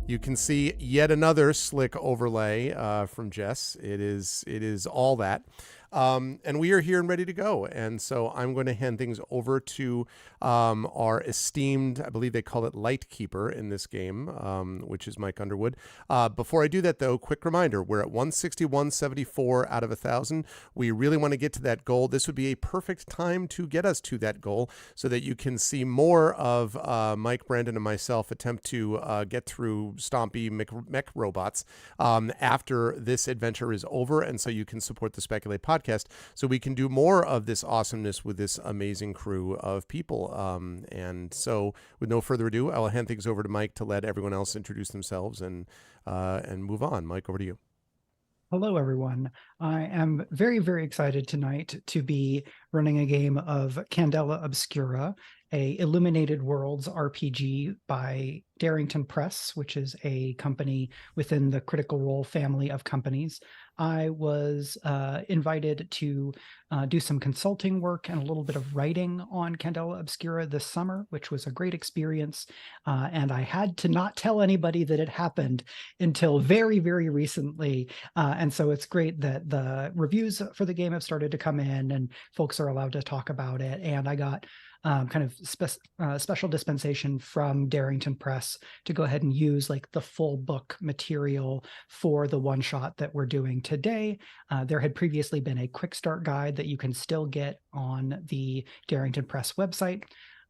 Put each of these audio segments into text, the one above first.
You can see yet another slick overlay from Jess. It is all that. And we are here and ready to go. And so I'm going to hand things over to our esteemed, I believe they call it Lightkeeper in this game, which is Mike Underwood. Before I do that, though, quick reminder, we're at 161.74 out of 1,000. We really want to get to that goal. This would be a perfect time to get us to that goal so that you can see more of Mike, Brandon, and myself attempt to get through stompy mech robots after this adventure is over. And so you can support the Speculate podcast so we can do more of this awesomeness with this amazing crew of people. And so with no further ado, I'll hand things over to Mike to let everyone else introduce themselves and move on. Mike, over to you. Hello, everyone. I am very, very excited tonight to be running a game of Candela Obscura, a Illuminated Worlds RPG by Darrington Press, which is a company within the Critical Role family of companies. I was invited to do some consulting work and a little bit of writing on Candela Obscura this summer, which was a great experience. And I had to not tell anybody that it happened until very, very recently. And so it's great that the reviews for the game have started to come in and folks are allowed to talk about it. And I got kind of special dispensation from Darrington Press to go ahead and use like the full book material for the one shot that we're doing today. There had previously been a quick start guide that you can still get on the Darrington Press website.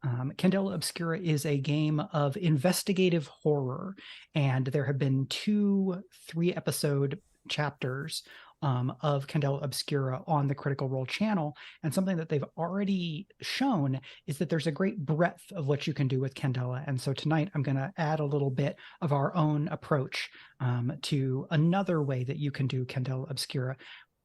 Candela Obscura is a game of investigative horror, and there have been 2 3-episode chapters of Candela Obscura on the Critical Role channel. And something that they've already shown is that there's a great breadth of what you can do with Candela. And so tonight I'm going to add a little bit of our own approach to another way that you can do Candela Obscura.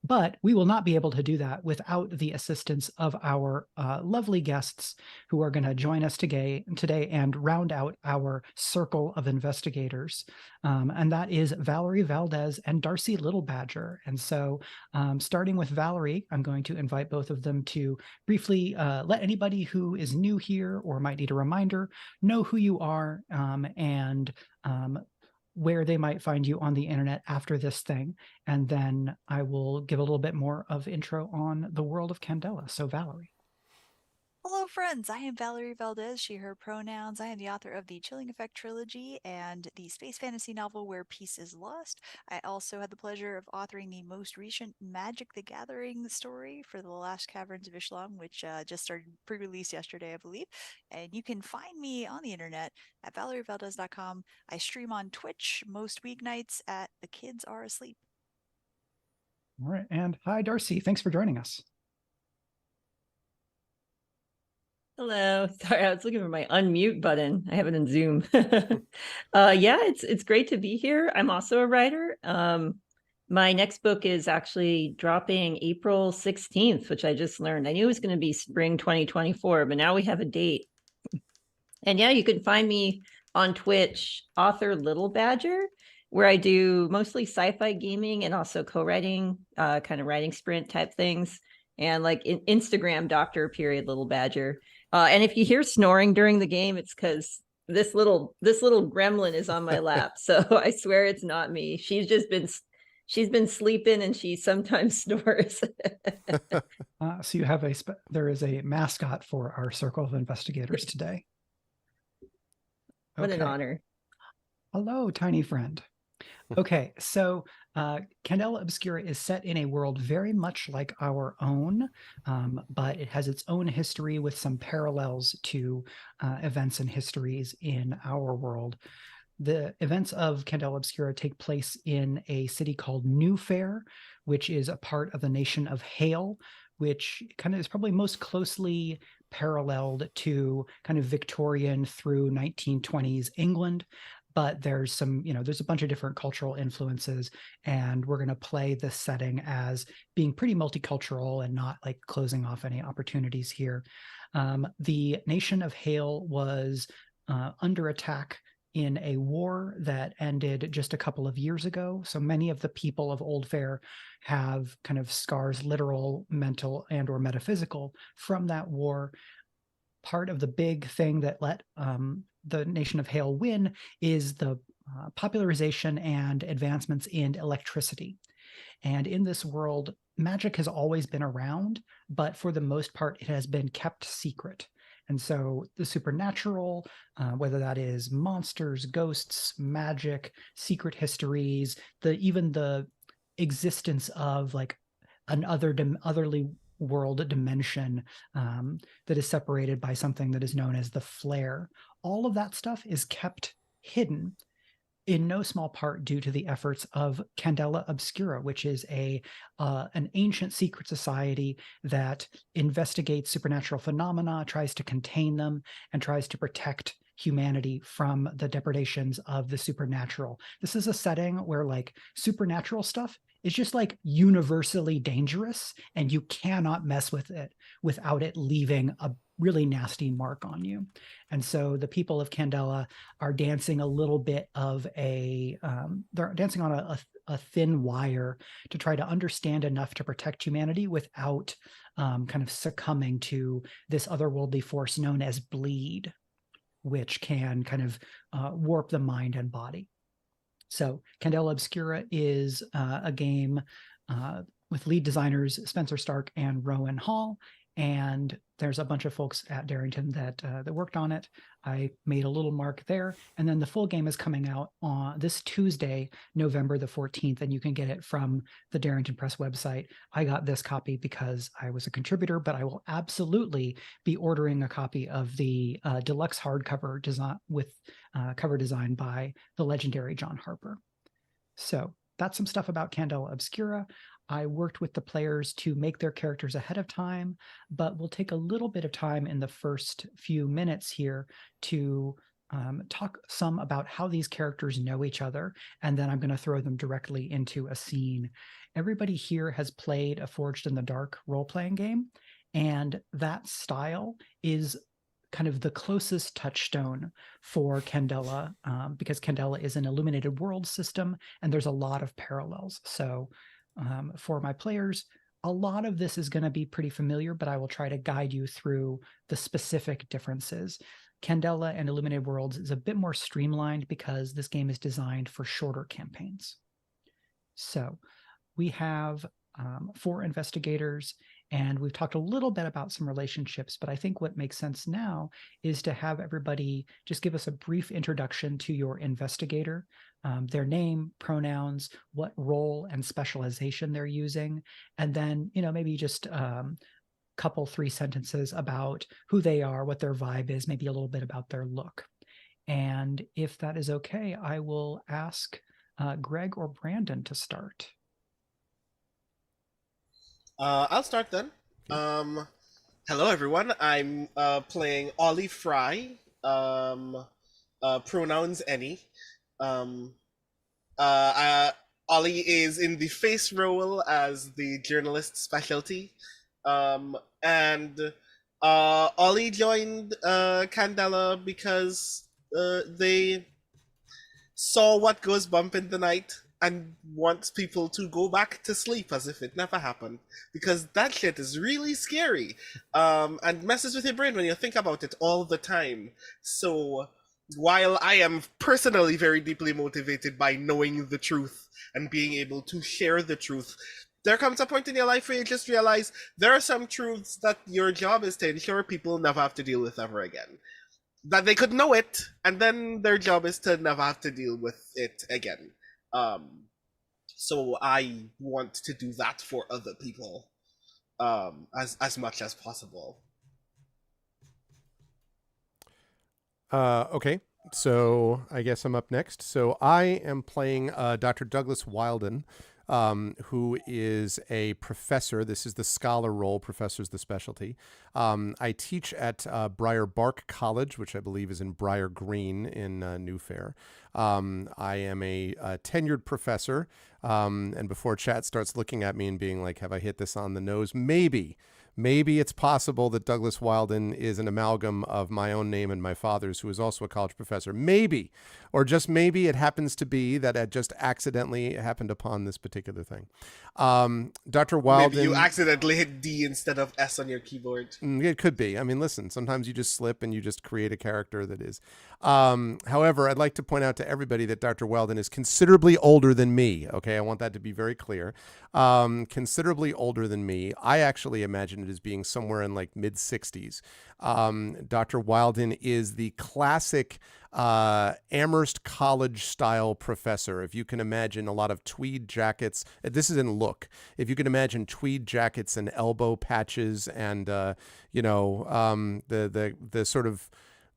But we will not be able to do that without the assistance of our lovely guests who are going to join us today and round out our circle of investigators. And that is Valerie, Valdes, and Darcie Little Badger. And so starting with Valerie, I'm going to invite both of them to briefly let anybody who is new here or might need a reminder know who you are and where they might find you on the internet after this thing. And then I will give a little bit more of intro on the world of Candela. So Valerie. Hello, friends. I am Valerie Valdes, she, her pronouns. I am the author of the Chilling Effect trilogy and the space fantasy novel Where Peace is Lost. I also had the pleasure of authoring the most recent Magic the Gathering story for The Last Caverns of Ishlam, which just started pre-release yesterday, I believe. And you can find me on the internet at valerievaldes.com. I stream on Twitch most weeknights at The Kids Are Asleep. All right. And hi, Darcie. Thanks for joining us. Hello. Sorry, I was looking for my unmute button. I have it in Zoom. Yeah, it's great to be here. I'm also a writer. My next book is actually dropping April 16th, which I just learned. I knew it was going to be spring 2024, but now we have a date. And yeah, you can find me on Twitch, author Little Badger, where I do mostly sci-fi gaming and also co-writing, kind of writing sprint type things. And like Instagram Dr. Little Badger. And if you hear snoring during the game, it's because this little gremlin is on my lap. So I swear it's not me. She's been sleeping and she sometimes snores. So you have there is a mascot for our circle of investigators today. What an honor. Hello, tiny friend. Okay, so Candela Obscura is set in a world very much like our own, but it has its own history with some parallels to events and histories in our world. The events of Candela Obscura take place in a city called Newfair, which is a part of the nation of Hale, which kind of is probably most closely paralleled to kind of Victorian through 1920s England. But there's there's a bunch of different cultural influences, and we're going to play this setting as being pretty multicultural and not like closing off any opportunities here. The nation of Hale was under attack in a war that ended just a couple of years ago. So many of the people of Oldfaire have kind of scars, literal, mental, and or metaphysical from that war. Part of the big thing that let the nation of Hale win is the popularization and advancements in electricity. And in this world, magic has always been around, but for the most part, it has been kept secret. And so the supernatural, whether that is monsters, ghosts, magic, secret histories, even the existence of like an otherly world dimension that is separated by something that is known as the flare, all of that stuff is kept hidden, in no small part due to the efforts of Candela Obscura, which is an ancient secret society that investigates supernatural phenomena, tries to contain them, and tries to protect humanity from the depredations of the supernatural. This is a setting where like supernatural stuff is just like universally dangerous, and you cannot mess with it without it leaving a really nasty mark on you. And so the people of Candela are dancing a little bit of they're dancing on a thin wire to try to understand enough to protect humanity without kind of succumbing to this otherworldly force known as bleed, which can kind of warp the mind and body. So Candela Obscura is a game with lead designers Spenser, Starke, and Rowan Hall. And there's a bunch of folks at Darrington that worked on it. I made a little mark there. And then the full game is coming out on this Tuesday, November the 14th, and you can get it from the Darrington Press website. I got this copy because I was a contributor, but I will absolutely be ordering a copy of the deluxe hardcover design with cover design by the legendary John Harper. So that's some stuff about Candela Obscura. I worked with the players to make their characters ahead of time, but we'll take a little bit of time in the first few minutes here to talk some about how these characters know each other, and then I'm going to throw them directly into a scene. Everybody here has played a Forged in the Dark role-playing game, and that style is kind of the closest touchstone for Candela, because Candela is an Illuminated Worlds system, and there's a lot of parallels. So for my players, a lot of this is going to be pretty familiar, but I will try to guide you through the specific differences. Candela and Illuminated Worlds is a bit more streamlined because this game is designed for shorter campaigns. So we have 4 investigators, and we've talked a little bit about some relationships, but I think what makes sense now is to have everybody just give us a brief introduction to your investigator, their name, pronouns, what role and specialization they're using, and then, maybe just couple 3 sentences about who they are, what their vibe is, maybe a little bit about their look. And if that is okay, I will ask Greg or Brandon to start. I'll start then. Hello everyone. I'm playing Ollie Fry. Pronouns any. Ollie is in the face role as the journalist specialty. And Ollie joined Candela because they saw what goes bump in the night and wants people to go back to sleep as if it never happened, because that shit is really scary and messes with your brain when you think about it all the time. So while I am personally very deeply motivated by knowing the truth and being able to share the truth, there comes a point in your life where you just realize there are some truths that your job is to ensure people never have to deal with ever again. That they could know it, and then their job is to never have to deal with it again. So I want to do that for other people as much as possible. Okay, so I guess I'm up next. So I am playing Dr. Douglas Wilden, who is a professor. This is the scholar role. Professor's the specialty. I teach at Briar Bark College, which I believe is in Briar Green in New Fair. I am a tenured professor. And before chat starts looking at me and being like, have I hit this on the nose? Maybe. Maybe it's possible that Douglas Wilden is an amalgam of my own name and my father's, who is also a college professor. Maybe, or just maybe it happens to be that I just accidentally happened upon this particular thing. Dr. Wilden. Maybe you accidentally hit D instead of S on your keyboard. It could be. I mean, listen, sometimes you just slip and you just create a character that is. However, I'd like to point out to everybody that Dr. Wilden is considerably older than me. Okay, I want that to be very clear. Considerably older than me. I actually imagine it as being somewhere in like mid 60s. Dr. Wilden is the classic Amherst College style professor. If you can imagine a lot of tweed jackets, this is in look. If you can imagine tweed jackets and elbow patches and the sort of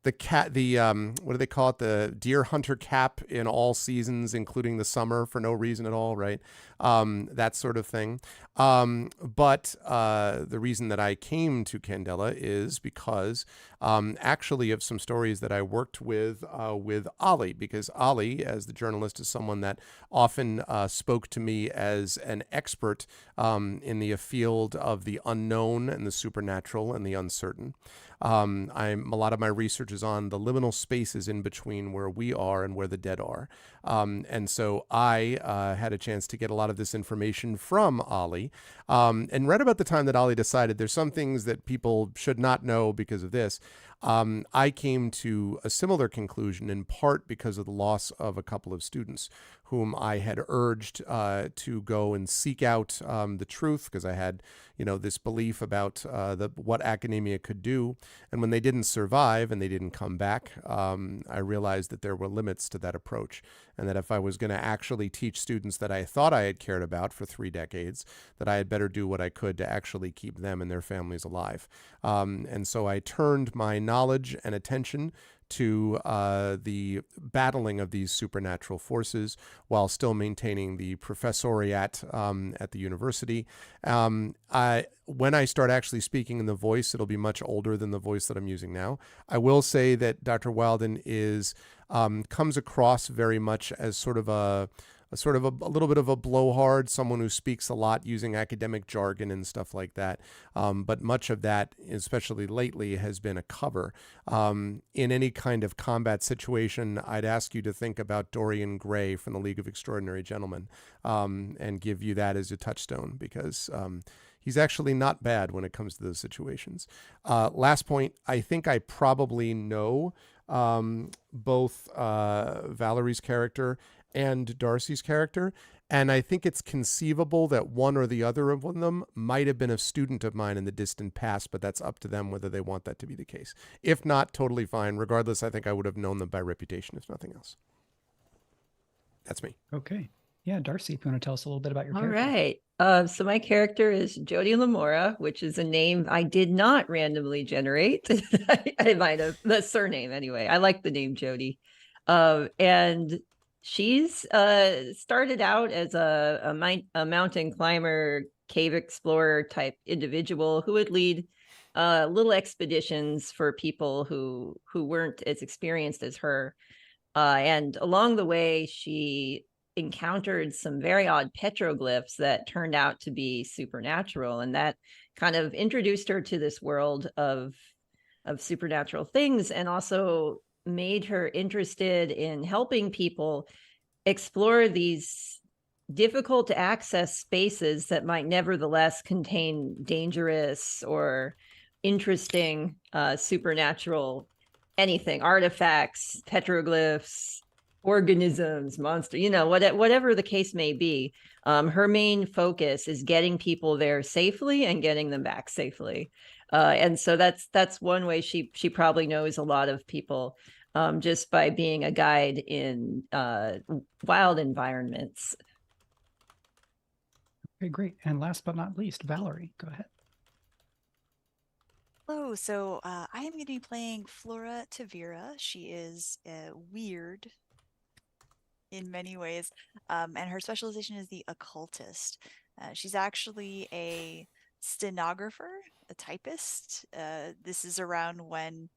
what do they call it? The deer hunter cap in all seasons, including the summer for no reason at all, right? That sort of thing. But the reason that I came to Candela is because actually of some stories that I worked with Ollie, because Ollie, as the journalist, is someone that often spoke to me as an expert in the field of the unknown and the supernatural and the uncertain. A lot of my research is on the liminal spaces in between where we are and where the dead are. And so I had a chance to get a lot of this information from Ollie. And right about the time that Ollie decided there's some things that people should not know because of this, I came to a similar conclusion, in part because of the loss of a couple of students whom I had urged to go and seek out the truth, because I had, this belief about what academia could do. And when they didn't survive and they didn't come back, I realized that there were limits to that approach, and that if I was going to actually teach students that I thought I had cared about for 3 decades, that I had better do what I could to actually keep them and their families alive. And so I turned my knowledge and attention to the battling of these supernatural forces while still maintaining the professoriate at the university. When I start actually speaking in the voice, it'll be much older than the voice that I'm using now. I will say that Dr. Wilden comes across very much as sort of a little bit of a blowhard, someone who speaks a lot using academic jargon and stuff like that. But much of that, especially lately, has been a cover. In any kind of combat situation, I'd ask you to think about Dorian Gray from the League of Extraordinary Gentlemen and give you that as a touchstone, because he's actually not bad when it comes to those situations. Last point, I think I probably know both Valerie's character and Darcie's character, and I think it's conceivable that one or the other of them might have been a student of mine in the distant past, but that's up to them whether they want that to be the case. If not, totally fine. Regardless, I think I would have known them by reputation, if nothing else. That's me. Okay. Yeah, Darcie, if you want to tell us a little bit about your All character. right. So my character is Jody Lamora, which is a name I did not randomly generate. I might have, the surname anyway. I like the name Jody. And she's started out as a mountain climber, cave explorer type individual who would lead little expeditions for people who weren't as experienced as her. And along the way, she encountered some very odd petroglyphs that turned out to be supernatural, and that kind of introduced her to this world of supernatural things, and also made her interested in helping people explore these difficult to access spaces that might nevertheless contain dangerous or interesting supernatural anything, artifacts, petroglyphs, organisms, monster, whatever the case may be. Her main focus is getting people there safely and getting them back safely. And so that's one way she probably knows a lot of people, just by being a guide in wild environments. Okay, great. And last but not least, Valerie, go ahead. Hello, so I am going to be playing Flora Tavira. She is weird in many ways, and her specialization is the occultist. She's actually a stenographer, a typist. This is around when,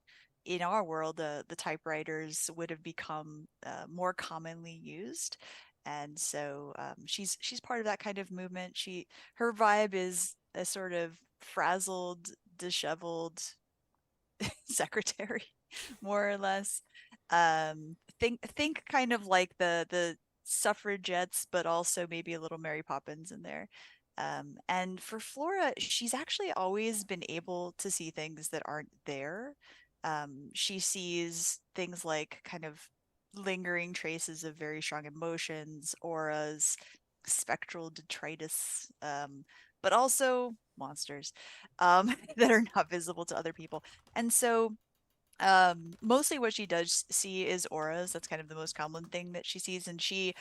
in our world, the typewriters would have become more commonly used, and so she's part of that kind of movement. Her vibe is a sort of frazzled, disheveled secretary, more or less. Think kind of like the suffragettes, but also maybe a little Mary Poppins in there. And for Flora, she's actually always been able to see things that aren't there. She sees things like kind of lingering traces of very strong emotions, auras, spectral detritus, but also monsters that are not visible to other people. And so mostly what she does see is auras. That's kind of the most common thing that she sees. And she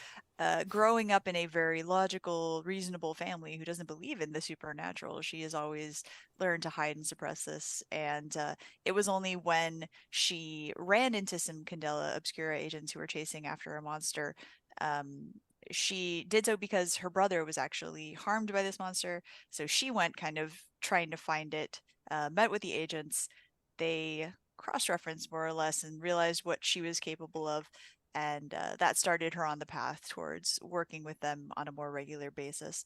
growing up in a very logical, reasonable family who doesn't believe in the supernatural, she has always learned to hide and suppress this. And it was only when she ran into some Candela Obscura agents who were chasing after a monster, she did so because her brother was actually harmed by this monster. So she went kind of trying to find it, met with the agents. They cross-referenced more or less and realized what she was capable of, and that started her on the path towards working with them on a more regular basis.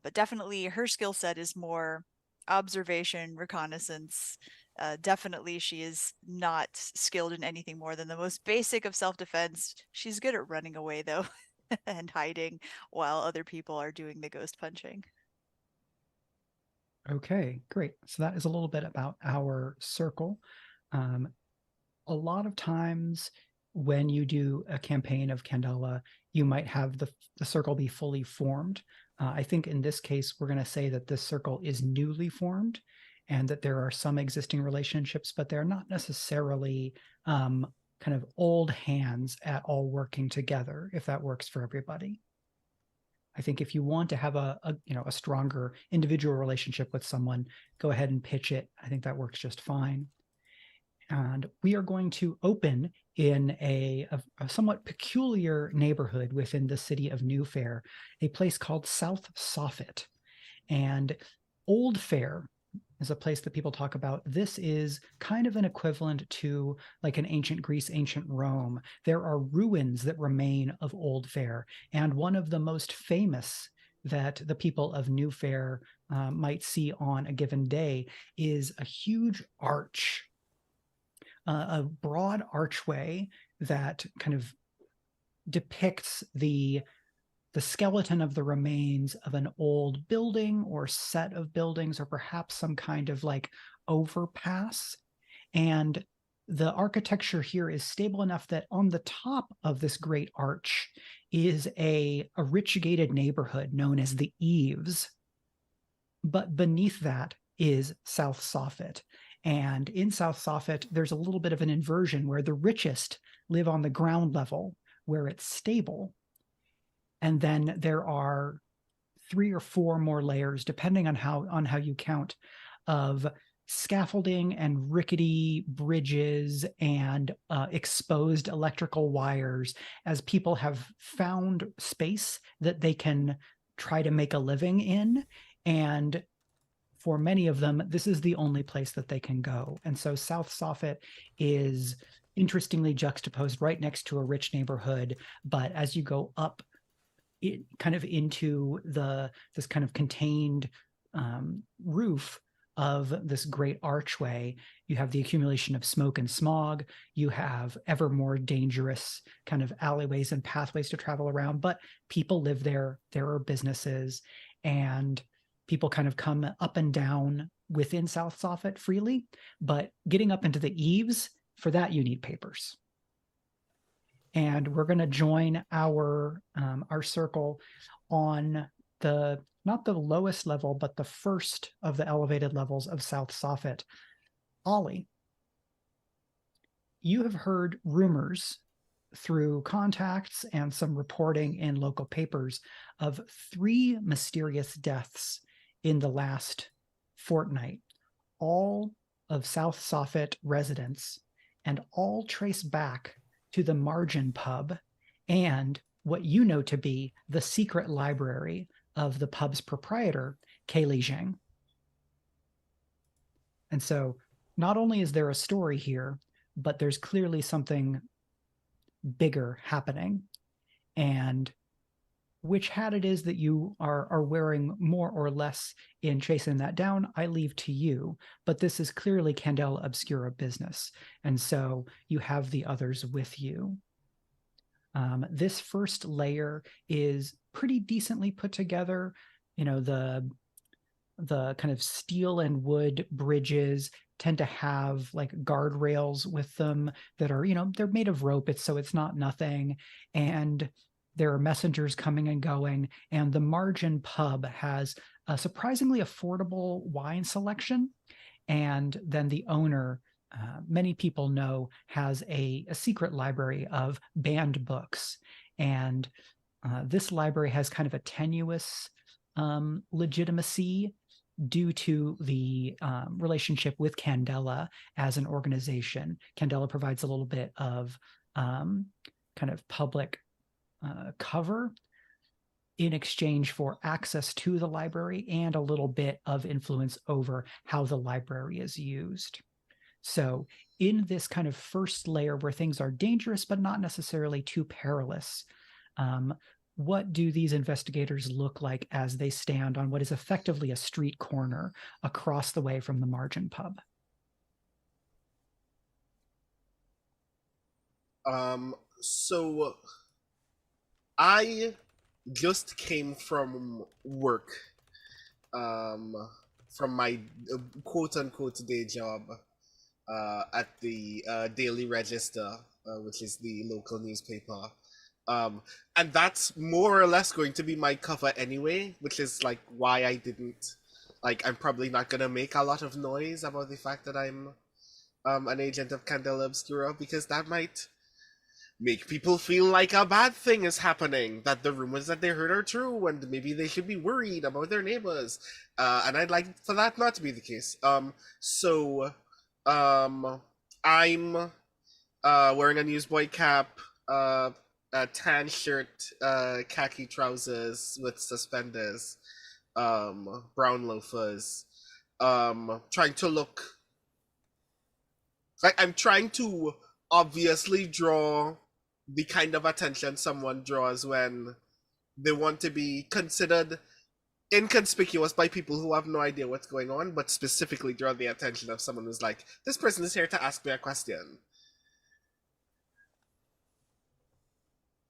But definitely her skill set is more observation, reconnaissance. Definitely she is not skilled in anything more than the most basic of self-defense. She's good at running away though and hiding while other people are doing the ghost punching. Okay, great. So that is a little bit about our circle. A lot of times when you do a campaign of Candela, you might have the circle be fully formed. I think in this case, we're going to say that this circle is newly formed and that there are some existing relationships, but they're not necessarily kind of old hands at all working together, if that works for everybody. I think if you want to have a stronger individual relationship with someone, go ahead and pitch it. I think that works just fine. And we are going to open in a somewhat peculiar neighborhood within the city of Newfair, a place called South Soffit. And Oldfaire is a place that people talk about. This is kind of an equivalent to like an ancient Greece, ancient Rome. There are ruins that remain of Oldfaire, and one of the most famous that the people of Newfair might see on a given day is a huge arch, a broad archway that kind of depicts the skeleton of the remains of an old building or set of buildings, or perhaps some kind of like overpass. And the architecture here is stable enough that on the top of this great arch is a rich gated neighborhood known as the Eaves. But beneath that is South Soffit. And in South Soffit, there's a little bit of an inversion where the richest live on the ground level where it's stable. And then there are 3 or 4 more layers, depending on how you count, of scaffolding and rickety bridges and exposed electrical wires, as people have found space that they can try to make a living in. And for many of them, this is the only place that they can go. And so South Soffit is interestingly juxtaposed right next to a rich neighborhood. But as you go up kind of into this kind of contained roof of this great archway, you have the accumulation of smoke and smog. You have ever more dangerous kind of alleyways and pathways to travel around, but people live there. There are businesses, and people kind of come up and down within South Soffit freely. But getting up into the eaves, for that you need papers. And we're going to join our circle on not the lowest level, but the first of the elevated levels of South Soffit. Ollie, you have heard rumors through contacts and some reporting in local papers of 3 mysterious deaths in the last fortnight, all of South Soffit residents, and all trace back to the Margin Pub and what you know to be the secret library of the pub's proprietor, Kaylee Zhang. And so not only is there a story here, but there's clearly something bigger happening. And which hat it is that you are wearing more or less in chasing that down, I leave to you. But this is clearly Candela Obscura business. And so you have the others with you. This first layer is pretty decently put together. You know, the kind of steel and wood bridges tend to have like guardrails with them that are, you know, they're made of rope. So it's not nothing. And there are messengers coming and going. And the Margin Pub has a surprisingly affordable wine selection. And then the owner, many people know, has a secret library of banned books. And this library has kind of a tenuous legitimacy due to the relationship with Candela as an organization. Candela provides a little bit of kind of public cover in exchange for access to the library and a little bit of influence over how the library is used. So in this kind of first layer where things are dangerous but not necessarily too perilous, what do these investigators look like as they stand on what is effectively a street corner across the way from the Margin Pub? So I just came from work, from my quote-unquote day job at the Daily Register, which is the local newspaper. And that's more or less going to be my cover anyway, which is like why I didn't, like, I'm probably not gonna make a lot of noise about the fact that I'm an agent of Candela Obscura, because that might make people feel like a bad thing is happening, that the rumors that they heard are true, and maybe they should be worried about their neighbors. And I'd like for that not to be the case. So I'm wearing a newsboy cap, a tan shirt, khaki trousers with suspenders, brown loafers, trying to look like I'm trying to obviously draw the kind of attention someone draws when they want to be considered inconspicuous by people who have no idea what's going on, but specifically draw the attention of someone who's like, this person is here to ask me a question.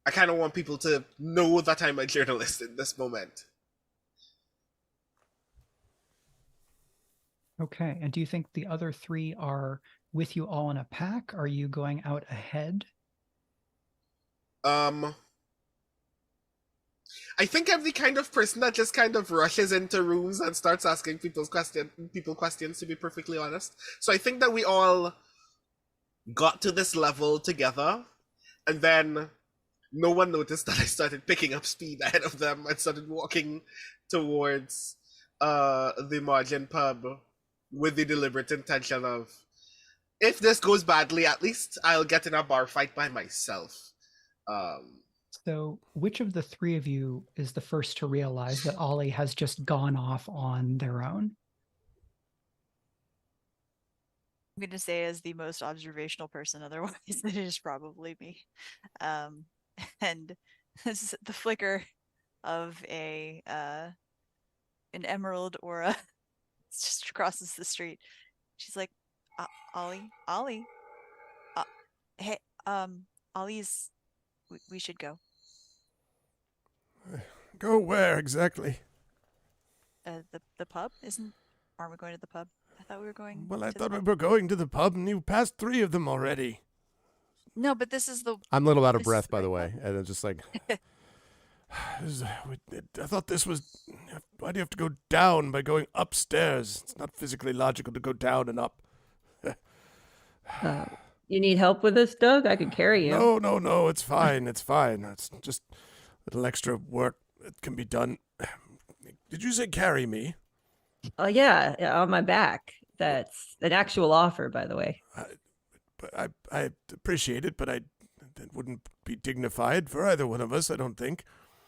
I kind of want people to know that I'm a journalist in this moment. Okay, and do you think the other three are with you all in a pack? Are you going out ahead? I think I'm the kind of person that just kind of rushes into rooms and starts asking people questions, to be perfectly honest. So I think that we all got to this level together, and then no one noticed that I started picking up speed ahead of them and started walking towards the Margin Pub with the deliberate intention of, if this goes badly, at least I'll get in a bar fight by myself. So which of the three of you is the first to realize that Ollie has just gone off on their own? I'm going to say as the most observational person, otherwise it is probably me. And this is the flicker of an emerald aura. It just crosses the street. She's like, Ollie, hey, Ollie's, we should go. Go where exactly? The pub? Aren't we going to the pub? I thought we were going. Well, I thought we were going to the pub, and you passed 3 of them already. No, but this is the. I'm a little out of this breath, is the by the right way, and it's just like, I thought this was. Why do you have to go down by going upstairs? It's not physically logical to go down and up. You need help with this, Doug? I could carry you. No, it's fine. It's fine. It's just a little extra work that can be done. Did you say carry me? Oh, yeah, on my back. That's an actual offer, by the way. But I appreciate it, but that wouldn't be dignified for either one of us, I don't think.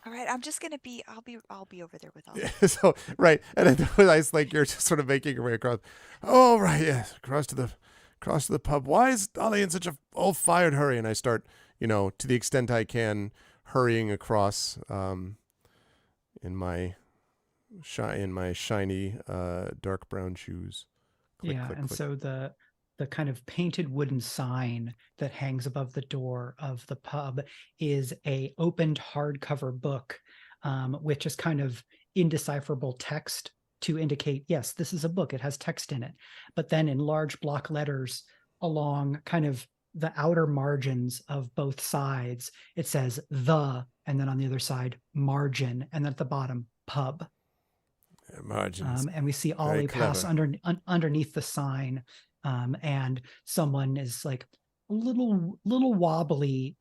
All right, I'm just gonna be. I'll be over there with Ollie. Yeah, so right, and I realized like you're just sort of making your way across. Oh right, yes, across to the pub. Why is Ollie in such a all-fired hurry? And I start, to the extent I can, hurrying across. in my shiny dark brown shoes. Click, Yeah, click, and click. so the kind of painted wooden sign that hangs above the door of the pub is a opened hardcover book, with just kind of indecipherable text to indicate, yes, this is a book. It has text in it. But then in large block letters along kind of the outer margins of both sides, it says the, and then on the other side, margin, and then at the bottom, pub. Margins. And we see Very Ollie pass clever. underneath the sign, and someone is like a little wobbly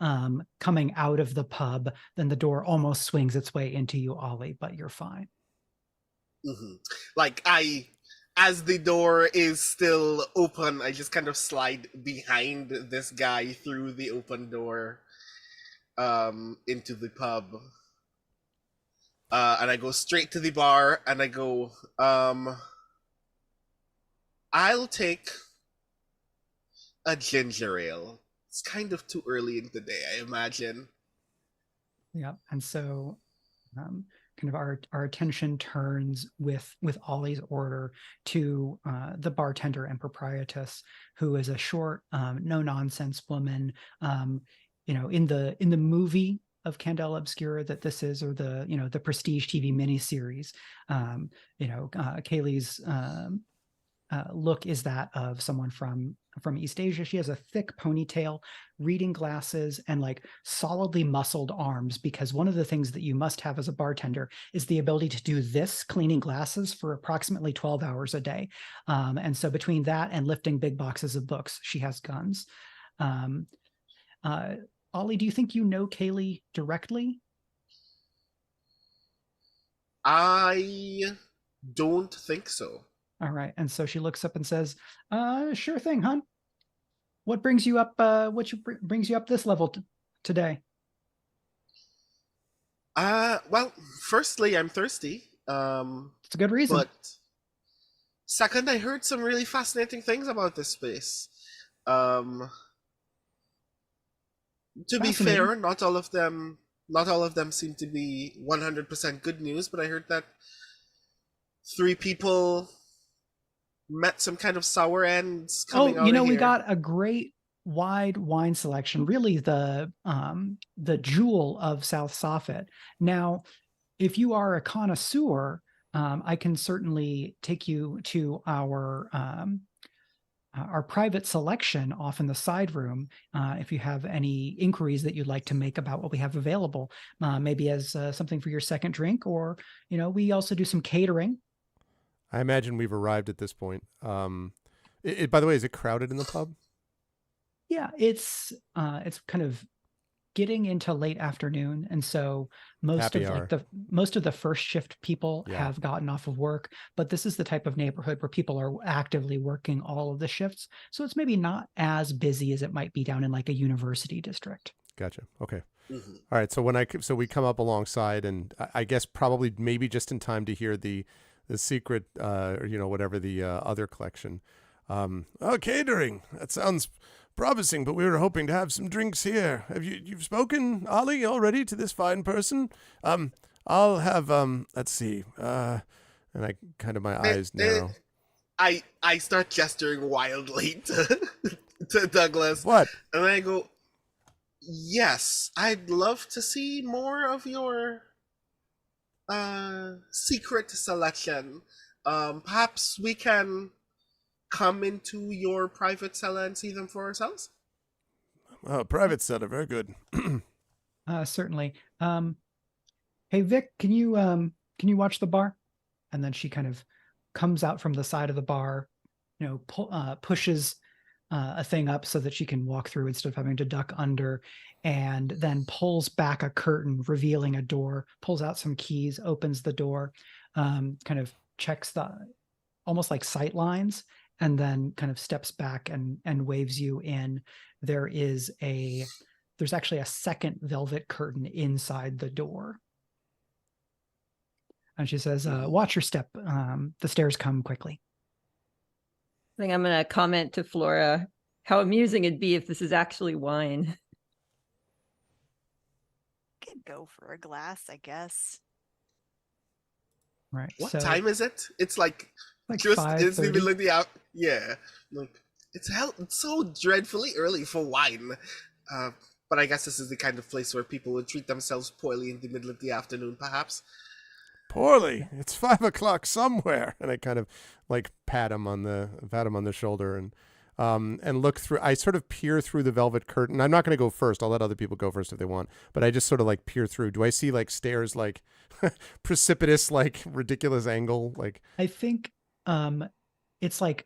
coming out of the pub. Then the door almost swings its way into you, Ollie, but you're fine. Mm-hmm. Like as the door is still open, I just kind of slide behind this guy through the open door into the pub. And I go straight to the bar and I go, I'll take a ginger ale. It's kind of too early in the day, I imagine. Yeah, and so kind of our attention turns with Ollie's order to the bartender and proprietress, who is a short, no nonsense woman. In the movie of Candela Obscura that this is, or the Prestige TV miniseries, Kaylee's look is that of someone from East Asia. She has a thick ponytail, reading glasses, and like solidly muscled arms, because one of the things that you must have as a bartender is the ability to do this, cleaning glasses, for approximately 12 hours a day. And so between that and lifting big boxes of books, she has guns. Ollie, do you think you know Kaylee directly? I don't think so. All right. And so she looks up and says, sure thing, hon. What brings you up? Brings you up this level today? Well, firstly, I'm thirsty. It's a good reason. But second, I heard some really fascinating things about this space. To be fair, not all of them seem to be 100% good news, but I heard that 3 people met some kind of sour ends coming out of here. We got a great wide wine selection, really the jewel of South Soffit. Now, if you are a connoisseur, I can certainly take you to our private selection off in the side room, if you have any inquiries that you'd like to make about what we have available, maybe as something for your second drink, or we also do some catering. I imagine we've arrived at this point. By the way, is it crowded in the pub? Yeah, it's kind of getting into late afternoon, and so most of the first shift people have gotten off of work. But this is the type of neighborhood where people are actively working all of the shifts, so it's maybe not as busy as it might be down in like a university district. Gotcha. Okay. Mm-hmm. All right. So we come up alongside, and I guess probably maybe just in time to hear the secret, whatever the other collection. Catering. That sounds promising, but we were hoping to have some drinks here. You've spoken, Ollie, already to this fine person? I'll have let's see. And I kind of, my eyes narrow. I start gesturing wildly to Douglas. What? And I go, yes, I'd love to see more of your secret selection. Perhaps we can come into your private cellar and see them for ourselves? Private cellar, very good. Certainly. Hey Vic, can you watch the bar? And then she kind of comes out from the side of the bar, pushes a thing up so that she can walk through instead of having to duck under, and then pulls back a curtain, revealing a door, pulls out some keys, opens the door, kind of checks the almost like sight lines, and then kind of steps back and waves you in. There's actually a second velvet curtain inside the door. And she says, watch your step. The stairs come quickly. I think I'm going to comment to Flora how amusing it'd be if this is actually wine. Could go for a glass, I guess. Right. What So time is it? It's like like just it's the 5:30. middle of the hour. Yeah, like it's so dreadfully early for wine. Uh, but I guess this is the kind of place where people would treat themselves poorly in the middle of the afternoon, perhaps. Poorly. It's 5 o'clock somewhere. And I kind of like pat him on the shoulder and look through. I sort of peer through the velvet curtain. I'm not going to go first. I'll let other people go first if they want. But I just sort of like peer through. Do I see like stairs, like precipitous, like ridiculous angle? Like I think it's like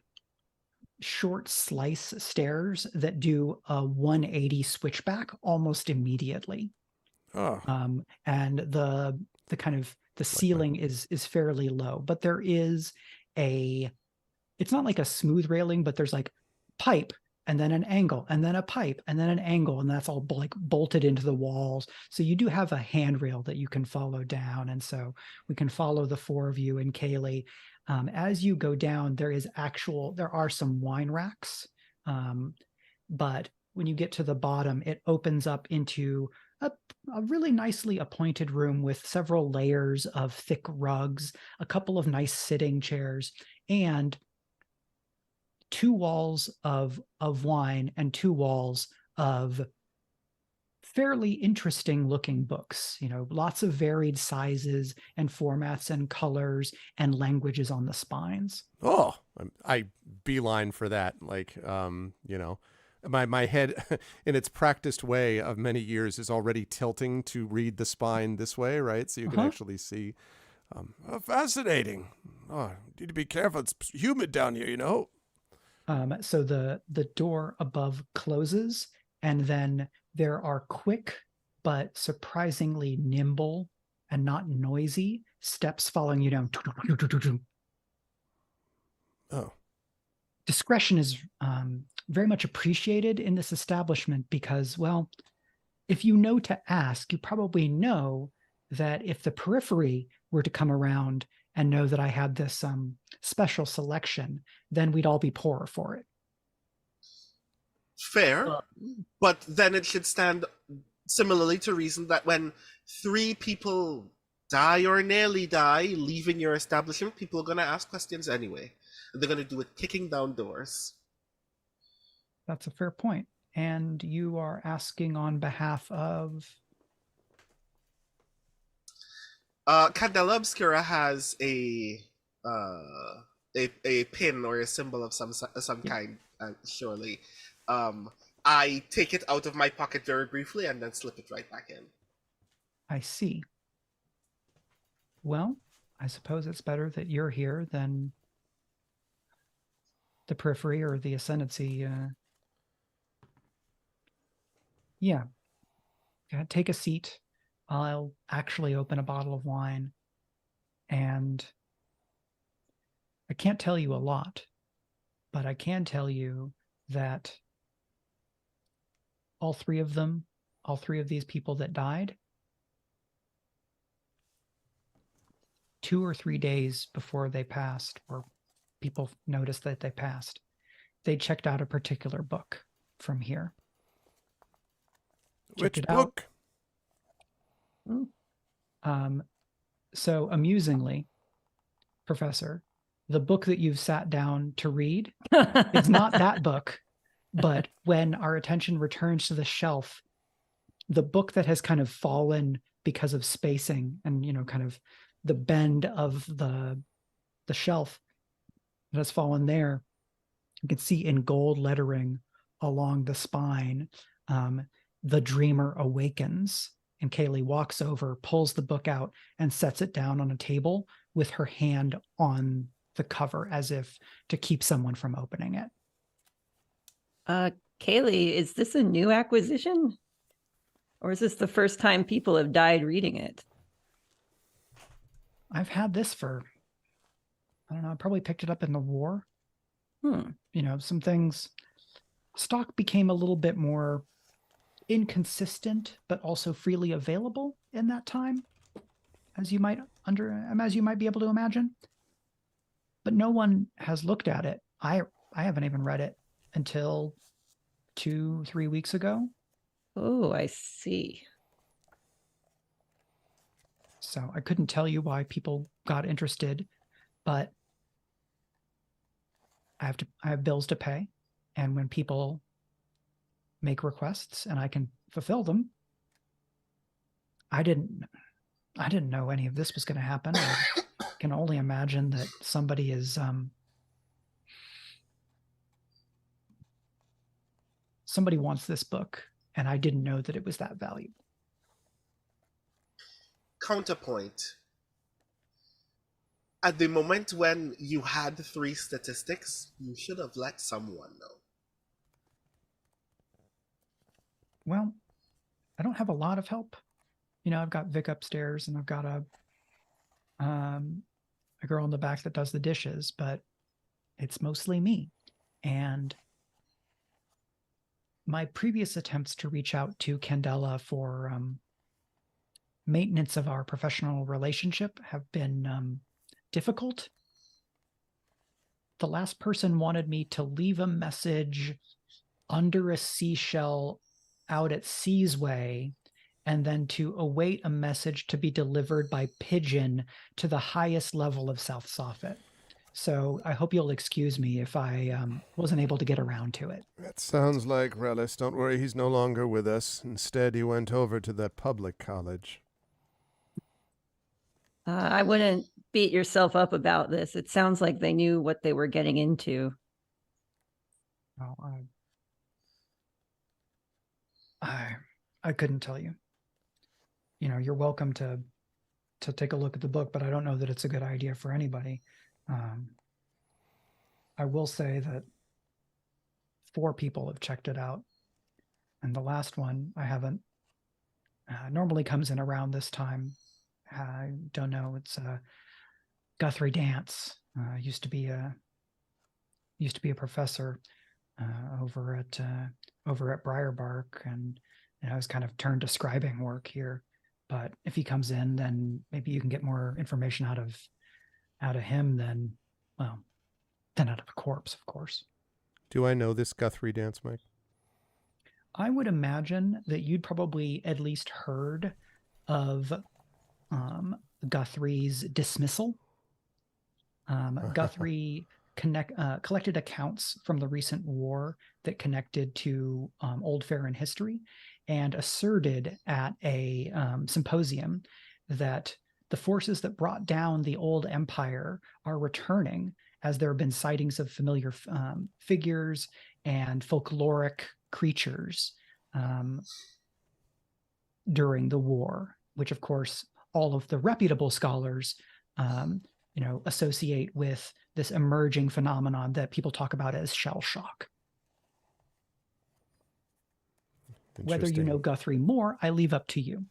short slice stairs that do a 180 switchback almost immediately. oh, And the kind of the ceiling is fairly low, but there is it's not like a smooth railing, but there's like pipe and then an angle and then a pipe and then an angle, and that's all like bolted into the walls. So you do have a handrail that you can follow down, and so we can follow the four of you and Kaylee. As you go down, there are some wine racks, but when you get to the bottom, it opens up into a really nicely appointed room with several layers of thick rugs, a couple of nice sitting chairs, and 2 walls of wine and 2 walls of fairly interesting looking books, lots of varied sizes and formats and colors and languages on the spines. oh, I beeline for that. Like, my head in its practiced way of many years is already tilting to read the spine this way, right? So you can actually see. Fascinating. Oh, need to be careful. It's humid down here, So the door above closes, and then there are quick but surprisingly nimble and not noisy steps following you down. Oh. Discretion is very much appreciated in this establishment because, well, if you know to ask, you probably know that if the periphery were to come around and know that I had this special selection, then we'd all be poorer for it. Fair, but then it should stand similarly to reason that when 3 people die or nearly die leaving your establishment, people are going to ask questions anyway. And they're going to do it kicking down doors. That's a fair point. And you are asking on behalf of... Candela Obscura has a pin or a symbol of some kind, surely. I take it out of my pocket very briefly and then slip it right back in. I see. Well, I suppose it's better that you're here than the periphery or the ascendancy. Yeah. Take a seat. I'll actually open a bottle of wine. And I can't tell you a lot, but I can tell you that all three of these people that died, 2 or 3 days before they passed, or people noticed that they passed, they checked out a particular book from here. Which book? So amusingly, Professor, the book that you've sat down to read is not that book, but when our attention returns to the shelf, the book that has kind of fallen because of spacing and, kind of the bend of the shelf that has fallen there, you can see in gold lettering along the spine, The Dreamer Awakens. And Kaylee walks over, pulls the book out, and sets it down on a table with her hand on the cover as if to keep someone from opening it. Kaylee, is this a new acquisition? Or is this the first time people have died reading it? I've had this for, I don't know, I probably picked it up in the war. Some things. Stock became a little bit more inconsistent, but also freely available in that time, as you might be able to imagine. But no one has looked at it. I haven't even read it until 2-3 weeks ago. Oh, I see. So I couldn't tell you why people got interested, but I have bills to pay. And when people make requests and I can fulfill them, I didn't know any of this was going to happen. I can only imagine that somebody is somebody wants this book, and I didn't know that it was that valuable. Counterpoint. At the moment when you had 3 statistics, you should have let someone know. Well, I don't have a lot of help. I've got Vic upstairs, and I've got a girl in the back that does the dishes, but it's mostly me. And my previous attempts to reach out to Candela for maintenance of our professional relationship have been difficult. The last person wanted me to leave a message under a seashell out at Seasway, and then to await a message to be delivered by pigeon to the highest level of South Soffit. So I hope you'll excuse me if I wasn't able to get around to it. That sounds like Relis. Don't worry, he's no longer with us. Instead, he went over to the public college. I wouldn't beat yourself up about this. It sounds like they knew what they were getting into. Oh, I couldn't tell you. You're welcome to take a look at the book, but I don't know that it's a good idea for anybody. I will say that 4 people have checked it out, and the last one I haven't. Normally comes in around this time. I don't know. It's Guthrie Dance. Used to be a professor over at Briarbark, and I was kind of turned to scribing work here. But if he comes in, then maybe you can get more information out of him than out of a corpse, of course. Do I know this Guthrie Dance, Mike? I would imagine that you'd probably at least heard of Guthrie's dismissal. Guthrie collected accounts from the recent war that connected to Oldfaire in history, and asserted at a symposium that the forces that brought down the old empire are returning, as there have been sightings of familiar figures and folkloric creatures during the war, which of course all of the reputable scholars associate with this emerging phenomenon that people talk about as shell shock. Whether you know Guthrie more, I leave up to you.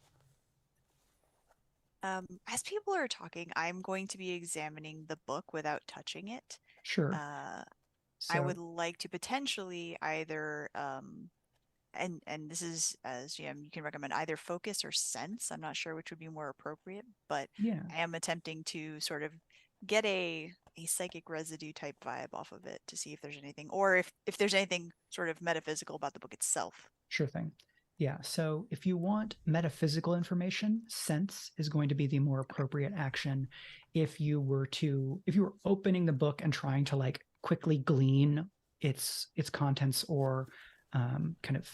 As people are talking, I'm going to be examining the book without touching it. Sure. I would like to potentially either, and this is, as GM, you can recommend either focus or sense. I'm not sure which would be more appropriate, but yeah, I am attempting to sort of get a psychic residue type vibe off of it to see if there's anything, or if there's anything sort of metaphysical about the book itself. Sure thing. Yeah, so if you want metaphysical information, sense is going to be the more appropriate action. If you were opening the book and trying to like quickly glean its contents or kind of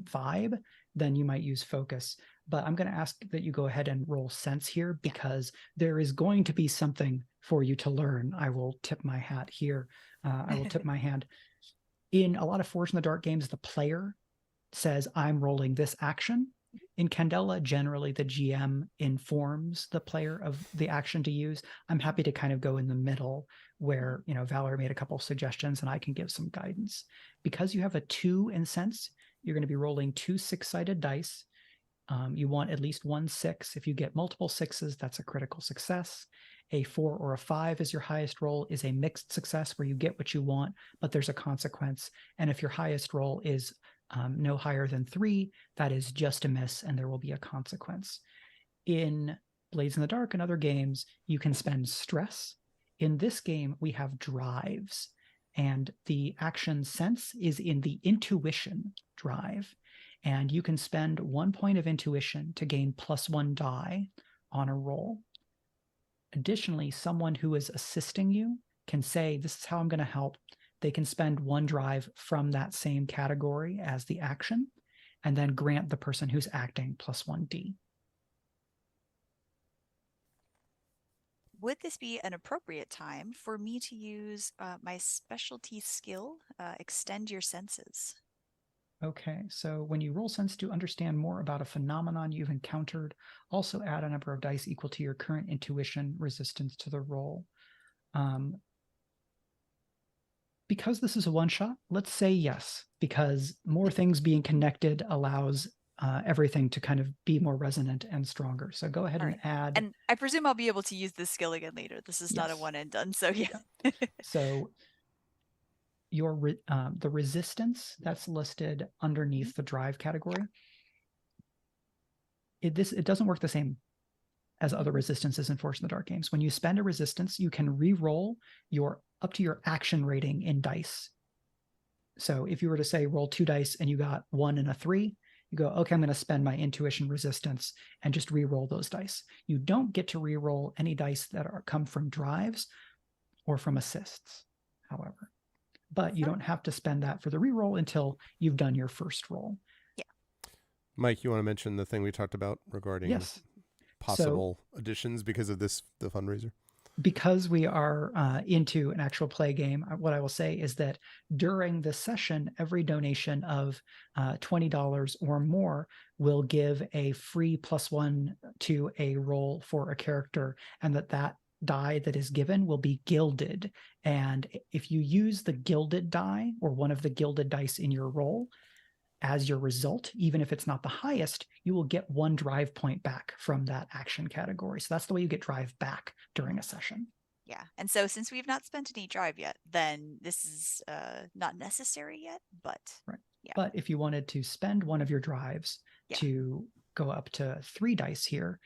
vibe, then you might use focus. But I'm going to ask that you go ahead and roll sense here, because there is going to be something for you to learn. I will tip my hat here. I will tip my hand. In a lot of Forge in the Dark games, the player says, I'm rolling this action. In Candela, generally the GM informs the player of the action to use. I'm happy to kind of go in the middle where, Valerie made a couple of suggestions and I can give some guidance. Because you have a 2 in sense, you're going to be rolling 2 6-sided dice. You want at least 1 6. If you get multiple 6s, that's a critical success. A 4 or a 5 is your highest roll, is a mixed success where you get what you want, but there's a consequence. And if your highest roll is no higher than 3, that is just a miss, and there will be a consequence. In Blades in the Dark and other games, you can spend stress. In this game, we have drives, and the action sense is in the intuition drive. And you can spend 1 point of intuition to gain +1 die, on a roll. Additionally, someone who is assisting you can say, this is how I'm going to help. They can spend 1 drive from that same category as the action, and then grant the person who's acting plus 1d. Would this be an appropriate time for me to use my specialty skill, Extend Your Senses? Okay, so when you roll sense to understand more about a phenomenon you've encountered, also add a number of dice equal to your current intuition resistance to the roll. Because this is a one-shot, let's say yes, because more things being connected allows everything to kind of be more resonant and stronger. So go ahead and add. And I presume I'll be able to use this skill again later. This is not a one and done, so yeah. So your the resistance that's listed underneath the drive category, it doesn't work the same as other resistances in Force in the Dark games. When you spend a resistance, you can re-roll up to your action rating in dice. So if you were to say roll 2 dice and you got 1 and a 3, you go, okay, I'm going to spend my intuition resistance and just re-roll those dice. You don't get to re-roll any dice that come from drives or from assists, however. But you don't have to spend that for the re-roll until you've done your first roll. Yeah. Mike, you want to mention the thing we talked about regarding possible additions because of the fundraiser? Because we are into an actual play game, what I will say is that during this session, every donation of $20 or more will give a free +1 to a roll for a character, and that die that is given will be gilded. And if you use the gilded die or one of the gilded dice in your roll as your result, even if it's not the highest, you will get 1 drive point back from that action category. So that's the way you get drive back during a session. Yeah. And so since we've not spent any drive yet, then this is not necessary yet, but yeah. But if you wanted to spend one of your drives to go up to 3 dice here,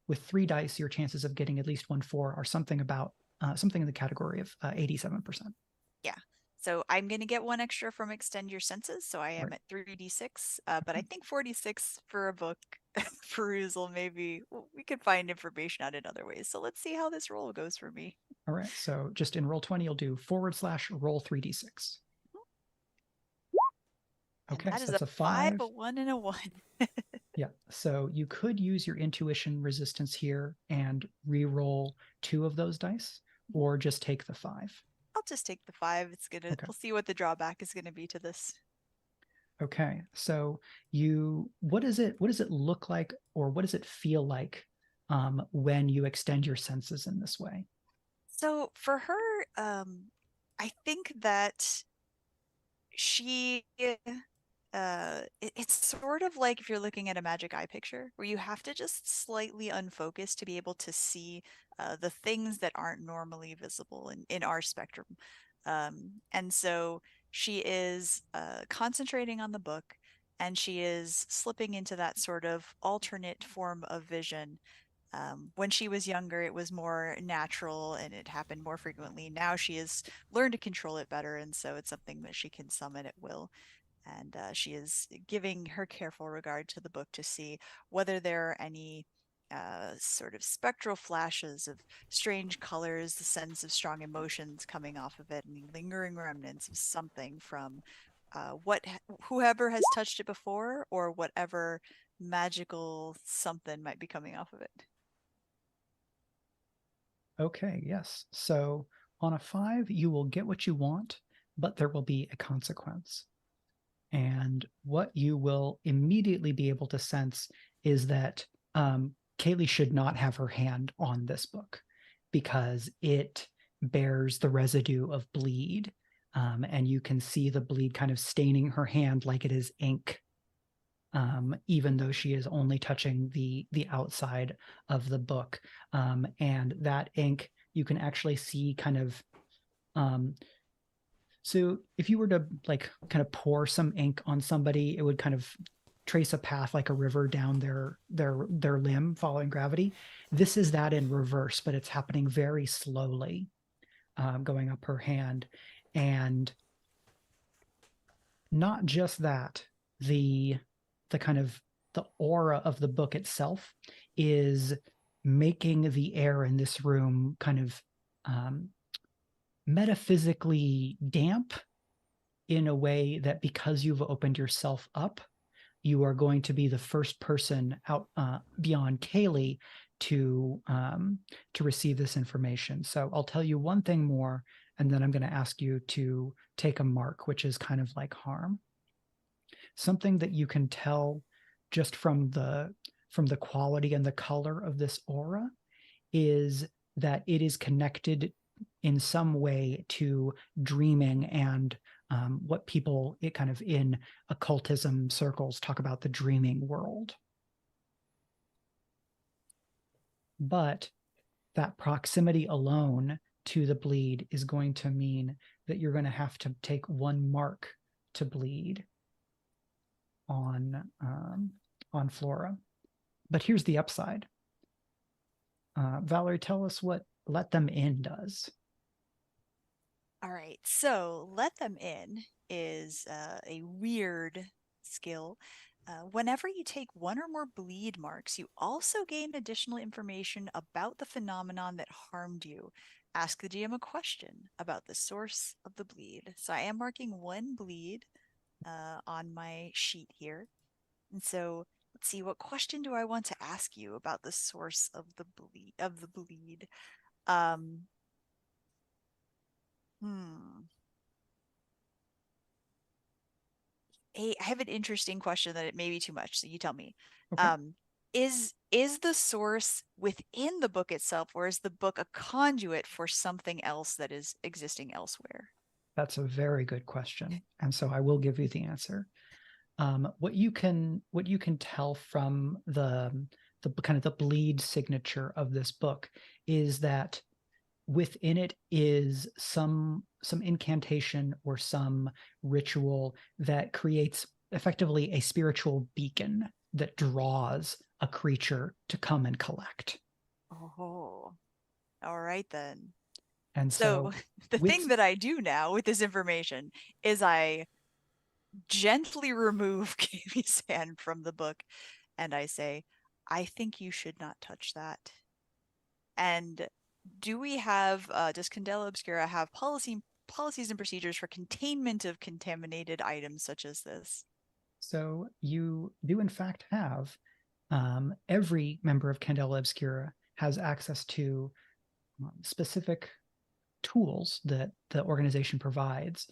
with 3 dice, your chances of getting at least 1/4 are something in the category of 87%. Yeah. So I'm going to get 1 extra from Extend Your Senses. So I am at 3d6, but I think 46 for a book perusal, maybe we could find information out in other ways. So let's see how this roll goes for me. All right. So just in roll 20, you'll do /roll 3d6. Okay. And that so is that's a 5, a 1, and a 1. Yeah. So you could use your intuition resistance here and re-roll 2 of those dice, or just take the 5. I'll just take the 5. It's gonna. We'll see what the drawback is going to be to this. Okay, so what does it look like, or what does it feel like when you extend your senses in this way? So for her, I think that she, it's sort of like if you're looking at a magic eye picture where you have to just slightly unfocus to be able to see the things that aren't normally visible in our spectrum. And so she is concentrating on the book, and she is slipping into that sort of alternate form of vision. When she was younger, it was more natural and it happened more frequently. Now she has learned to control it better, and so it's something that she can summon at will. And she is giving her careful regard to the book to see whether there are any sort of spectral flashes of strange colors, the sense of strong emotions coming off of it, and lingering remnants of something from whoever has touched it before, or whatever magical something might be coming off of it. Okay, yes. So on a 5, you will get what you want, but there will be a consequence. And what you will immediately be able to sense is that Kaylee should not have her hand on this book because it bears the residue of bleed. And you can see the bleed kind of staining her hand like it is ink, even though she is only touching the outside of the book. And that ink, you can actually see kind of... So if you were to like kind of pour some ink on somebody, it would kind of trace a path like a river down their limb following gravity. This is that in reverse, but it's happening very slowly, going up her hand. And not just that, the kind of the aura of the book itself is making the air in this room kind of metaphysically damp in a way that, because you've opened yourself up, you are going to be the first person out beyond Kaylee to receive this information. So I'll tell you one thing more, and then I'm going to ask you to take a mark, which is kind of like harm. Something that you can tell just from the quality and the color of this aura is that it is connected in some way to dreaming and what people kind of in occultism circles talk about the dreaming world. But that proximity alone to the bleed is going to mean that you're going to have to take one mark to bleed on Flora. But here's the upside. Valerie, tell us what Let Them In does. All right, so Let Them In is a weird skill. Whenever you take one or more bleed marks, you also gain additional information about the phenomenon that harmed you. Ask the GM a question about the source of the bleed. So I am marking one bleed on my sheet here. And so let's see, what question do I want to ask you about the source of the bleed? Hey, I have an interesting question that it may be too much, so you tell me. Okay. Is the source within the book itself, or is the book a conduit for something else that is existing elsewhere? That's a very good question, and so I will give you the answer. What you can tell from the kind of the bleed signature of this book is that within it is some incantation or some ritual that creates effectively a spiritual beacon that draws a creature to come and collect. Oh, all right then. And So so the thing that I do now with this information is I gently remove Kaylee's hand from the book and I say, I think you should not touch that. And do we have, does Candela Obscura have policies and procedures for containment of contaminated items such as this? So you do in fact have, every member of Candela Obscura has access to specific tools that the organization provides.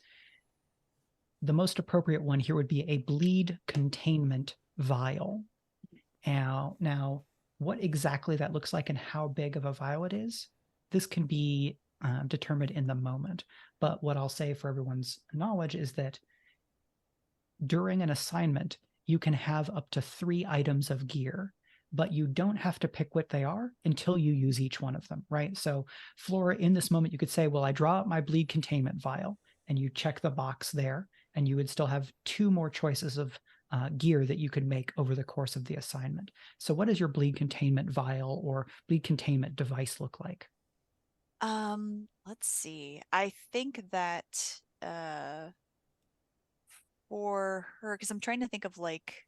The most appropriate one here would be a bleed containment vial. Now, what exactly that looks like and how big of a vial it is, this can be determined in the moment. But what I'll say for everyone's knowledge is that during an assignment, you can have up to 3 items of gear, but you don't have to pick what they are until you use each one of them, right? So Flora, in this moment, you could say, well, I draw out my bleed containment vial, and you check the box there, and you would still have 2 more choices of gear that you could make over the course of the assignment. So what does your bleed containment vial or bleed containment device look like? Let's see. I think that for her, because I'm trying to think of like,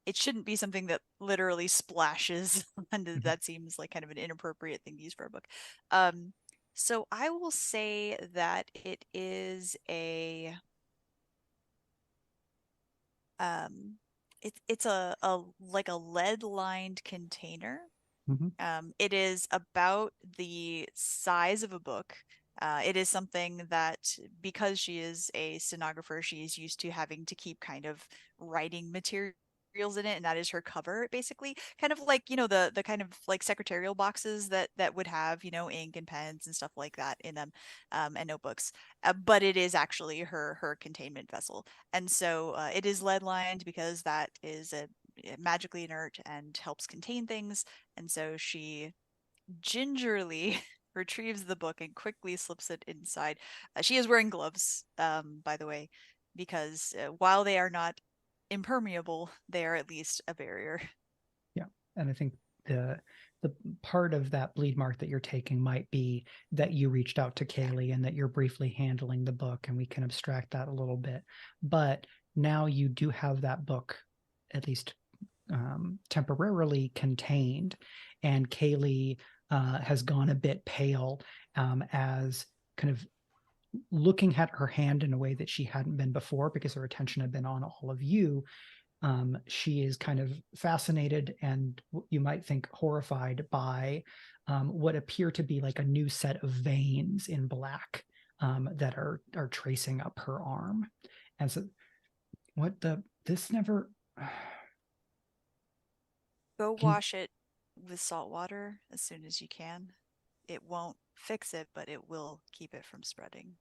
it shouldn't be something that literally splashes, and that seems like kind of an inappropriate thing to use for a book. So I will say that it is a it's a like a lead lined container. It is about the size of a book. It is something that, because she is a stenographer, she is used to having to keep kind of writing materials in it, and that is her cover, basically, kind of like, the kind of like secretarial boxes that would have, ink and pens and stuff like that in them, and notebooks. But it is actually her containment vessel, and so it is lead lined because that is a magically inert and helps contain things. And so she gingerly retrieves the book and quickly slips it inside. She is wearing gloves, by the way, because while they are not impermeable, they are at least a barrier. Yeah, and I think the part of that bleed mark that you're taking might be that you reached out to Kaylee and that you're briefly handling the book, and we can abstract that a little bit. But now you do have that book, at least temporarily contained, and Kaylee has gone a bit pale as kind of looking at her hand in a way that she hadn't been before because her attention had been on all of you. She is kind of fascinated and you might think horrified by what appear to be like a new set of veins in black that are tracing up her arm. And so this never... Go wash it with salt water as soon as you can. It won't fix it, but it will keep it from spreading.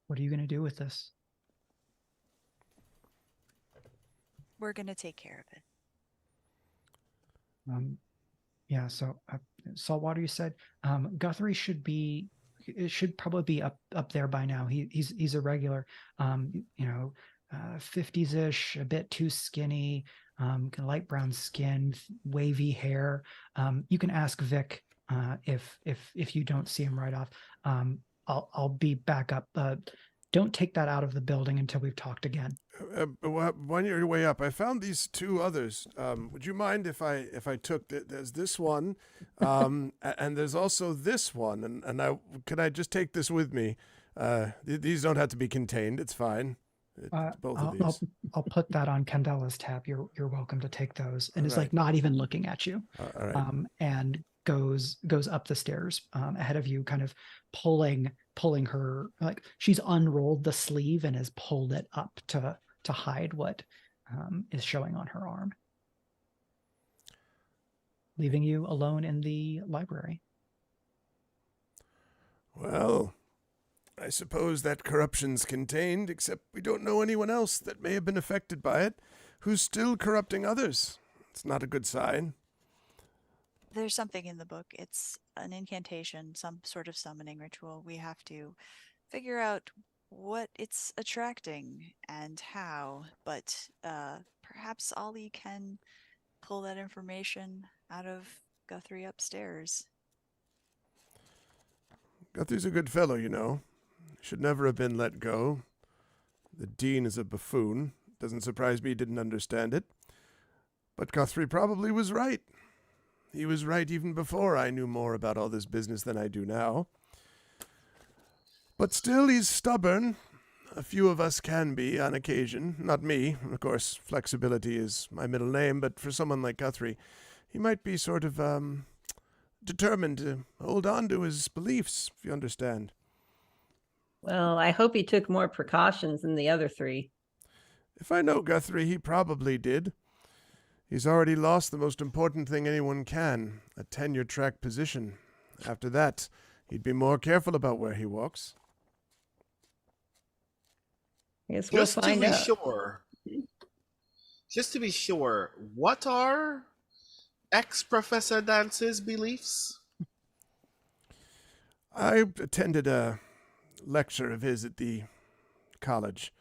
What are you going to do with this? We're going to take care of it. Yeah, so salt water, you said. Guthrie should probably be up there by now. He's a regular, 50s-ish, a bit too skinny, light brown skin, wavy hair. You can ask Vic if you don't see him right off. I'll be back up. Don't take that out of the building until we've talked again. When you're way up, I found these two others. Would you mind if I took there's this one, and there's also this one, and can I just take this with me? These don't have to be contained. It's fine. Both of these. I'll put that on Candela's tab. You're welcome to take those. And it's right. like not even looking at you. All right. And goes up the stairs ahead of you, kind of pulling her, like she's unrolled the sleeve and has pulled it up to hide what is showing on her arm, leaving you alone in the library. Well, I suppose that corruption's contained, except we don't know anyone else that may have been affected by it who's still corrupting others. It's not a good sign. There's something in the book. It's an incantation, some sort of summoning ritual. We have to figure out what it's attracting and how, but perhaps Ollie can pull that information out of Guthrie upstairs. Guthrie's a good fellow, Should never have been let go. The dean is a buffoon. Doesn't surprise me he didn't understand it. But Guthrie probably was right. He was right even before I knew more about all this business than I do now. But still, he's stubborn. A few of us can be on occasion. Not me. Of course, flexibility is my middle name, but for someone like Guthrie, he might be sort of determined to hold on to his beliefs, if you understand. Well, I hope he took more precautions than the other three. If I know Guthrie, he probably did. He's already lost the most important thing anyone can, a tenure-track position. After that, he'd be more careful about where he walks. I guess we'll find out. Just to be sure, what are ex-Professor Dance's beliefs? I attended a lecture of his at the college.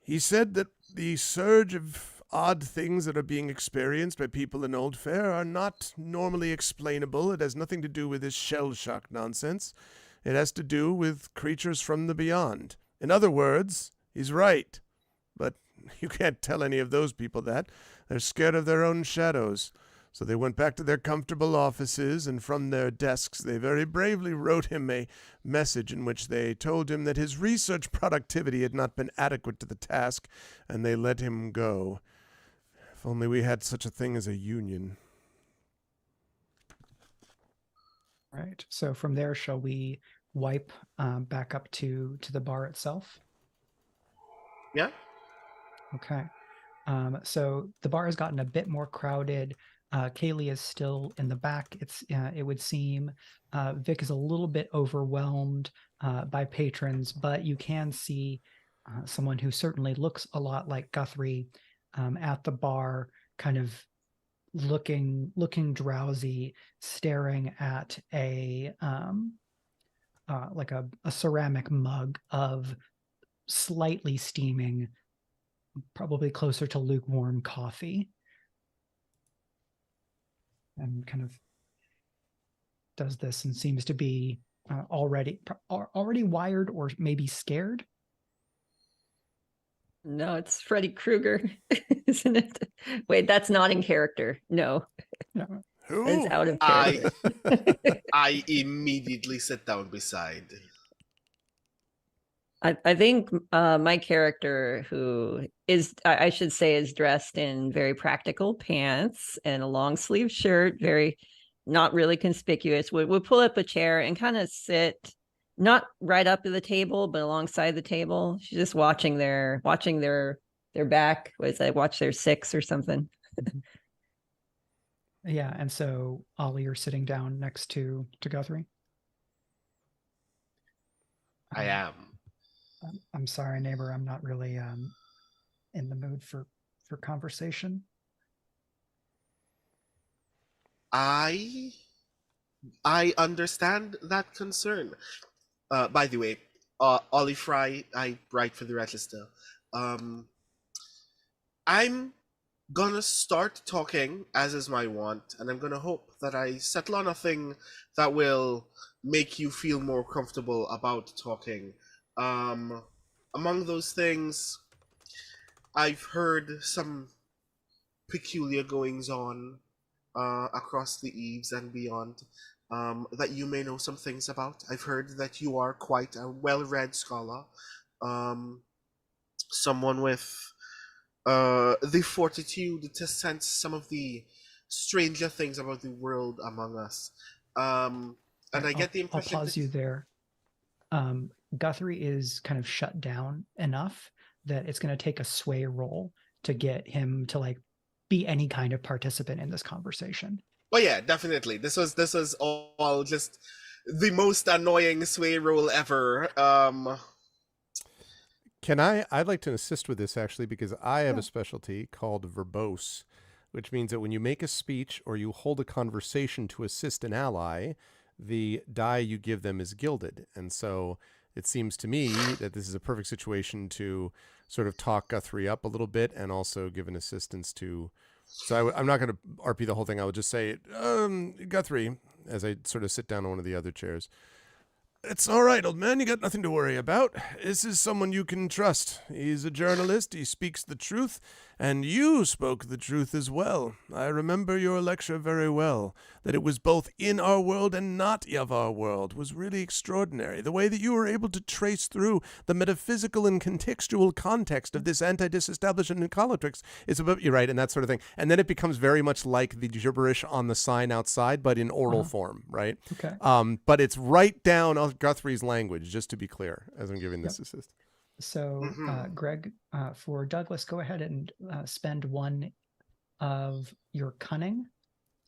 He said that the surge of odd things that are being experienced by people in Oldfaire are not normally explainable. It has nothing to do with this shell shock nonsense. It has to do with creatures from the beyond. In other words, he's right. But you can't tell any of those people that. They're scared of their own shadows. So they went back to their comfortable offices, and from their desks they very bravely wrote him a message in which they told him that his research productivity had not been adequate to the task, and they let him go. If only we had such a thing as a union. Right. So from there, shall we wipe back up to the bar itself? Yeah. Okay. So the bar has gotten a bit more crowded. Kaylee is still in the back. It would seem Vic is a little bit overwhelmed by patrons, but you can see someone who certainly looks a lot like Guthrie at the bar, kind of looking drowsy, staring at a ceramic mug of slightly steaming, probably closer to lukewarm coffee. And kind of does this and seems to be already wired or maybe scared. No, it's Freddy Krueger, isn't it? Wait, that's not in character. No, No. that's Who? out of I character. I immediately sit down beside. I think my character, who is, I should say, is dressed in very practical pants and a long sleeve shirt, very not really conspicuous, would pull up a chair and kind of sit, not right up to the table, but alongside the table. She's just watching their back. Was I watch their six or something? Yeah, and so Ollie, you're sitting down next to Guthrie. I am. I'm sorry, neighbor. I'm not really in the mood for conversation. I understand that concern. By the way, Ollie Fry, I write for the Register. I'm gonna start talking as is my want, and I'm gonna hope that I settle on a thing that will make you feel more comfortable about talking. Among those things, I've heard some peculiar goings on across the eaves and beyond that you may know some things about. I've heard that you are quite a well-read scholar, someone with the fortitude to sense some of the stranger things about the world among us. And I get the impression. I'll pause you there. Guthrie is kind of shut down enough that it's going to take a sway roll to get him to like be any kind of participant in this conversation. Oh yeah, definitely. This was all just the most annoying sway roll ever. I'd like to assist with this actually, because I have a specialty called verbose, which means that when you make a speech or you hold a conversation to assist an ally, the die you give them is gilded. And so it seems to me that this is a perfect situation to sort of talk Guthrie up a little bit and also give an assistance to. So I'm not going to RP the whole thing. I would just say, Guthrie, as I sort of sit down on one of the other chairs. It's all right, old man. You got nothing to worry about. This is someone you can trust. He's a journalist. He speaks the truth. And you spoke the truth as well. I remember your lecture very well. That it was both in our world and not of our world was really extraordinary. The way that you were able to trace through the metaphysical and contextual context of this anti-disestablishment and politics is about, you're right, and that sort of thing. And then it becomes very much like the gibberish on the sign outside, but in oral form, right? Okay. But it's right down Guthrie's language, just to be clear, as I'm giving this assist. So, Greg, for Douglas, go ahead and spend one of your cunning.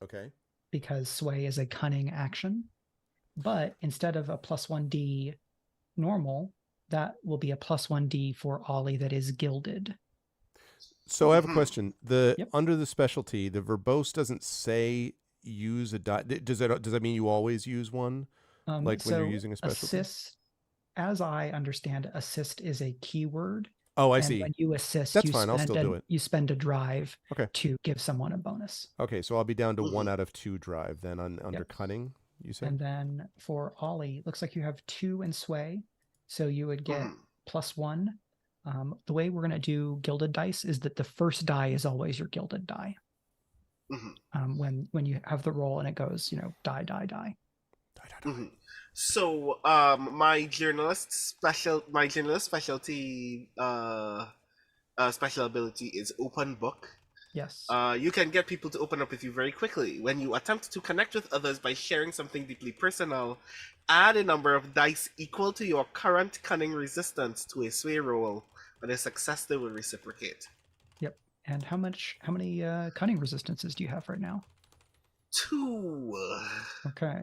Okay. Because sway is a cunning action. But instead of a +1d normal, that will be a +1d for Ollie that is gilded. So I have a question. Under the specialty, the verbose doesn't say use a die. Does that mean you always use one? Like when you're using a specialty? Assist, as I understand, assist is a keyword. Oh, I see. When you assist, that's fine. I'll still do it. You spend a drive to give someone a bonus. Okay, so I'll be down to 1 out of 2 drive then under cunning, you said? And then for Ollie, looks like you have 2 in sway. So you would get +1. The way we're going to do gilded dice is that the first die is always your gilded die. When you have the roll and it goes, die, die, die. So, my journalist specialty special ability is open book. Yes. You can get people to open up with you very quickly. When you attempt to connect with others by sharing something deeply personal, add a number of dice equal to your current cunning resistance to a sway roll. On a success, they will reciprocate. Yep. And how many cunning resistances do you have right now? 2. Okay.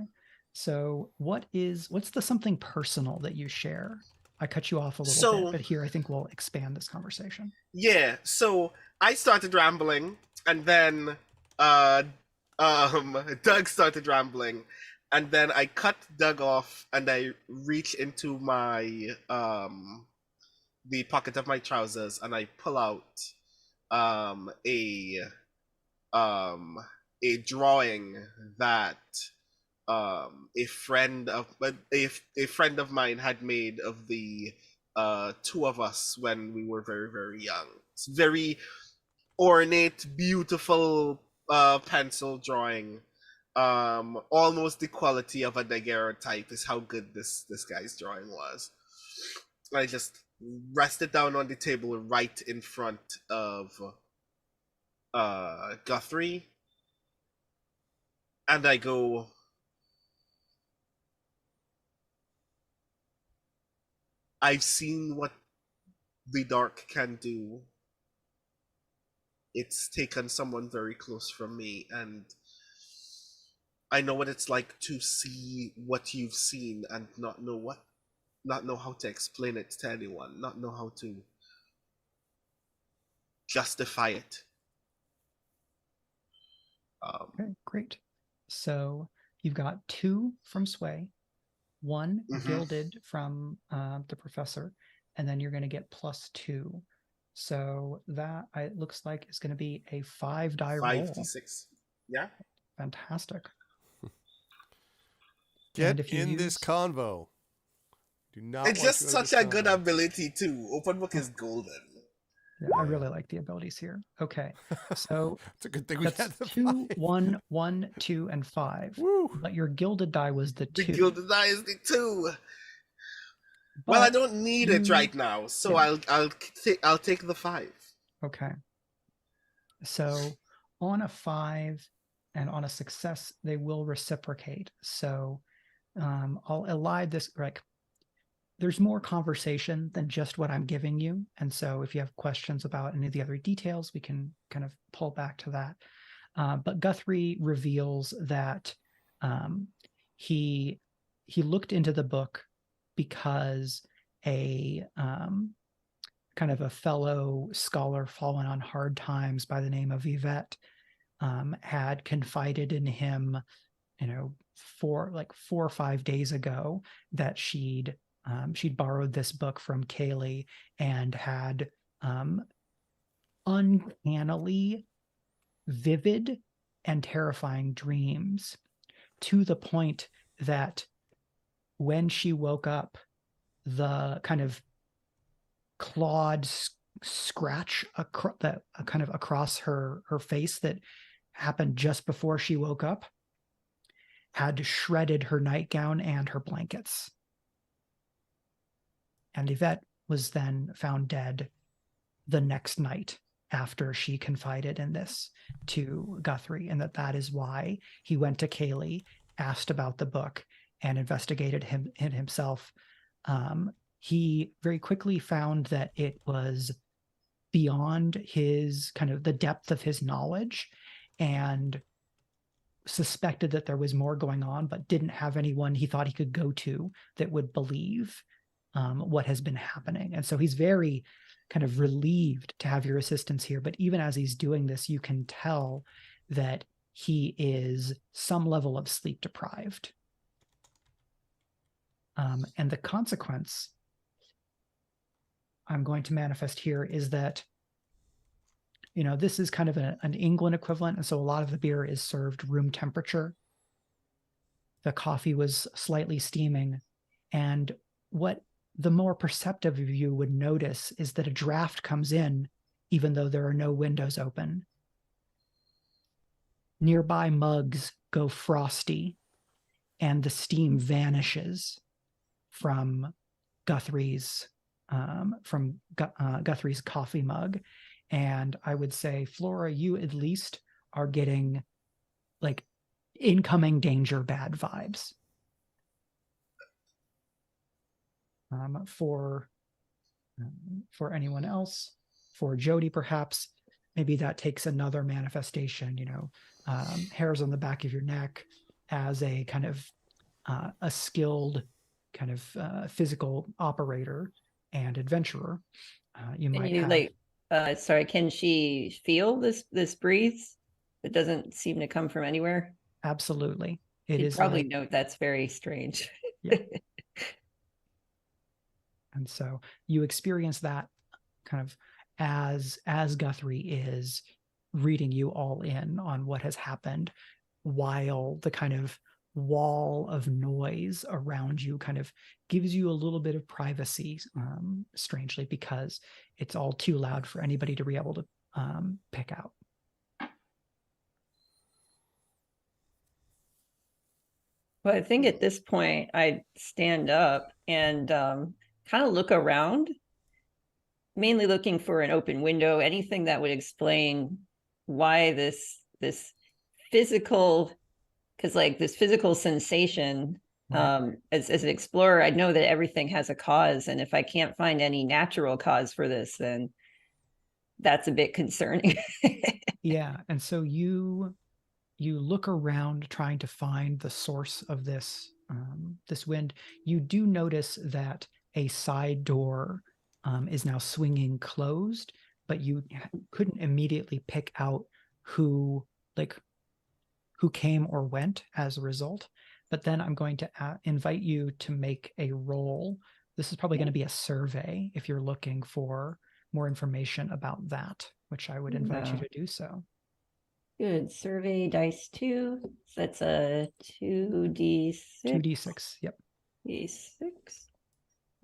So what's the something personal that you share? I cut you off a little bit, but here I think we'll expand this conversation. Yeah, so I started rambling, and then Doug started rambling, and then I cut Doug off, and I reach into my the pocket of my trousers, and I pull out a drawing that a friend of mine had made of the two of us when we were very, very young. It's very ornate, beautiful pencil drawing. Almost the quality of a daguerreotype is how good this guy's drawing was. I just rested down on the table right in front of Guthrie, and I go, I've seen what the dark can do. It's taken someone very close from me, and I know what it's like to see what you've seen and not know how to explain it to anyone, not know how to justify it. Okay, great. So you've got 2 from Sway, 1 gilded from the professor, and then you're going to get +2. So that it looks like is going to be a 5-die roll. 5d6. Yeah. Fantastic. Get in this convo. Do not. It's just such a good ability too. Open book is golden. Yeah, I really like the abilities here. Okay, so it's a good thing we had the 2, 5. 1, 1, 2, and 5. Woo. But your gilded die was the 2. The gilded die is the 2. Well, I don't need it right now, so yeah. I'll take the 5. Okay. So on a 5 and on a success, they will reciprocate. So I'll elide this. Like, there's more conversation than just what I'm giving you, and so if you have questions about any of the other details, we can kind of pull back to that. But Guthrie reveals that he looked into the book because a kind of a fellow scholar fallen on hard times by the name of Yvette had confided in him, 4 or 5 days ago, that she'd borrowed this book from Kaylee and had uncannily vivid and terrifying dreams, to the point that when she woke up, the kind of clawed scratch kind of across her face that happened just before she woke up had shredded her nightgown and her blankets. And Yvette was then found dead the next night after she confided in this to Guthrie, and that is why he went to Kaylee, asked about the book, and investigated him himself. He very quickly found that it was beyond his kind of the depth of his knowledge, and suspected that there was more going on, but didn't have anyone he thought he could go to that would believe what has been happening. And so he's very kind of relieved to have your assistance here. But even as he's doing this, you can tell that he is some level of sleep deprived. And the consequence I'm going to manifest here is that, this is kind of an England equivalent. And so a lot of the beer is served room temperature. The coffee was slightly steaming. And what the more perceptive of you would notice is that a draft comes in, even though there are no windows open. Nearby mugs go frosty, and the steam vanishes from Guthrie's Guthrie's coffee mug. And I would say, Flora, you at least are getting like incoming danger bad vibes. For anyone else, for Jody, perhaps, maybe that takes another manifestation, hairs on the back of your neck as a kind of a skilled kind of physical operator and adventurer. You might have... sorry, can she feel this breeze? It doesn't seem to come from anywhere. Absolutely. You'd probably note that's very strange. Yeah. And so you experience that kind of as Guthrie is reading you all in on what has happened, while the kind of wall of noise around you kind of gives you a little bit of privacy, strangely, because it's all too loud for anybody to be able to pick out. Well, I think at this point I'd stand up and kind of look around, mainly looking for an open window, anything that would explain why this physical, because like this physical sensation, as an explorer, I know that everything has a cause, and if I can't find any natural cause for this, then that's a bit concerning. Yeah, and so you look around trying to find the source of this this wind. You do notice that a side door is now swinging closed, but you couldn't immediately pick out who came or went as a result. But then I'm going to invite you to make a roll. This is probably going to be a survey if you're looking for more information about that, which I would invite you to do so. Good. Survey dice 2. So that's a 2d6. 2d6. Yep. D6.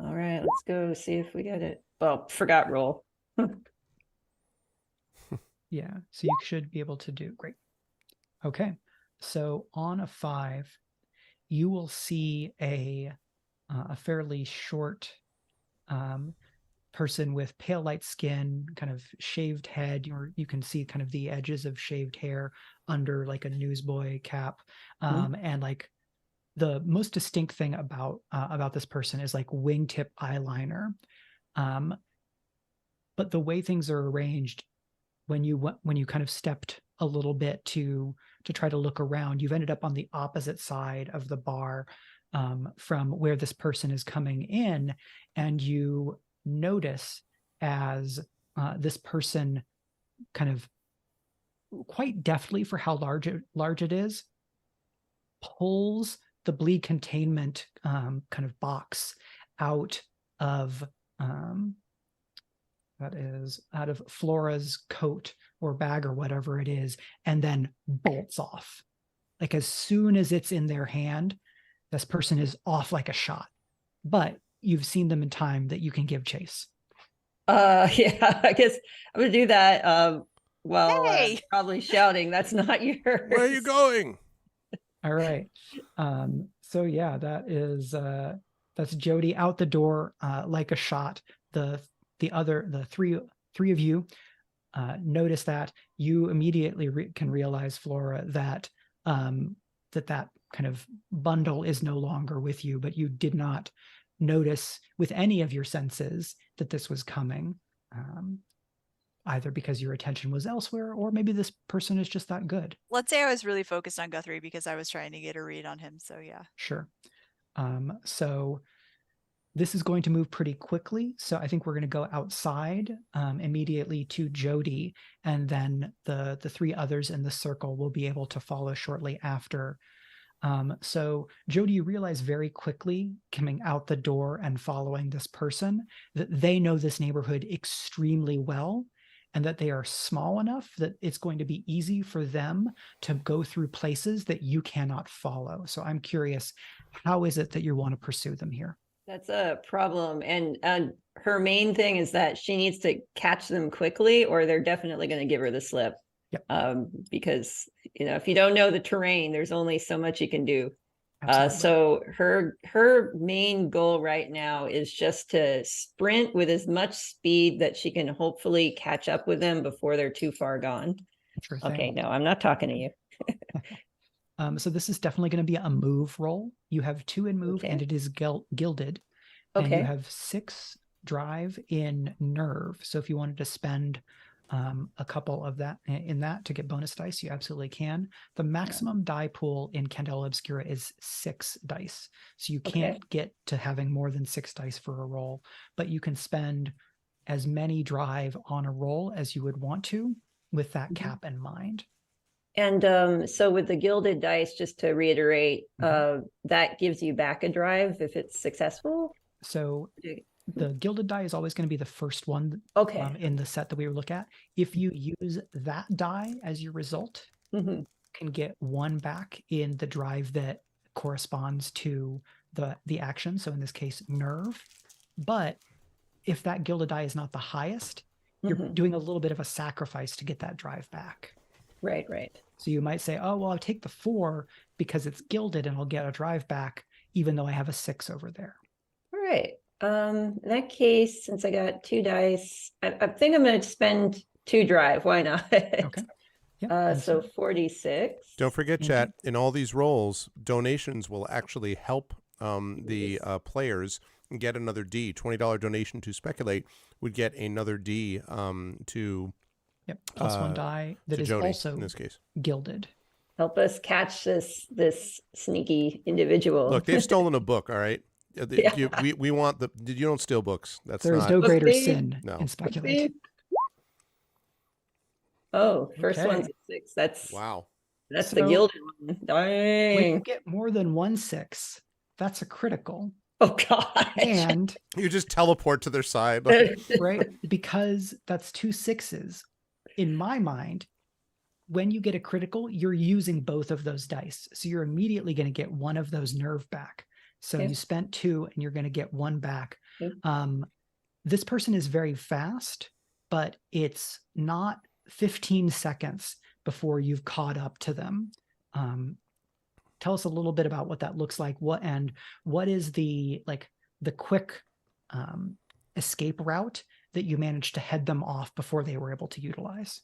All right, let's go see if we get it. Well, forgot roll. Yeah, so you should be able to do great. Okay, so on a 5, you will see a fairly short person with pale light skin, kind of shaved head, or you can see kind of the edges of shaved hair under like a newsboy cap, and like the most distinct thing about this person is like wingtip eyeliner, but the way things are arranged, when you kind of stepped a little bit to try to look around, you've ended up on the opposite side of the bar from where this person is coming in, and you notice as this person kind of quite deftly, for how large it is, pulls the bleed containment kind of box out of Flora's coat or bag or whatever it is, and then bolts off. Like as soon as it's in their hand, this person is off like a shot. But you've seen them in time that you can give chase. Yeah, I guess I'm gonna do that while Hey! probably shouting, "That's not yours." Where are you going? All right. So yeah, that's Jody out the door like a shot. The three of you notice that. You immediately can realize, Flora, that that kind of bundle is no longer with you, but you did not notice with any of your senses that this was coming, either because your attention was elsewhere, or maybe this person is just that good. Let's say I was really focused on Guthrie because I was trying to get a read on him, so yeah. Sure. So this is going to move pretty quickly, so I think we're going to go outside immediately to Jody, and then the 3 others in the circle will be able to follow shortly after. So Jody, you realize very quickly, coming out the door and following this person, that they know this neighborhood extremely well, and that they are small enough that it's going to be easy for them to go through places that you cannot follow. So I'm curious, how is it that you want to pursue them here? That's a problem. And her main thing is that she needs to catch them quickly, or they're definitely going to give her the slip. Yep. Because, if you don't know the terrain, there's only so much you can do. Absolutely. So her main goal right now is just to sprint with as much speed that she can hopefully catch up with them before they're too far gone. Sure thing. Okay, no, I'm not talking to you. So this is definitely going to be a move roll. You have 2 in move, Okay. and it is gilded. Okay. And you have 6 drive in nerve. So if you wanted to spend a couple of that to get bonus dice, you absolutely can. The maximum die pool in Candela Obscura is 6 dice. So you can't get to having more than 6 dice for a roll, but you can spend as many drive on a roll as you would want to with that cap in mind. And so with the gilded dice, just to reiterate, that gives you back a drive if it's successful. So the gilded die is always going to be the first one in the set that we look at. If you use that die as your result, you can get 1 back in the drive that corresponds to the action. So in this case, nerve. But if that gilded die is not the highest, you're doing a little bit of a sacrifice to get that drive back. Right. So you might say, oh, well, I'll take the 4 because it's gilded and I'll get a drive back, even though I have a 6 over there. All right. In that case, since I got 2 dice, I think I'm going to spend 2 drive. Why not? Okay. Yep. So 46. Don't forget, chat, in all these rolls, donations will actually help the players get another D. $20 donation to Speculate would get another D to... Yep. Plus 1 die that is Jody, also in this case gilded. Help us catch this sneaky individual. Look, they've stolen a book, all right? Yeah. We want the... You don't steal books. There is no greater sin in Speculate. Oh, first Okay. one's a 6. That's Wow. That's So, the gilded one. When you Dang. get more than 1 6, that's a critical. Oh God. And You just teleport to their side. right, because that's 2 6s. In my mind, when you get a critical, you're using both of those dice. So you're immediately going to get one of those nerve back. So Okay. you spent 2 and you're going to get 1 back. Okay. This person is very fast, but it's not 15 seconds before you've caught up to them. Tell us a little bit about what that looks like. What is the quick escape route that you managed to head them off before they were able to utilize?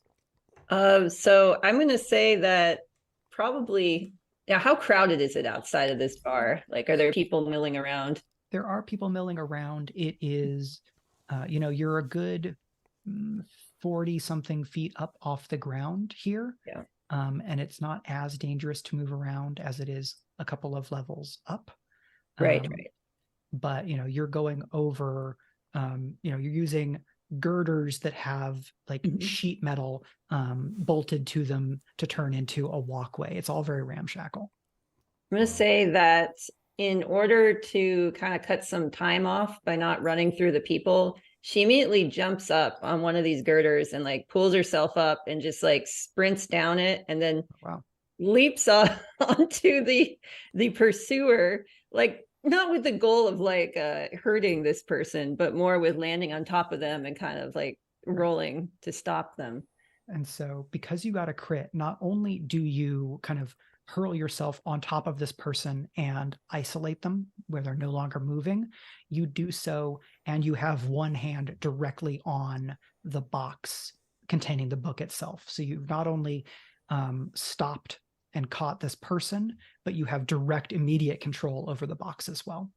So I'm going to say that probably, yeah, how crowded is it outside of this bar? Like, are there people milling around? There are people milling around. It is, you're a good 40 something feet up off the ground here. Yeah. And it's not as dangerous to move around as it is a couple of levels up. Right. But, you're going over, you're using girders that have sheet metal bolted to them to turn into a walkway. It's all very ramshackle. I'm going to say that in order to kind of cut some time off by not running through the people, she immediately jumps up on one of these girders and pulls herself up and just sprints down it and then leaps off onto the pursuer, not with the goal of hurting this person, but more with landing on top of them and kind of rolling to stop them. And so because you got a crit, not only do you kind of hurl yourself on top of this person and isolate them where they're no longer moving, you do so and you have one hand directly on the box containing the book itself. So you've not only stopped and caught this person, but you have direct, immediate control over the box as well.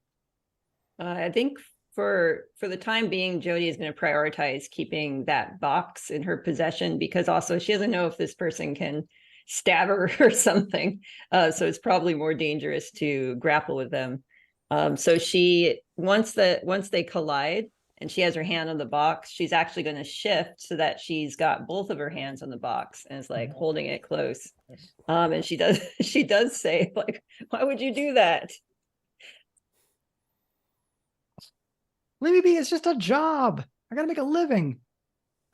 I think for the time being, Jody is going to prioritize keeping that box in her possession because also she doesn't know if this person can stab her or something. So it's probably more dangerous to grapple with them. So she, once they collide and she has her hand on the box, she's actually going to shift so that she's got both of her hands on the box and is holding it close. And she does say why would you do that? Leave me be, it's just a job. I got to make a living.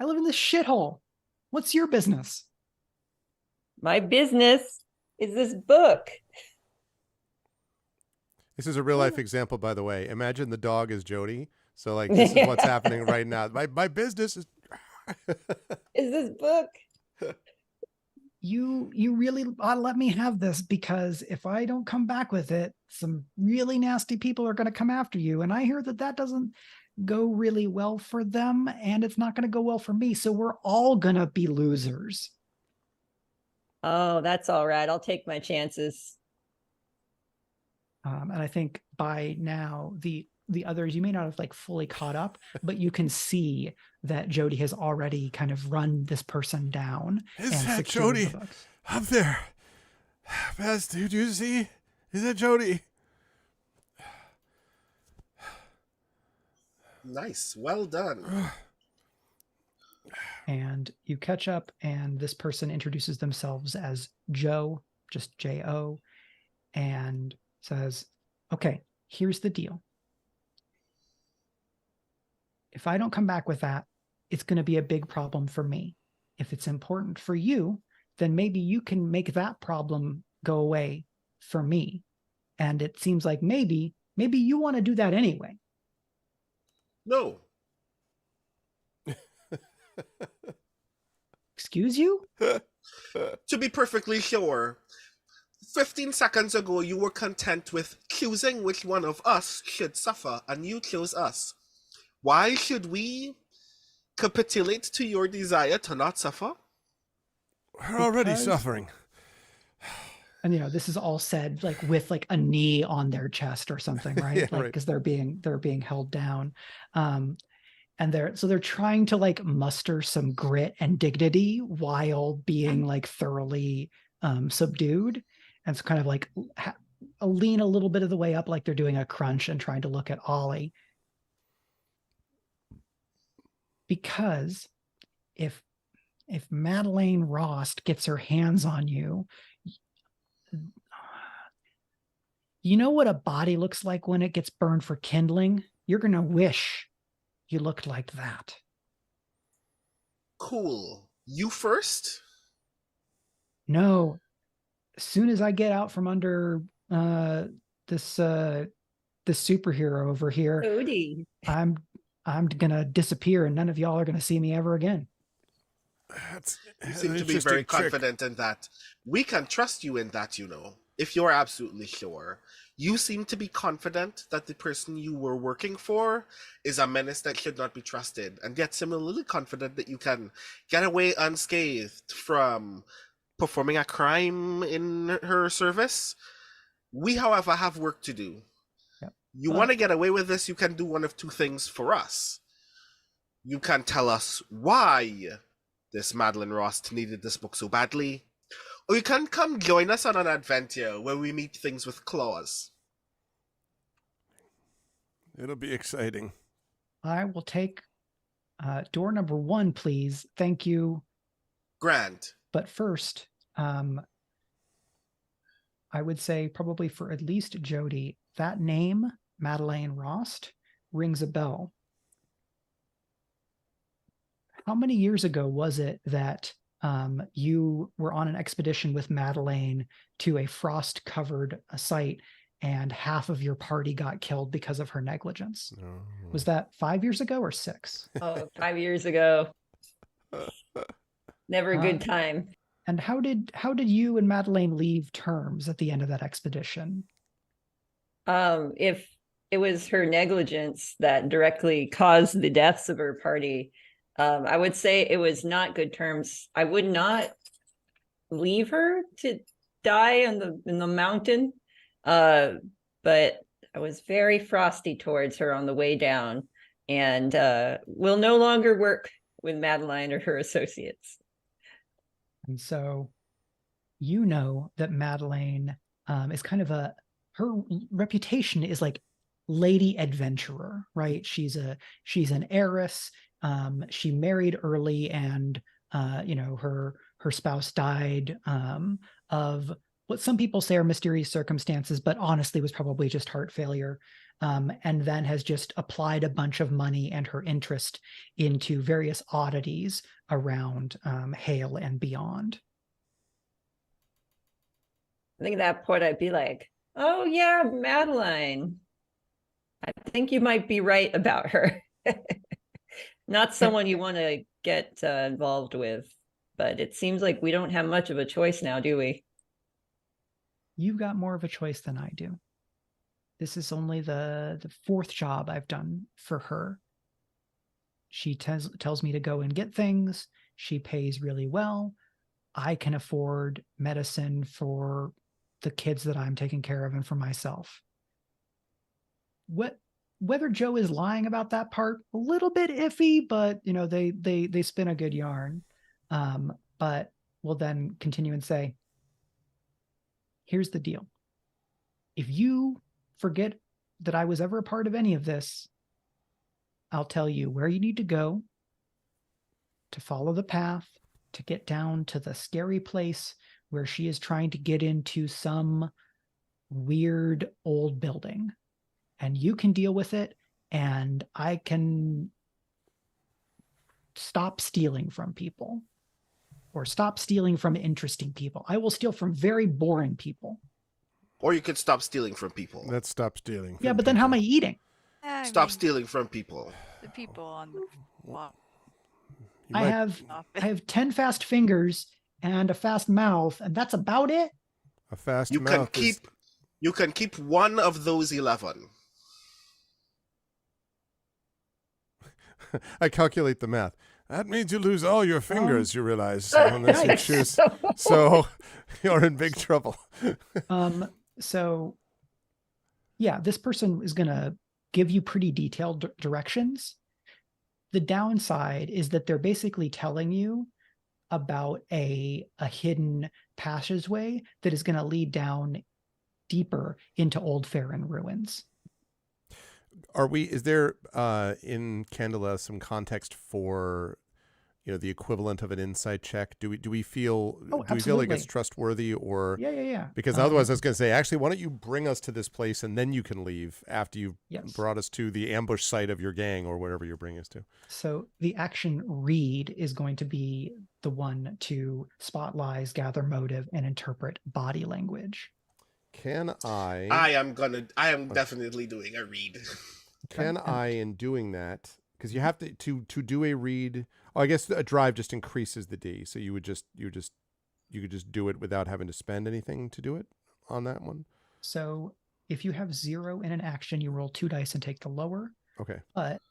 I live in this shithole. What's your business? My business is this book. This is a real life example, by the way. Imagine the dog is Jody. So this is what's happening right now. My business is is this book. You really ought to let me have this because if I don't come back with it, some really nasty people are going to come after you. And I hear that doesn't go really well for them and it's not going to go well for me. So we're all going to be losers. Oh, that's all right. I'll take my chances. And I think by now, the others, you may not have fully caught up, but you can see that Jody has already kind of run this person down. Is that Jody up there? Best, do you see? Is that Jody? Nice. Well done. And you catch up and this person introduces themselves as Joe, just J-O, and says, okay, here's the deal. If I don't come back with that, it's going to be a big problem for me. If it's important for you, then maybe you can make that problem go away for me. And it seems like maybe you want to do that anyway. No. Excuse you? To be perfectly sure, 15 seconds ago you were content with choosing which one of us should suffer, and you chose us. Why should we capitulate to your desire to not suffer? We're already Because- suffering. And this is all said like with like a knee on their chest or something, right? Yeah, like right. because they're being held down. And they're trying to like muster some grit and dignity while being like thoroughly subdued. And it's kind of like lean a little bit of the way up, like they're doing a crunch and trying to look at Ollie. Because if Madeleine Rost gets her hands on you, you know what a body looks like when it gets burned for kindling? You're going to wish you looked like that. Cool. You first? No, as soon as I get out from under this superhero over here, Odie. I'm gonna disappear and none of y'all are gonna see me ever again. You seem to be very confident in that. We can trust you in that, if you're absolutely sure. You seem to be confident that the person you were working for is a menace that should not be trusted, and yet similarly confident that you can get away unscathed from performing a crime in her service. We, however, have work to do. Yep. You want to get away with this, you can do one of two things for us. You can tell us why this Madeleine Rost needed this book so badly, or you can come join us on an adventure where we meet things with claws. It'll be exciting. I will take door number 1, please. Thank you. Grand. But first, I would say probably for at least Jody, that name, Madeleine Rost, rings a bell. How many years ago was it that you were on an expedition with Madeleine to a frost-covered site and half of your party got killed because of her negligence? Oh. Was that 5 years ago or 6? Oh, 5 years ago. Never a good time. And how did you and Madeleine leave terms at the end of that expedition? If it was her negligence that directly caused the deaths of her party, I would say it was not good terms. I would not leave her to die in the mountain, but I was very frosty towards her on the way down, and will no longer work with Madeleine or her associates. And so, that Madeleine is kind of her reputation is like lady adventurer, right? She's an heiress. She married early, and her spouse died of what some people say are mysterious circumstances, but honestly was probably just heart failure. And then has just applied a bunch of money and her interest into various oddities around Hale and beyond. I think at that point I'd be like, oh yeah, Madeleine. I think you might be right about her. Not someone you want to get involved with, but it seems like we don't have much of a choice now, do we? You've got more of a choice than I do. This is only the 4th job I've done for her. She tells me to go and get things. She pays really well. I can afford medicine for the kids that I'm taking care of and for myself. Whether Joe is lying about that part, a little bit iffy, but they spin a good yarn. But we'll then continue and say, here's the deal. If you forget that I was ever a part of any of this, I'll tell you where you need to go to follow the path to get down to the scary place where she is trying to get into some weird old building. And you can deal with it, and I can stop stealing from people, or stop stealing from interesting people. I will steal from very boring people. Or you could stop stealing from people. Let's stop stealing. Yeah, from but then how am I people. eating? I Stop mean, stealing from people. the people on the block. You I might- have 10 fast fingers and a fast mouth, and that's about it. a fast You can mouth. keep one of those 11. I calculate the math. That means you lose all your fingers. You realize unless you choose. So you're in big trouble. So yeah, this person is going to give you pretty detailed directions. The downside is that they're basically telling you about a hidden passageway that is going to lead down deeper into Oldfaire and ruins. Is there in Candela some context for the equivalent of an insight check? Do we feel like it's trustworthy, or Yeah. Because otherwise I was going to say, actually, why don't you bring us to this place and then you can leave after you've brought us to the ambush site of your gang or wherever you're bringing us to. So the action read is going to be the one to spot lies, gather motive, and interpret body language. I am definitely doing a read. Can I, in doing that, because you have to do a read. Oh, I guess a drive just increases the D, so you could just do it without having to spend anything to do it on that one. So if you have 0 in an action, you roll 2 dice and take the lower. Okay. But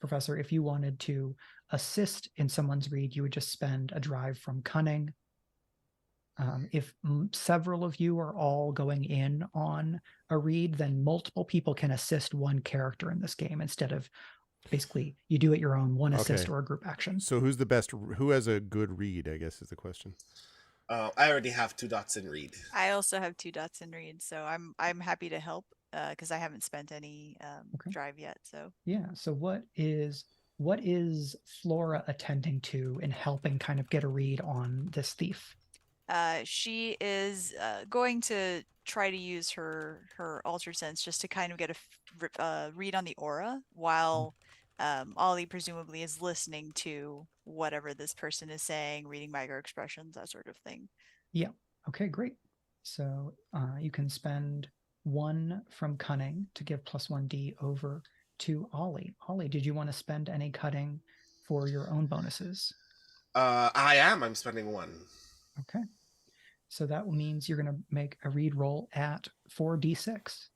Professor, if you wanted to assist in someone's read, you would just spend a drive from cunning. If several of you are all going in on a read, then multiple people can assist one character in this game instead of basically you do it your own, one assist or a group action. So who has a good read, I guess is the question. I already have 2 dots in read. I also have 2 dots in read, so I'm happy to help because I haven't spent any drive yet. So yeah. So what is Flora attending to and helping kind of get a read on this thief? She is going to try to use her altered sense just to kind of get a read on the aura while Ollie presumably is listening to whatever this person is saying, reading micro expressions, that sort of thing. Yeah. Okay, great. So you can spend 1 from cunning to give +1d over to Ollie. Ollie, did you want to spend any cutting for your own bonuses? I'm spending 1. Okay. So that means you're going to make a read roll at 4d6.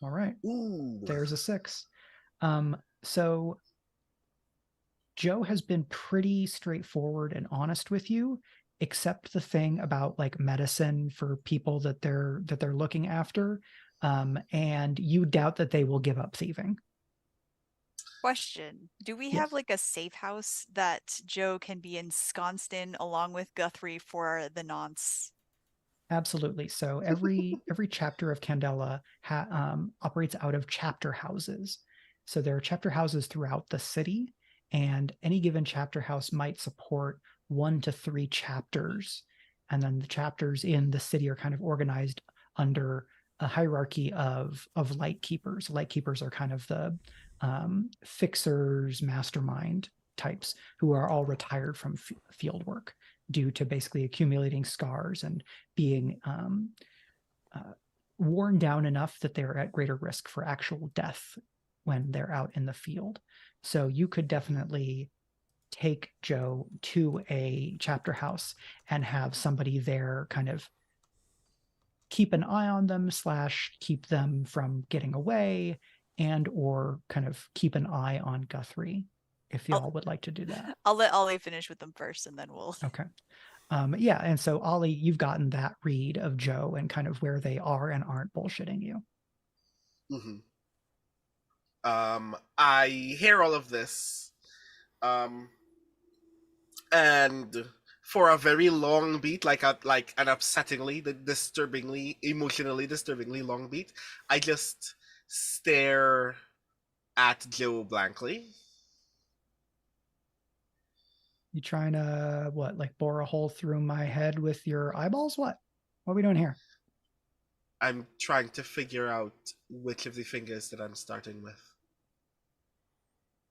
All right. Ooh. There's a 6. So Joe has been pretty straightforward and honest with you, except the thing about like medicine for people that they're looking after. And you doubt that they will give up thieving. Question. Do we have like a safe house that Joe can be ensconced in along with Guthrie for the nonce? Absolutely. So every chapter of Candela operates out of chapter houses. So there are chapter houses throughout the city, and any given chapter house might support 1 to 3 chapters. And then the chapters in the city are kind of organized under a hierarchy of lightkeepers. Lightkeepers are kind of the fixers, mastermind types who are all retired from field work due to basically accumulating scars and being worn down enough that they're at greater risk for actual death when they're out in the field. So you could definitely take Joe to a chapter house and have somebody there kind of keep an eye on them / keep them from getting away, and or kind of keep an eye on Guthrie if y'all would like to do that. I'll let Ollie finish with them first and then we'll... Okay. Yeah, and so Ollie, you've gotten that read of Joe and kind of where they are and aren't bullshitting you. Mm-hmm. I hear all of this, and for a very long beat, like an upsettingly, emotionally disturbingly long beat, I just stare at Joe blankly. You trying to bore a hole through my head with your eyeballs? What are we doing here? I'm trying to figure out which of the fingers that I'm starting with.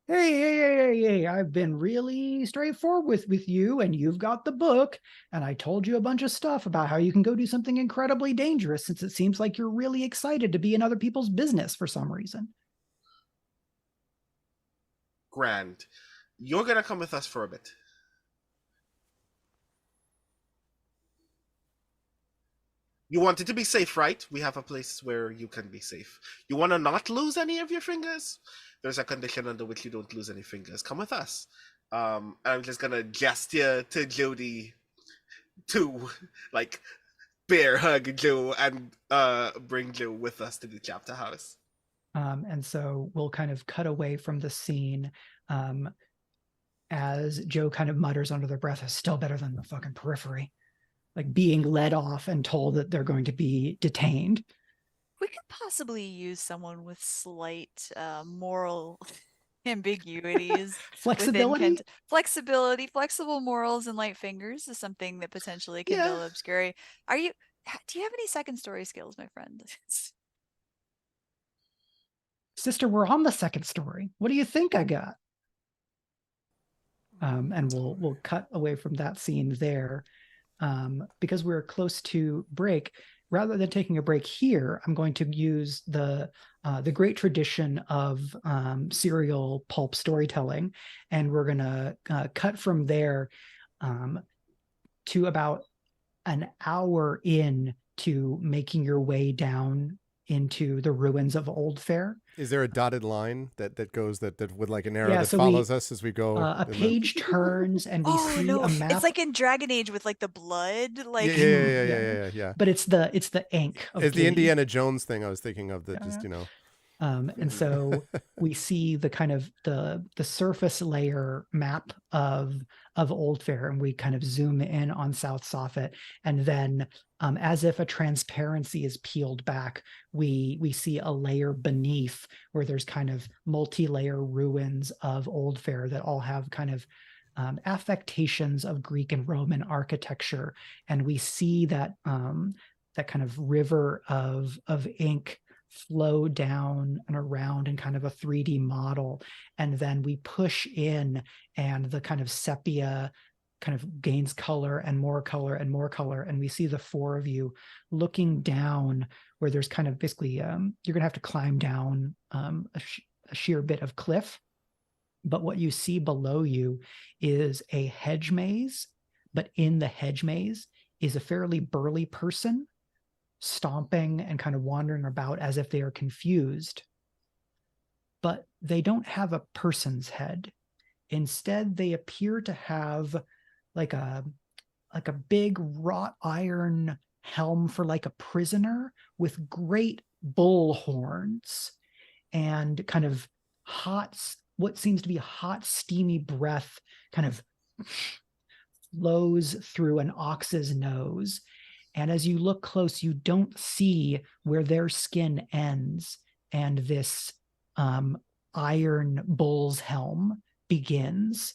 Hey, I've been really straightforward with you, and you've got the book, and I told you a bunch of stuff about how you can go do something incredibly dangerous, since it seems like you're really excited to be in other people's business for some reason. Grand. You're gonna come with us for a bit. You want it to be safe, right? We have a place where you can be safe. You want to not lose any of your fingers? There's a condition under which you don't lose any fingers. Come with us. I'm just gonna gesture to Jody to like bear hug Joe and bring Joe with us to the chapter house. And so we'll kind of cut away from the scene as Joe kind of mutters under their breath, "It's still better than the fucking periphery." Like being led off and told that they're going to be detained. We could possibly use someone with slight moral ambiguities. Flexibility? Flexibility, flexible morals, and light fingers is something that potentially Candela Obscura. Do you have any second story skills, my friend? Sister, we're on the second story. What do you think I got? And we'll cut away from that scene there. Because we're close to break, rather than taking a break here, I'm going to use the great tradition of serial pulp storytelling, and we're going to cut from there to about an hour in to making your way down into the ruins of Oldfaire. Is there a dotted line that goes that with like an arrow that follows us as we go? A page turns and we see a map. It's like in Dragon Age with like the blood, like yeah. But it's the ink. It's the Indiana Jones thing I was thinking of. That just and so we see the kind of the surface layer map of Oldfaire, and we kind of zoom in on South Soffit, and then as if a transparency is peeled back, we see a layer beneath where there's kind of multi-layer ruins of Oldfaire that all have kind of affectations of Greek and Roman architecture, and we see that that kind of river of ink flow down and around in kind of a 3D model. And then we push in, and the kind of sepia kind of gains color and more color and more color. And we see the four of you looking down where there's kind of basically, you're going to have to climb down a sheer bit of cliff. But what you see below you is a hedge maze. But in the hedge maze is a fairly burly person stomping and kind of wandering about as if they are confused. But they don't have a person's head. Instead, they appear to have like a big wrought iron helm for like a prisoner with great bull horns and kind of what seems to be hot, steamy breath kind of flows through an ox's nose. And as you look close, you don't see where their skin ends and this iron bull's helm begins.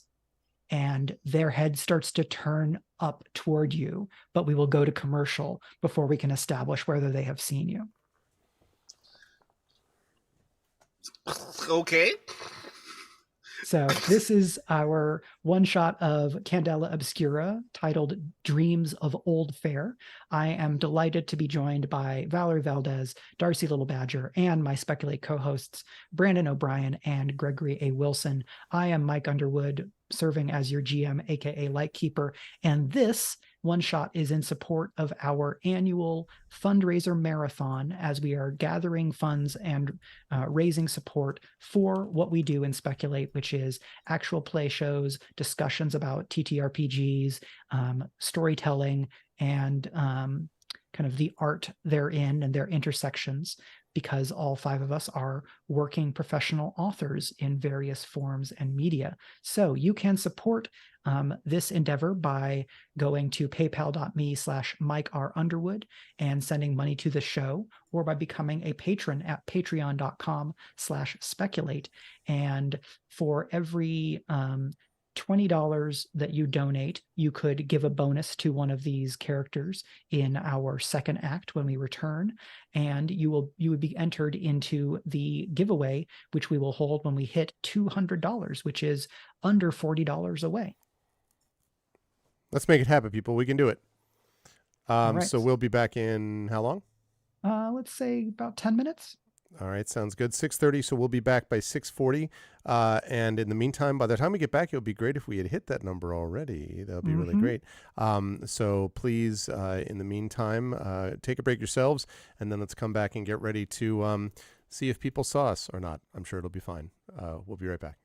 And their head starts to turn up toward you. But we will go to commercial before we can establish whether they have seen you. Okay. So this is our one shot of Candela Obscura titled Dreams of Oldfaire. I am delighted to be joined by Valerie Valdes, Darcie Little Badger, and my Speculate co-hosts, Brandon O'Brien and Gregory A. Wilson. I am Mike Underwood, serving as your GM, aka Lightkeeper, and this one shot is in support of our annual fundraiser marathon as we are gathering funds and raising support for what we do in Speculate, which is actual play shows, discussions about TTRPGs, storytelling, and kind of the art therein and their intersections, because all five of us are working professional authors in various forms and media. So you can support this endeavor by going to paypal.me/Mike R. Underwood and sending money to the show, or by becoming a patron at patreon.com/speculate. And for every $20 that you donate, you could give a bonus to one of these characters in our second act when we return, and you would be entered into the giveaway, which we will hold when we hit $200, which is under $40 away. Let's make it happen, people. We can do it. Right. So we'll be back in how long? Let's say about 10 minutes. All right, sounds good. 6:30, so we'll be back by 6:40. And in the meantime, by the time we get back, it would be great if we had hit that number already. That would be really great. So please, in the meantime, take a break yourselves, and then let's come back and get ready to see if people saw us or not. I'm sure it'll be fine. We'll be right back.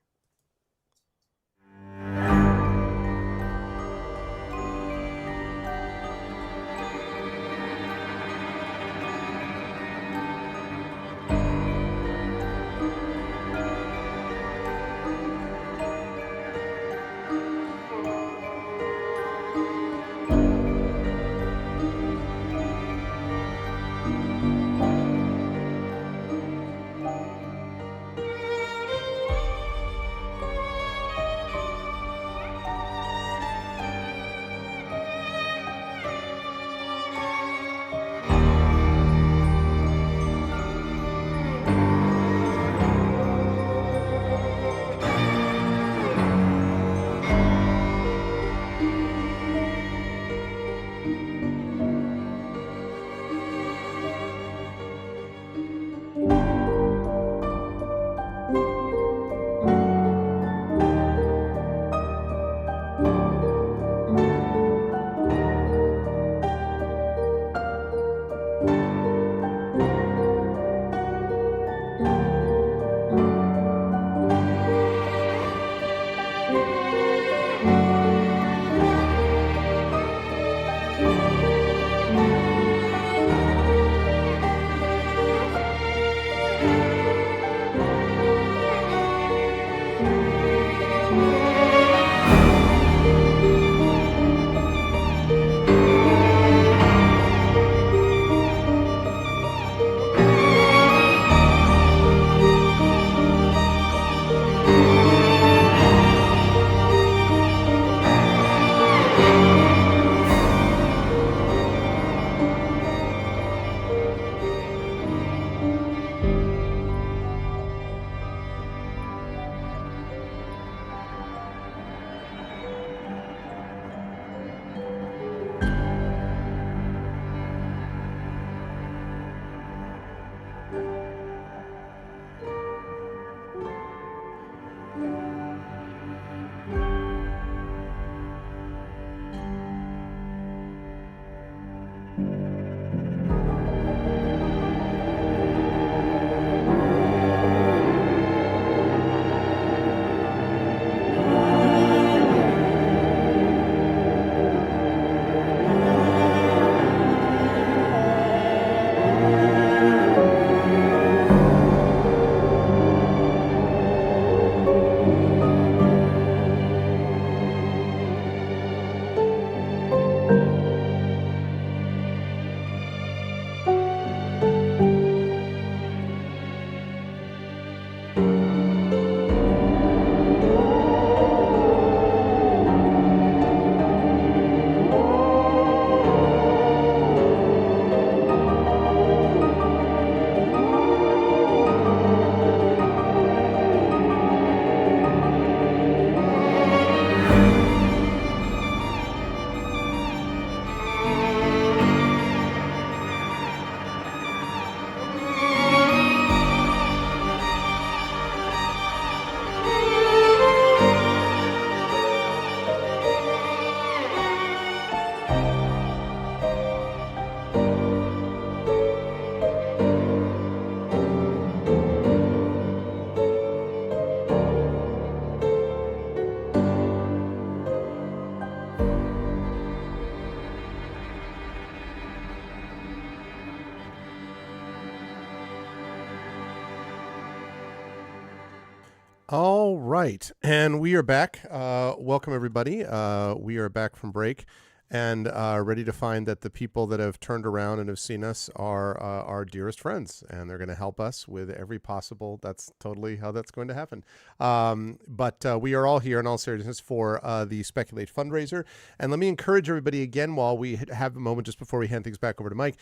All right, and we are back. Welcome, everybody. We are back from break, and ready to find that the people that have turned around and have seen us are our dearest friends, and they're going to help us with every possible. That's totally how that's going to happen. But we are all here in all seriousness for the Speculate fundraiser. And let me encourage everybody again, while we have a moment just before we hand things back over to Mike,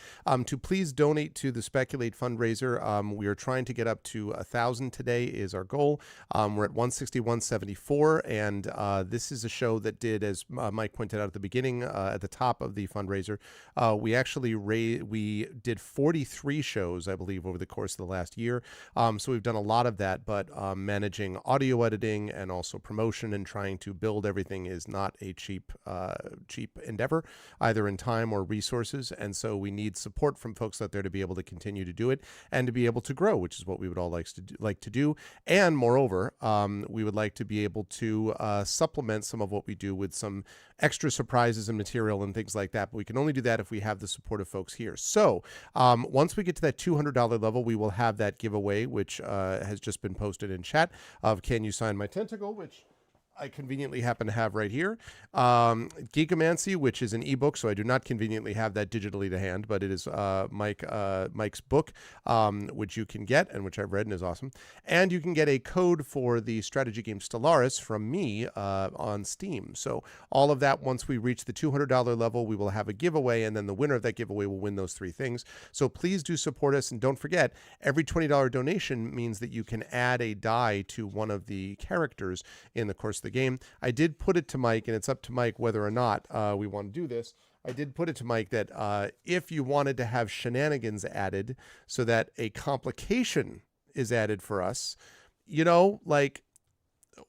to please donate to the Speculate fundraiser. We are trying to get up to 1,000 today is our goal. We're at 161.74, and this is a show that did, as Mike pointed out at the beginning, at the top of the fundraiser, we actually we did 43 shows, I believe, over the course of the last year. So we've done a lot of that, but managing audio editing and also promotion and trying to build everything is not a cheap endeavor, either in time or resources. And so we need support from folks out there to be able to continue to do it and to be able to grow, which is what we would all like to do. And moreover, we would like to be able to supplement some of what we do with some extra surprises and material and things like that. But we can only do that if we have the support of folks here. So once we get to that $200 level, we will have that giveaway, which has just been posted in chat, of Can You Sign My Tentacle, which I conveniently happen to have right here. Geekomancy, which is an ebook, so I do not conveniently have that digitally to hand, but it is Mike's book, which you can get and which I've read and is awesome. And you can get a code for the strategy game Stellaris from me on Steam. So all of that, once we reach the $200 level, we will have a giveaway, and then the winner of that giveaway will win those three things. So please do support us, and don't forget, every $20 donation means that you can add a die to one of the characters in the course of the game. I did put it to Mike, and it's up to Mike whether or not we want to do this. I did put it to Mike that if you wanted to have shenanigans added so that a complication is added for us, like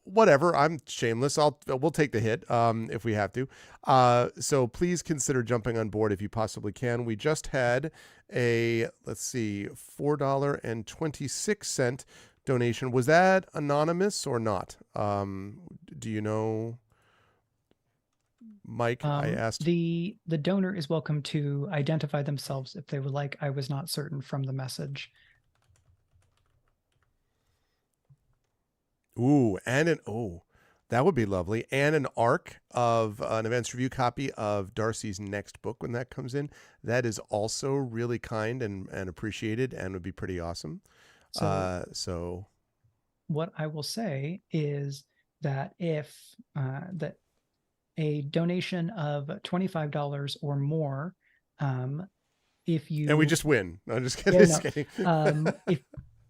whatever, I'm shameless. We'll take the hit if we have to. So please consider jumping on board if you possibly can. We just had a, let's see, $4.26 donation. Was that anonymous or not? Do you know, Mike? I asked. The donor is welcome to identify themselves if they would like. I was not certain from the message. Ooh, that would be lovely. And an ARC of an Advanced Review copy of Darcie's next book when that comes in. That is also really kind and appreciated and would be pretty awesome. So what I will say is that if that a donation of $25 or more, if you and we just win. No, I'm just kidding.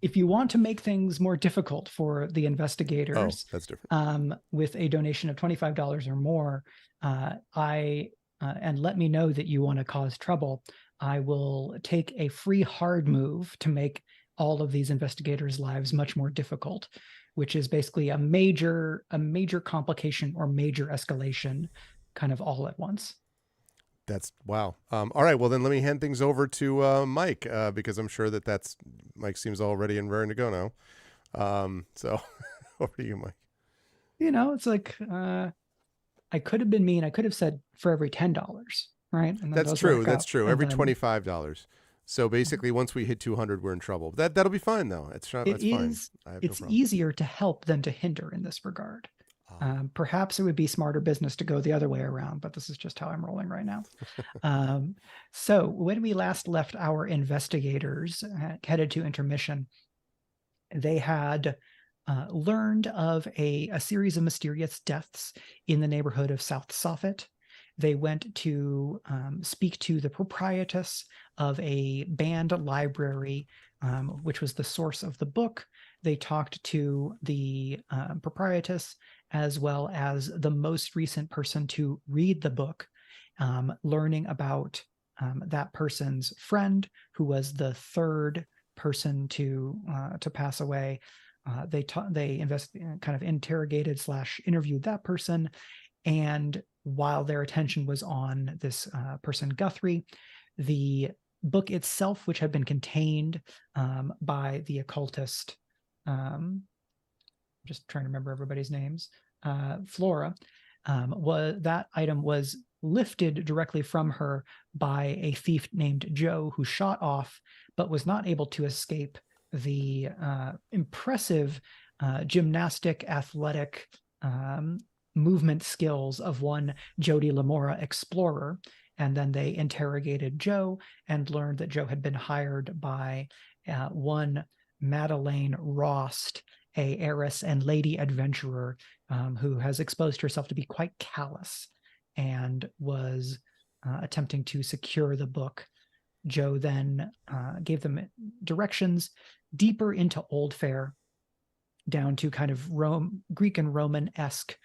If you want to make things more difficult for the investigators, that's different. With a donation of $25 or more, and let me know that you want to cause trouble, I will take a free hard move to make all of these investigators' lives much more difficult, which is basically a major complication or major escalation kind of all at once. That's wow. All right. Well, then let me hand things over to Mike, because I'm sure that's Mike seems all ready and raring to go now. So over to you, Mike. It's like I could have been mean. I could have said for every $10, right? And that's true. That's true. Every $25. So basically, once we hit 200, we're in trouble. That'll be fine, though. That's fine. It's easier to help than to hinder in this regard. Perhaps it would be smarter business to go the other way around, but this is just how I'm rolling right now. So when we last left our investigators headed to intermission, they had learned of a series of mysterious deaths in the neighborhood of South Soffit. They went to speak to the proprietress of a banned library, which was the source of the book. They talked to the proprietress as well as the most recent person to read the book, learning about that person's friend, who was the third person to pass away. They kind of interrogated / interviewed that person, and while their attention was on this person Guthrie, the book itself, which had been contained by the occultist, just trying to remember everybody's names, Flora, that item was lifted directly from her by a thief named Joe, who shot off but was not able to escape the impressive gymnastic athletic movement skills of one Jody Lamora explorer. And then they interrogated Joe and learned that Joe had been hired by one Madeleine Rost, a heiress and lady adventurer who has exposed herself to be quite callous and was attempting to secure the book. Joe then gave them directions deeper into Oldfaire, down to kind of Greek and Roman-esque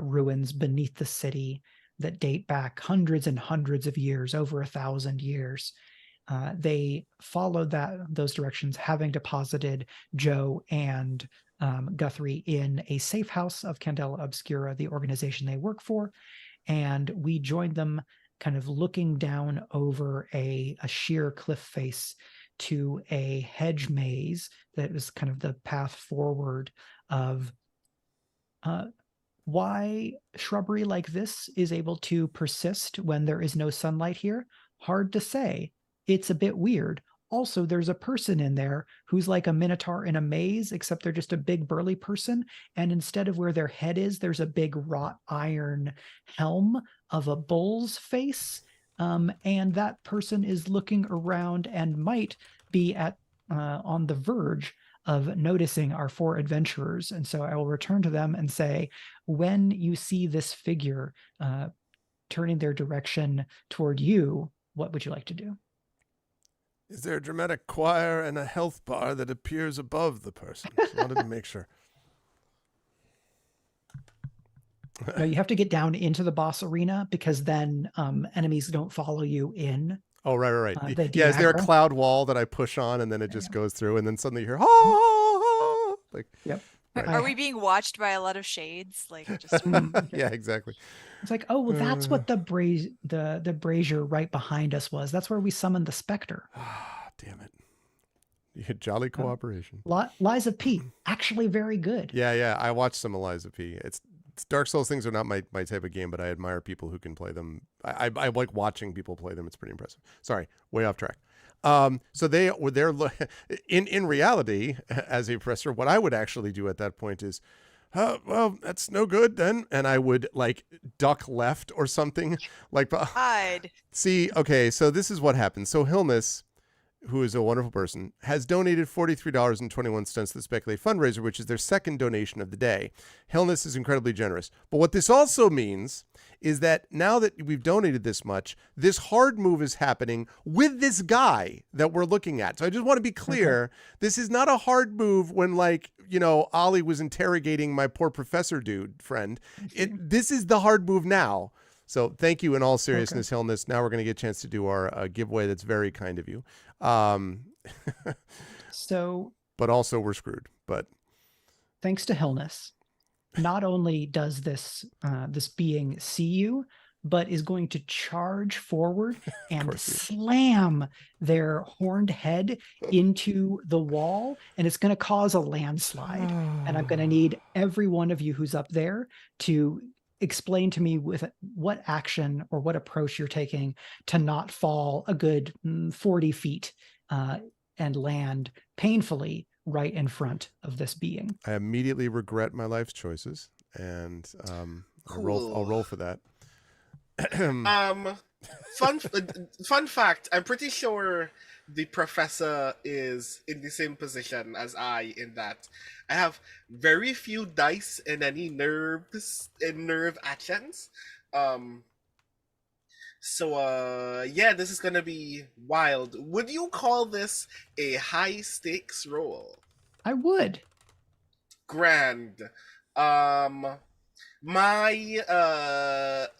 ruins beneath the city that date back hundreds and hundreds of years, over 1,000 years. They followed those directions, having deposited Joe and Guthrie in a safe house of Candela Obscura, the organization they work for, and we joined them kind of looking down over a sheer cliff face to a hedge maze that was kind of the path forward of why shrubbery like this is able to persist when there is no sunlight here. Hard to say. It's a bit weird. Also, there's a person in there who's like a minotaur in a maze, except they're just a big burly person. And instead of where their head is, there's a big wrought iron helm of a bull's face. And that person is looking around and might be on the verge of noticing our 4 adventurers. And so I will return to them and say, when you see this figure turning their direction toward you, what would you like to do? Is there a dramatic choir and a health bar that appears above the person? Just wanted to make sure. No, you have to get down into the boss arena because then enemies don't follow you in. Oh, right. Yeah, is there a cloud wall that I push on and then it just goes through and then suddenly you hear, ah! Like, yep. Right. Are we being watched by a lot of shades? Like, just yeah, exactly. It's like, oh, well, that's what the brazier right behind us was. That's where we summoned the Spectre. Damn it. You had jolly cooperation. Lies of P, actually very good. Yeah. I watched some Eliza P. It's Dark Souls things are not my type of game, but I admire people who can play them. I like watching people play them. It's pretty impressive. Sorry, way off track. So they're in reality, as a professor, what I would actually do at that point is, well, that's no good then. And I would like duck left or something like hide. See, okay, so this is what happens. So Hilness, who is a wonderful person, has donated $43.21 to the Speculate fundraiser, which is their second donation of the day. Hilness is incredibly generous. But what this also means is that now that we've donated this much, this hard move is happening with this guy that we're looking at. So I just want to be clear. This is not a hard move when, like, you know, Ollie was interrogating my poor professor dude friend. This is the hard move now. So thank you in all seriousness, Hilness. Now we're going to get a chance to do our giveaway. That's very kind of you. But also we're screwed. But thanks to Hilness, not only does this being see you, but is going to charge forward and slam their horned head into the wall, and it's going to cause a landslide. And I'm going to need every one of you who's up there to explain to me with what action or what approach you're taking to not fall a good 40 feet and land painfully right in front of this being. I immediately regret my life's choices, and I'll roll for that. Fun fact, I'm pretty sure the professor is in the same position as I, in that I have very few dice in any nerve actions. Yeah, this is gonna be wild. Would you call this a high stakes roll? I would. Grand. My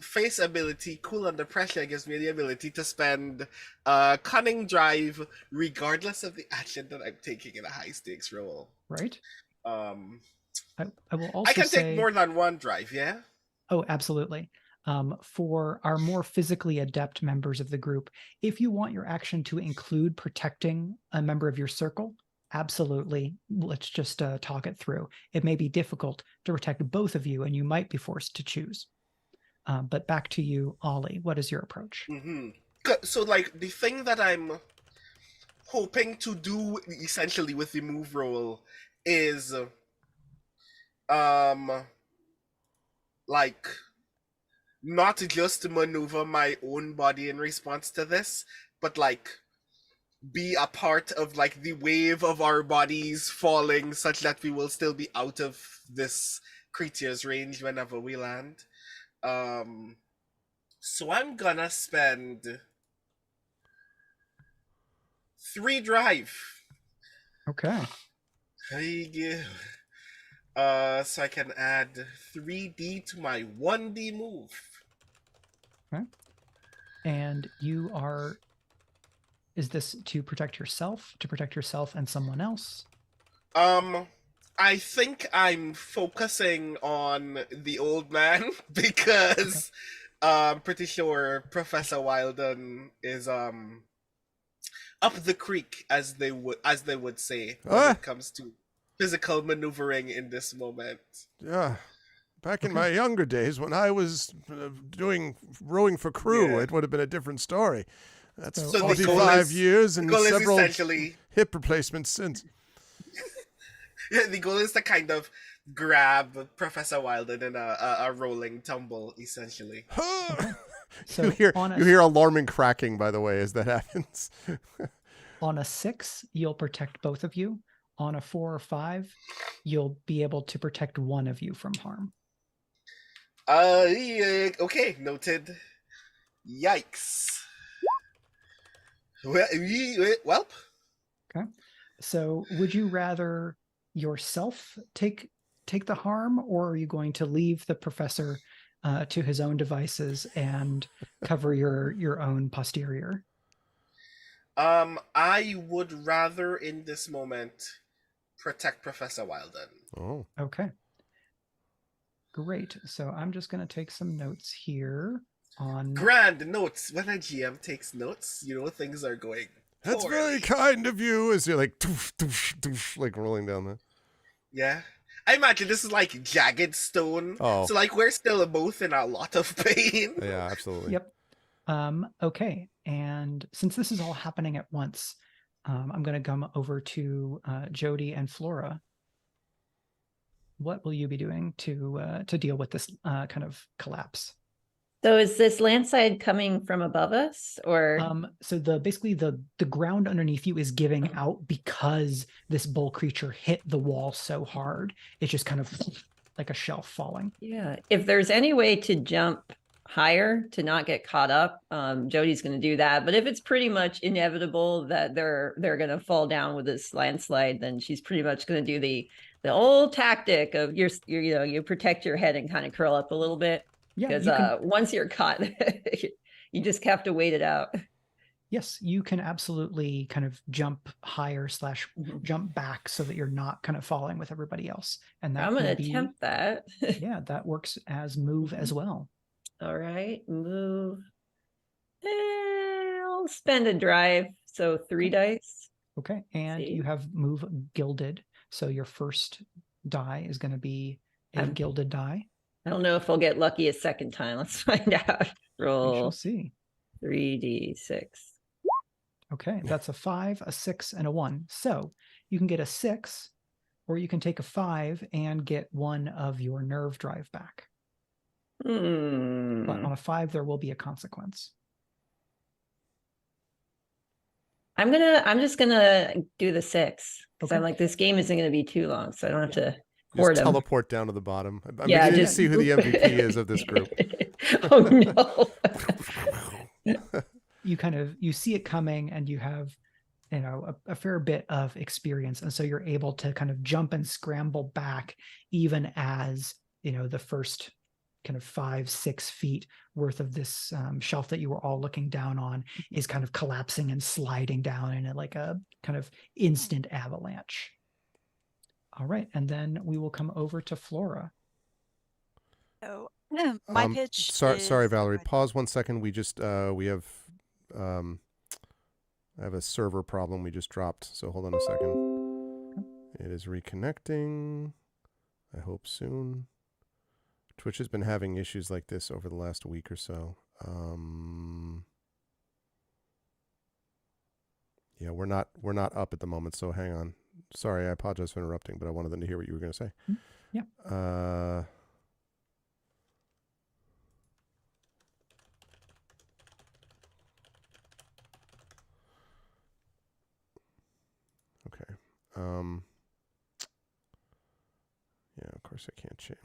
face ability, Cool Under Pressure, gives me the ability to spend Cunning Drive regardless of the action that I'm taking in a high stakes roll. Right. I will also can take more than one drive, yeah? Oh, absolutely. For our more physically adept members of the group, if you want your action to include protecting a member of your circle, absolutely. Let's just talk it through. It may be difficult to protect both of you, and you might be forced to choose. But back to you, Ollie. What is your approach? Mm-hmm. So, like, the thing that I'm hoping to do essentially with the move roll is like not just maneuver my own body in response to this, but like be a part of like the wave of our bodies falling such that we will still be out of this creature's range whenever we land. So I'm gonna spend 3 drive. Okay. So I can add 3D to my 1D move. Okay. And you are, is this to protect yourself and someone else? I think I'm focusing on the old man because I'm pretty sure Professor Wilden is up the creek, as they would say when it comes to physical maneuvering in this moment. Yeah. Back in my younger days when I was doing rowing for crew, it would have been a different story. That's So 45 years and goal is several essentially hip replacements since. Yeah, the goal is to kind of grab Professor Wilden in a rolling tumble, essentially. So you hear alarming cracking, by the way, as that happens. On a 6, you'll protect both of you. On a 4 or 5, you'll be able to protect one of you from harm. Yeah, okay, noted. Yikes. Well. Okay. So would you rather yourself take the harm, or are you going to leave the professor to his own devices and cover your own posterior? I would rather in this moment protect Professor Wilden. Oh. Okay. Great. So I'm just going to take some notes here on Grand notes. When a GM takes notes, you know things are going That's poorly. very kind of you, as you're like, doof, doof, doof, like rolling down there. Yeah. I imagine this is like jagged stone. Oh. So like we're still both in a lot of pain. Yeah, absolutely. Yep. Okay. And since this is all happening at once, I'm going to come over to Jody and Flora. What will you be doing to deal with this kind of collapse? So is this landslide coming from above us, or? So basically the ground underneath you is giving out because this bull creature hit the wall so hard. It's just kind of like a shelf falling. Yeah. If there's any way to jump higher to not get caught up, Jody's going to do that. But if it's pretty much inevitable that they're going to fall down with this landslide, then she's pretty much going to do the old tactic of you protect your head and kind of curl up a little bit. Yeah, because once you're caught, you just have to wait it out. Yes, you can absolutely kind of jump higher / jump back so that you're not kind of falling with everybody else. And that I'm going to attempt that. Yeah, that works as move as well. All right, move. I'll spend a drive, so 3 dice. Okay, and you have move gilded. So your first die is going to be a gilded die. I don't know if I'll get lucky a second time. Let's find out. Roll. We shall see. 3d6. Okay, that's a 5, a 6, and a 1. So you can get a 6, or you can take a 5 and get one of your nerve drive back. But on a 5, there will be a consequence. I'm just gonna do the 6 because I'm like, this game isn't gonna be too long, so I don't have to hoard them. Teleport down to the bottom. I'm beginning to see who the MVP is of this group. Oh no. You see it coming, and you have a fair bit of experience, and so you're able to kind of jump and scramble back even as the first kind of 5-6 feet worth of this shelf that you were all looking down on is kind of collapsing and sliding down in like a kind of instant avalanche. All right, and then we will come over to Flora. So my pitch. Sorry, Valerie. Pause 1 second. We just we have I have a server problem we just dropped. So hold on a second. It is reconnecting. I hope soon. Twitch has been having issues like this over the last week or so. Yeah, we're not up at the moment, so hang on. Sorry, I apologize for interrupting, but I wanted them to hear what you were going to say. Yeah. Okay. Yeah, of course I can't change.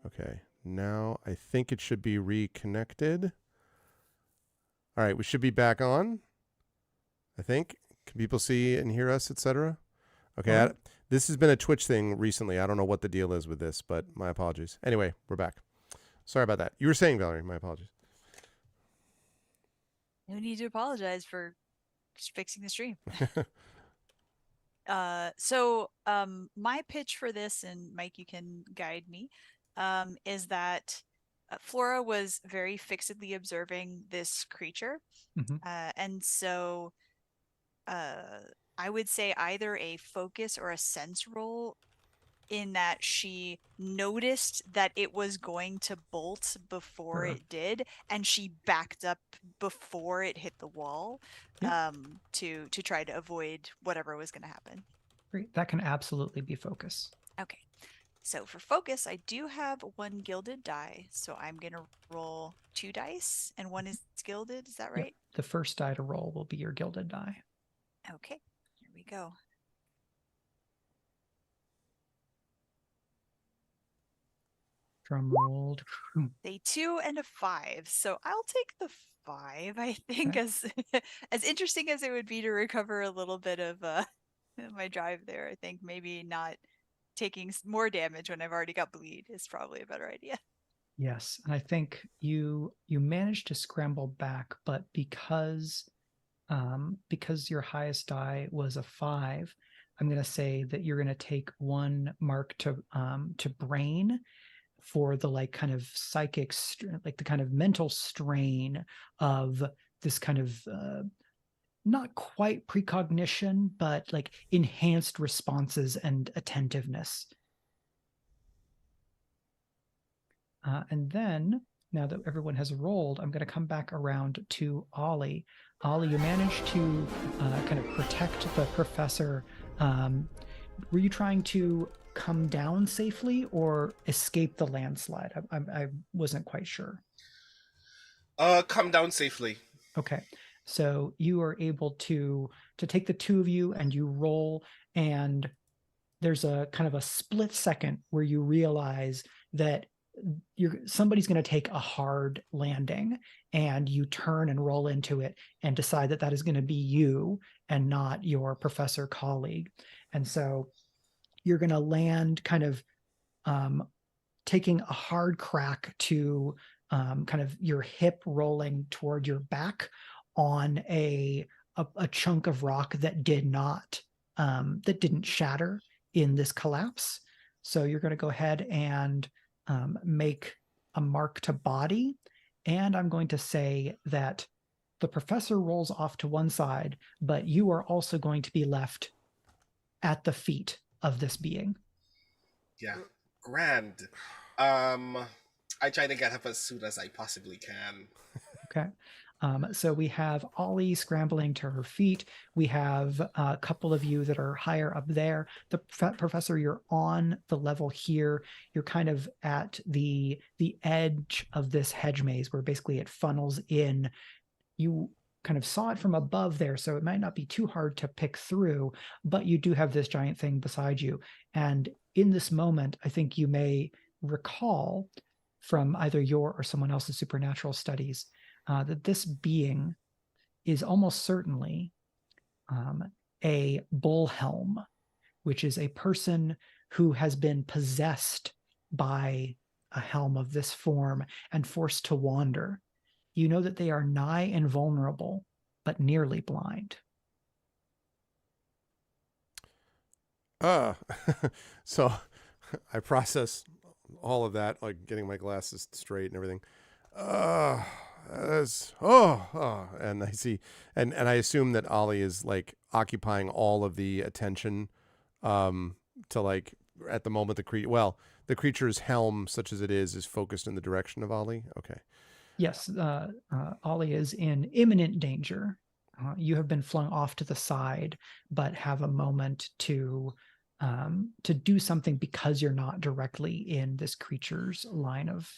Okay. Now I think it should be reconnected. All right, we should be back on. I think. Can people see and hear us, etc.? Okay. This has been a Twitch thing recently. I don't know what the deal is with this, but my apologies. Anyway, we're back. Sorry about that. You were saying, Valerie, my apologies. No need to apologize for fixing the stream. My pitch for this, and Mike, you can guide me, is that Flora was very fixedly observing this creature. And so I would say either a focus or a sense roll, in that she noticed that it was going to bolt before it did, and she backed up before it hit the wall to try to avoid whatever was going to happen. Great. That can absolutely be focus. Okay. So for focus, I do have one gilded die, so I'm going to roll 2 dice, and one is gilded. Is that right? Yep. The first die to roll will be your gilded die. Okay, here we go. Drum rolled. A 2 and a 5, so I'll take the 5. I think as interesting as it would be to recover a little bit of my drive there, I think maybe not taking more damage when I've already got bleed is probably a better idea. Yes, and I think you managed to scramble back, but because your highest die was a 5, I'm going to say that you're going to take 1 mark to brain for the like kind of psychic, like the kind of mental strain of this kind of not quite precognition, but like enhanced responses and attentiveness. And then, now that everyone has rolled, I'm going to come back around to Ollie. Ollie, you managed to kind of protect the professor. Were you trying to come down safely or escape the landslide? I wasn't quite sure. Come down safely. Okay. So you are able to take the 2 of you and you roll, and there's a kind of a split second where you realize that somebody's going to take a hard landing, and you turn and roll into it and decide that is going to be you and not your professor colleague. And so you're going to land kind of taking a hard crack to kind of your hip rolling toward your back on a chunk of rock that didn't shatter in this collapse. So you're going to go ahead and make a mark to body, and I'm going to say that the professor rolls off to one side, but you are also going to be left at the feet of this being. Yeah, grand. I try to get up as soon as I possibly can. Okay. So we have Ollie scrambling to her feet. We have a couple of you that are higher up there. The professor, you're on the level here. You're kind of at the edge of this hedge maze where basically it funnels in. You kind of saw it from above there, so it might not be too hard to pick through, but you do have this giant thing beside you. And in this moment, I think you may recall from either your or someone else's supernatural studies that this being is almost certainly a bullhelm, which is a person who has been possessed by a helm of this form and forced to wander. You know that they are nigh invulnerable, but nearly blind. So I process all of that, like getting my glasses straight and everything. And I see, and I assume that Ollie is like occupying all of the attention, to like at the moment the creature's helm, such as it is focused in the direction of Ollie. Okay. Yes, Ollie is in imminent danger. You have been flung off to the side, but have a moment to do something because you're not directly in this creature's line of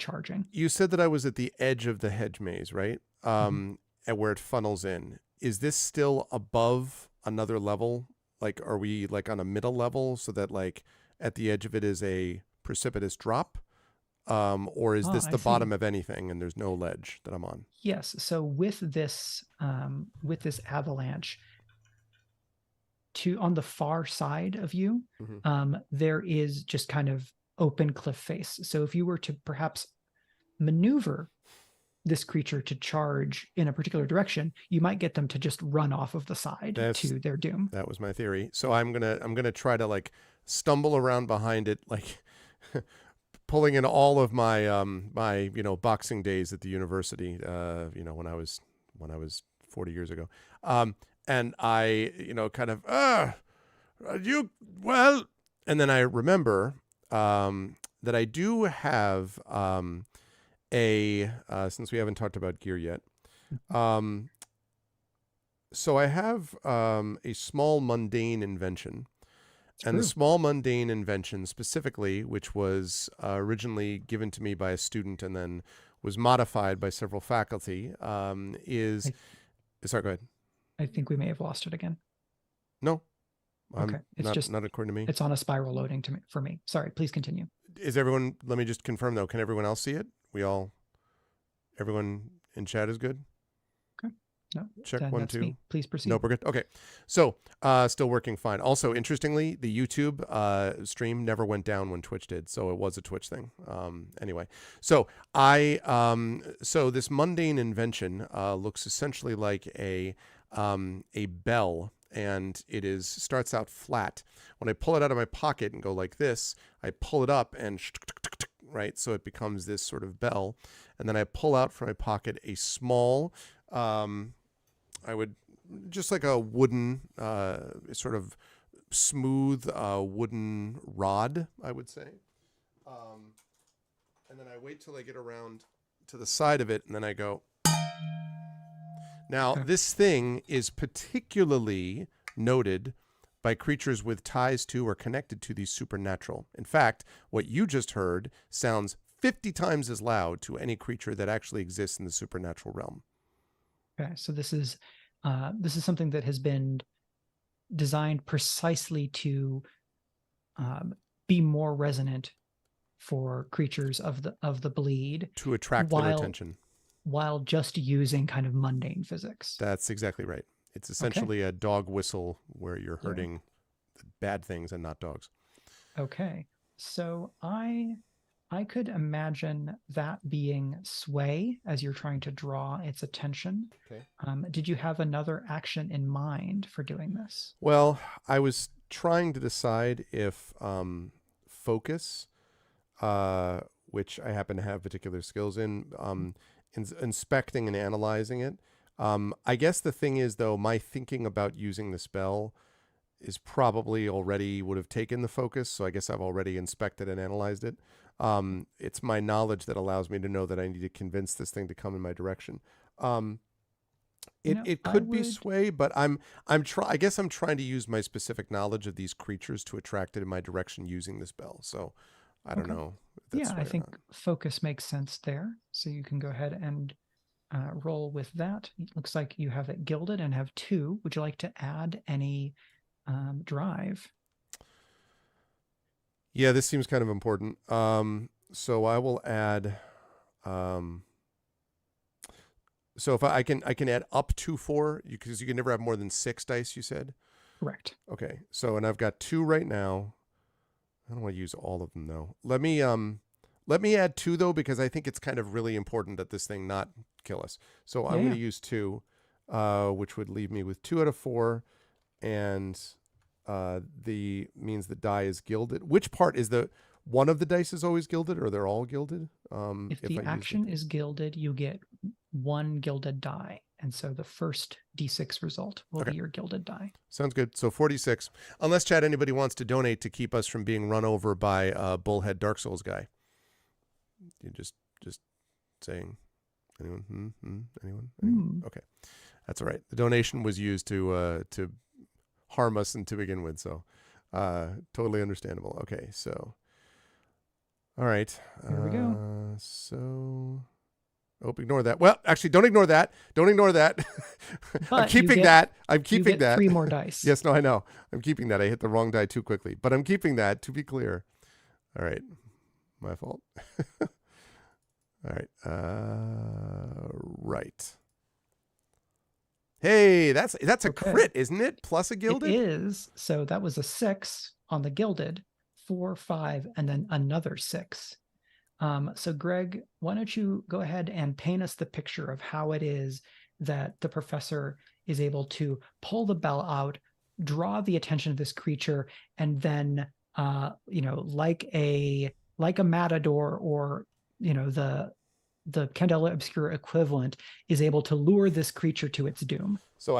charging. You said that I was at the edge of the hedge maze, right? And where it funnels in. Is this still above another level? Like, are we like on a middle level so that like at the edge of it is a precipitous drop? Or is this I the see. bottom of anything and there's no ledge that I'm on? Yes. So with this avalanche, on the far side of you, there is just kind of open cliff face. So if you were to perhaps maneuver this creature to charge in a particular direction, you might get them to just run off of the side to their doom. That was my theory. So I'm gonna try to like stumble around behind it, like pulling in all of my my boxing days at the university. When I was 40 years ago. And I kind of and then I remember that I do have since we haven't talked about gear yet. So I have a small mundane invention. And the small mundane invention specifically, which was originally given to me by a student and then was modified by several faculty, is... Sorry, go ahead. I think we may have lost it again. No. Okay. It's not according to me. It's on a spiral loading for me. Sorry, please continue. Is everyone... Let me just confirm, though. Can everyone else see it? Everyone in chat is good? Okay. No. Check 1, 2. Me. Please proceed. No, we're good. Okay. So, still working fine. Also, interestingly, the YouTube stream never went down when Twitch did, so it was a Twitch thing. Anyway, so so this mundane invention looks essentially like a bell, and it starts out flat. When I pull it out of my pocket and go like this, I pull it up and right, so it becomes this sort of bell, and then I pull out from my pocket a small. I would just like a wooden, sort of smooth wooden rod, I would say. And then I wait till I get around to the side of it, and then I go. Now, this thing is particularly noted by creatures with ties to or connected to the supernatural. In fact, what you just heard sounds 50 times as loud to any creature that actually exists in the supernatural realm. Okay, so this is something that has been designed precisely to be more resonant for creatures of the bleed, to attract their attention, while just using kind of mundane physics. That's exactly right. It's essentially a dog whistle where you're hurting bad things and not dogs. Okay, so I could imagine that being sway as you're trying to draw its attention. Okay. Did you have another action in mind for doing this? Well, I was trying to decide if focus, which I happen to have particular skills in inspecting and analyzing it. I guess the thing is, though, my thinking about using the spell is probably already would have taken the focus. So I guess I've already inspected and analyzed it. It's my knowledge that allows me to know that I need to convince this thing to come in my direction. It could be sway, but I guess I'm trying to use my specific knowledge of these creatures to attract it in my direction using the spell. So I don't know. If that's I think focus makes sense there. So you can go ahead and roll with that. It looks like you have it gilded and have 2. Would you like to add any drive? Yeah, this seems kind of important. So I will add. So if I can add up to 4, because you can never have more than 6 dice. You said. Correct. Okay. So and I've got 2 right now. I don't want to use all of them though. Let me add 2 though, because I think it's kind of really important that this thing not kill us. So I'm going to use 2, which would leave me with 2 out of 4, and the means the die is gilded. Which part is one of the dice is always gilded, or they're all gilded? If the action is gilded, you get 1 gilded die, and so the first D6 result will be your gilded die. Sounds good. So 46. Unless, Chad, anybody wants to donate to keep us from being run over by a bullhead Dark Souls guy. You just saying. Anyone? Anyone? Okay, that's all right. The donation was used to harm us and to begin with, so totally understandable. Okay, so all right. Here we go. Ignore that. Well, actually, don't ignore that. Don't ignore that. I'm But keeping that. I'm You keeping get that. 3 more dice. Yes, no, I know. I'm keeping that. I hit the wrong die too quickly, but I'm keeping that, to be clear. All right. My fault. All right. Right. Hey, that's a Okay. crit, isn't it? Plus a gilded? It is. So that was a 6 on the gilded, 4, 5, and then another 6. So Greg, why don't you go ahead and paint us the picture of how it is that the professor is able to pull the bell out, draw the attention of this creature, and then like a matador, or the Candela Obscura equivalent, is able to lure this creature to its doom. So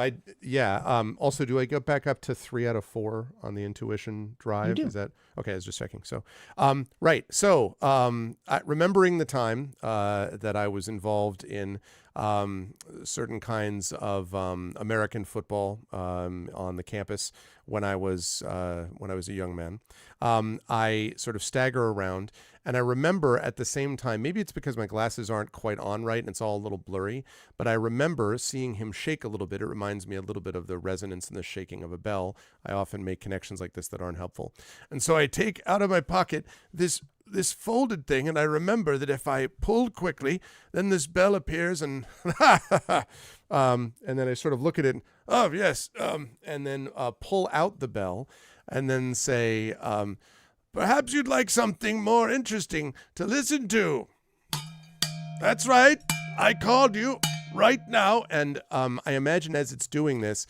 also, do I go back up to 3 out of 4 on the intuition drive? do. Is that okay? I was just checking. So, right. So, remembering the time that I was involved in certain kinds of American football on the campus when I was a young man, I sort of stagger around. And I remember at the same time, maybe it's because my glasses aren't quite on right and it's all a little blurry, but I remember seeing him shake a little bit. It reminds me a little bit of the resonance and the shaking of a bell. I often make connections like this that aren't helpful. And so I take out of my pocket this folded thing, and I remember that if I pull quickly, then this bell appears, and and then I sort of look at it, and, oh, yes, and then pull out the bell, and then say, perhaps you'd like something more interesting to listen to. That's right. I called you right now. And I imagine as it's doing this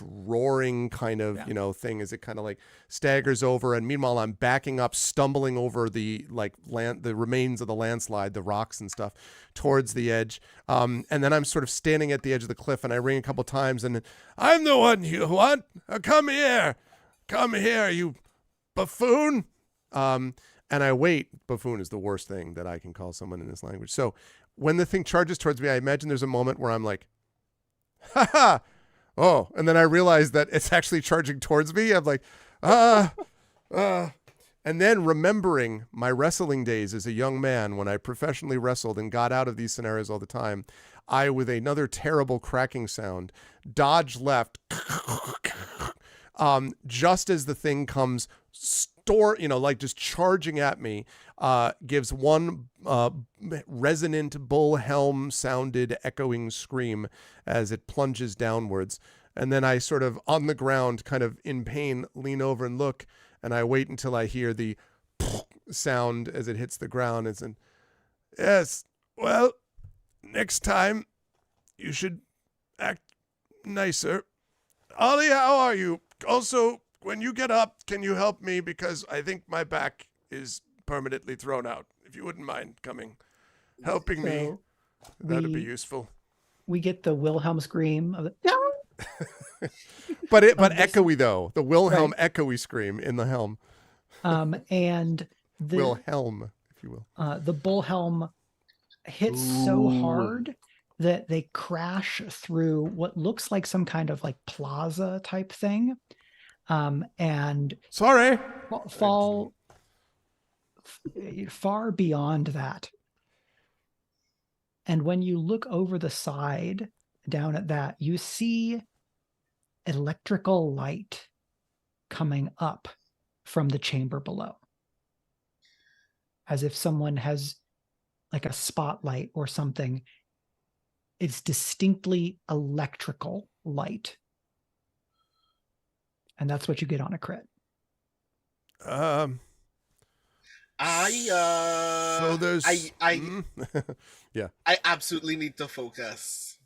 roaring kind of, thing as it kind of like staggers over. And meanwhile, I'm backing up, stumbling over the remains of the landslide, the rocks and stuff towards the edge. And then I'm sort of standing at the edge of the cliff, and I ring a couple times, and I'm the one you want. Come here, you buffoon. And I wait. Buffoon is the worst thing that I can call someone in this language. So when the thing charges towards me, I imagine there's a moment where I'm like, ha ha. Oh, and then I realize that it's actually charging towards me. I'm like, and then remembering my wrestling days as a young man when I professionally wrestled and got out of these scenarios all the time, I, with another terrible cracking sound, dodge left, just as the thing comes just charging at me, gives one resonant bull helm sounded echoing scream as it plunges downwards. And then I sort of on the ground, kind of in pain, lean over and look, and I wait until I hear the sound as it hits the ground. It's yes, well, next time you should act nicer. Ollie, how are you? Also, when you get up, can you help me? Because I think my back is permanently thrown out. If you wouldn't mind helping me, that'd be useful. We get the Wilhelm scream of but echoey though, the Wilhelm echoey scream in the helm. And the Wilhelm, if you will. The bullhelm hits so hard that they crash through what looks like some kind of like plaza type thing. And sorry, fall far beyond that. And when you look over the side down at that, you see electrical light coming up from the chamber below, as if someone has like a spotlight or something. It's distinctly electrical light. And that's what you get on a crit. So there's yeah. I absolutely need to focus.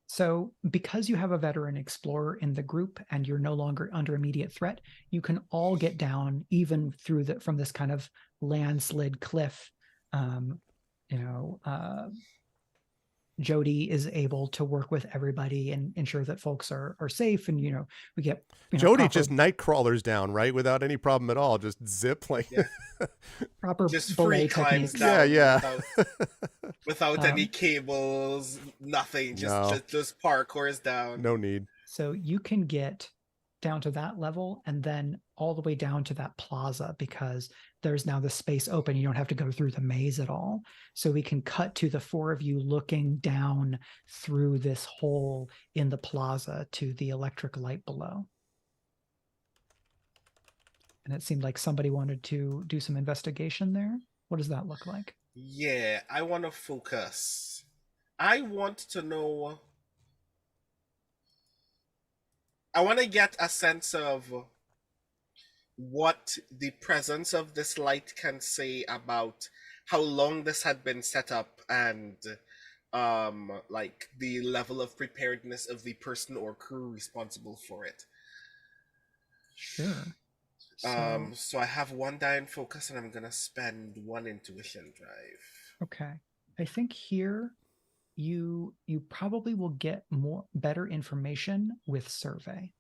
So because you have a veteran explorer in the group and you're no longer under immediate threat, you can all get down even from this kind of landslid cliff. Jody is able to work with everybody and ensure that folks are safe. And, we get Jody just night crawlers down, right? Without any problem at all. Just zip like proper just belay free climbs techniques. down. Yeah. Without any cables, nothing. Just parkours down. No need. So you can get down to that level and then all the way down to that plaza, because there's now the space open. You don't have to go through the maze at all. So we can cut to the four of you looking down through this hole in the plaza to the electric light below. And it seemed like somebody wanted to do some investigation there. What does that look like? Yeah, I want to focus. I want to know. I want to get a sense of what the presence of this light can say about how long this had been set up and like the level of preparedness of the person or crew responsible for it. Sure. So I have 1 die in focus and I'm gonna spend 1 intuition drive. Okay. I think here you probably will get better information with survey.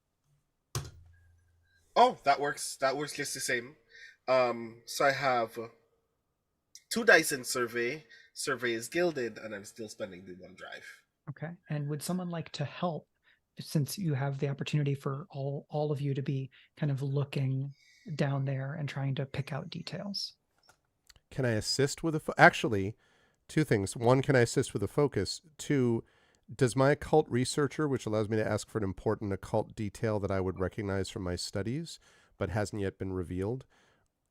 Oh, that works just the same. So I have 2 dice in survey. Survey is gilded, and I'm still spending the 1 drive. Okay. And would someone like to help, since you have the opportunity for all of you to be kind of looking down there and trying to pick out details? Can I assist with actually, 2 things. 1, can I assist with a focus? 2, does my occult researcher, which allows me to ask for an important occult detail that I would recognize from my studies, but hasn't yet been revealed,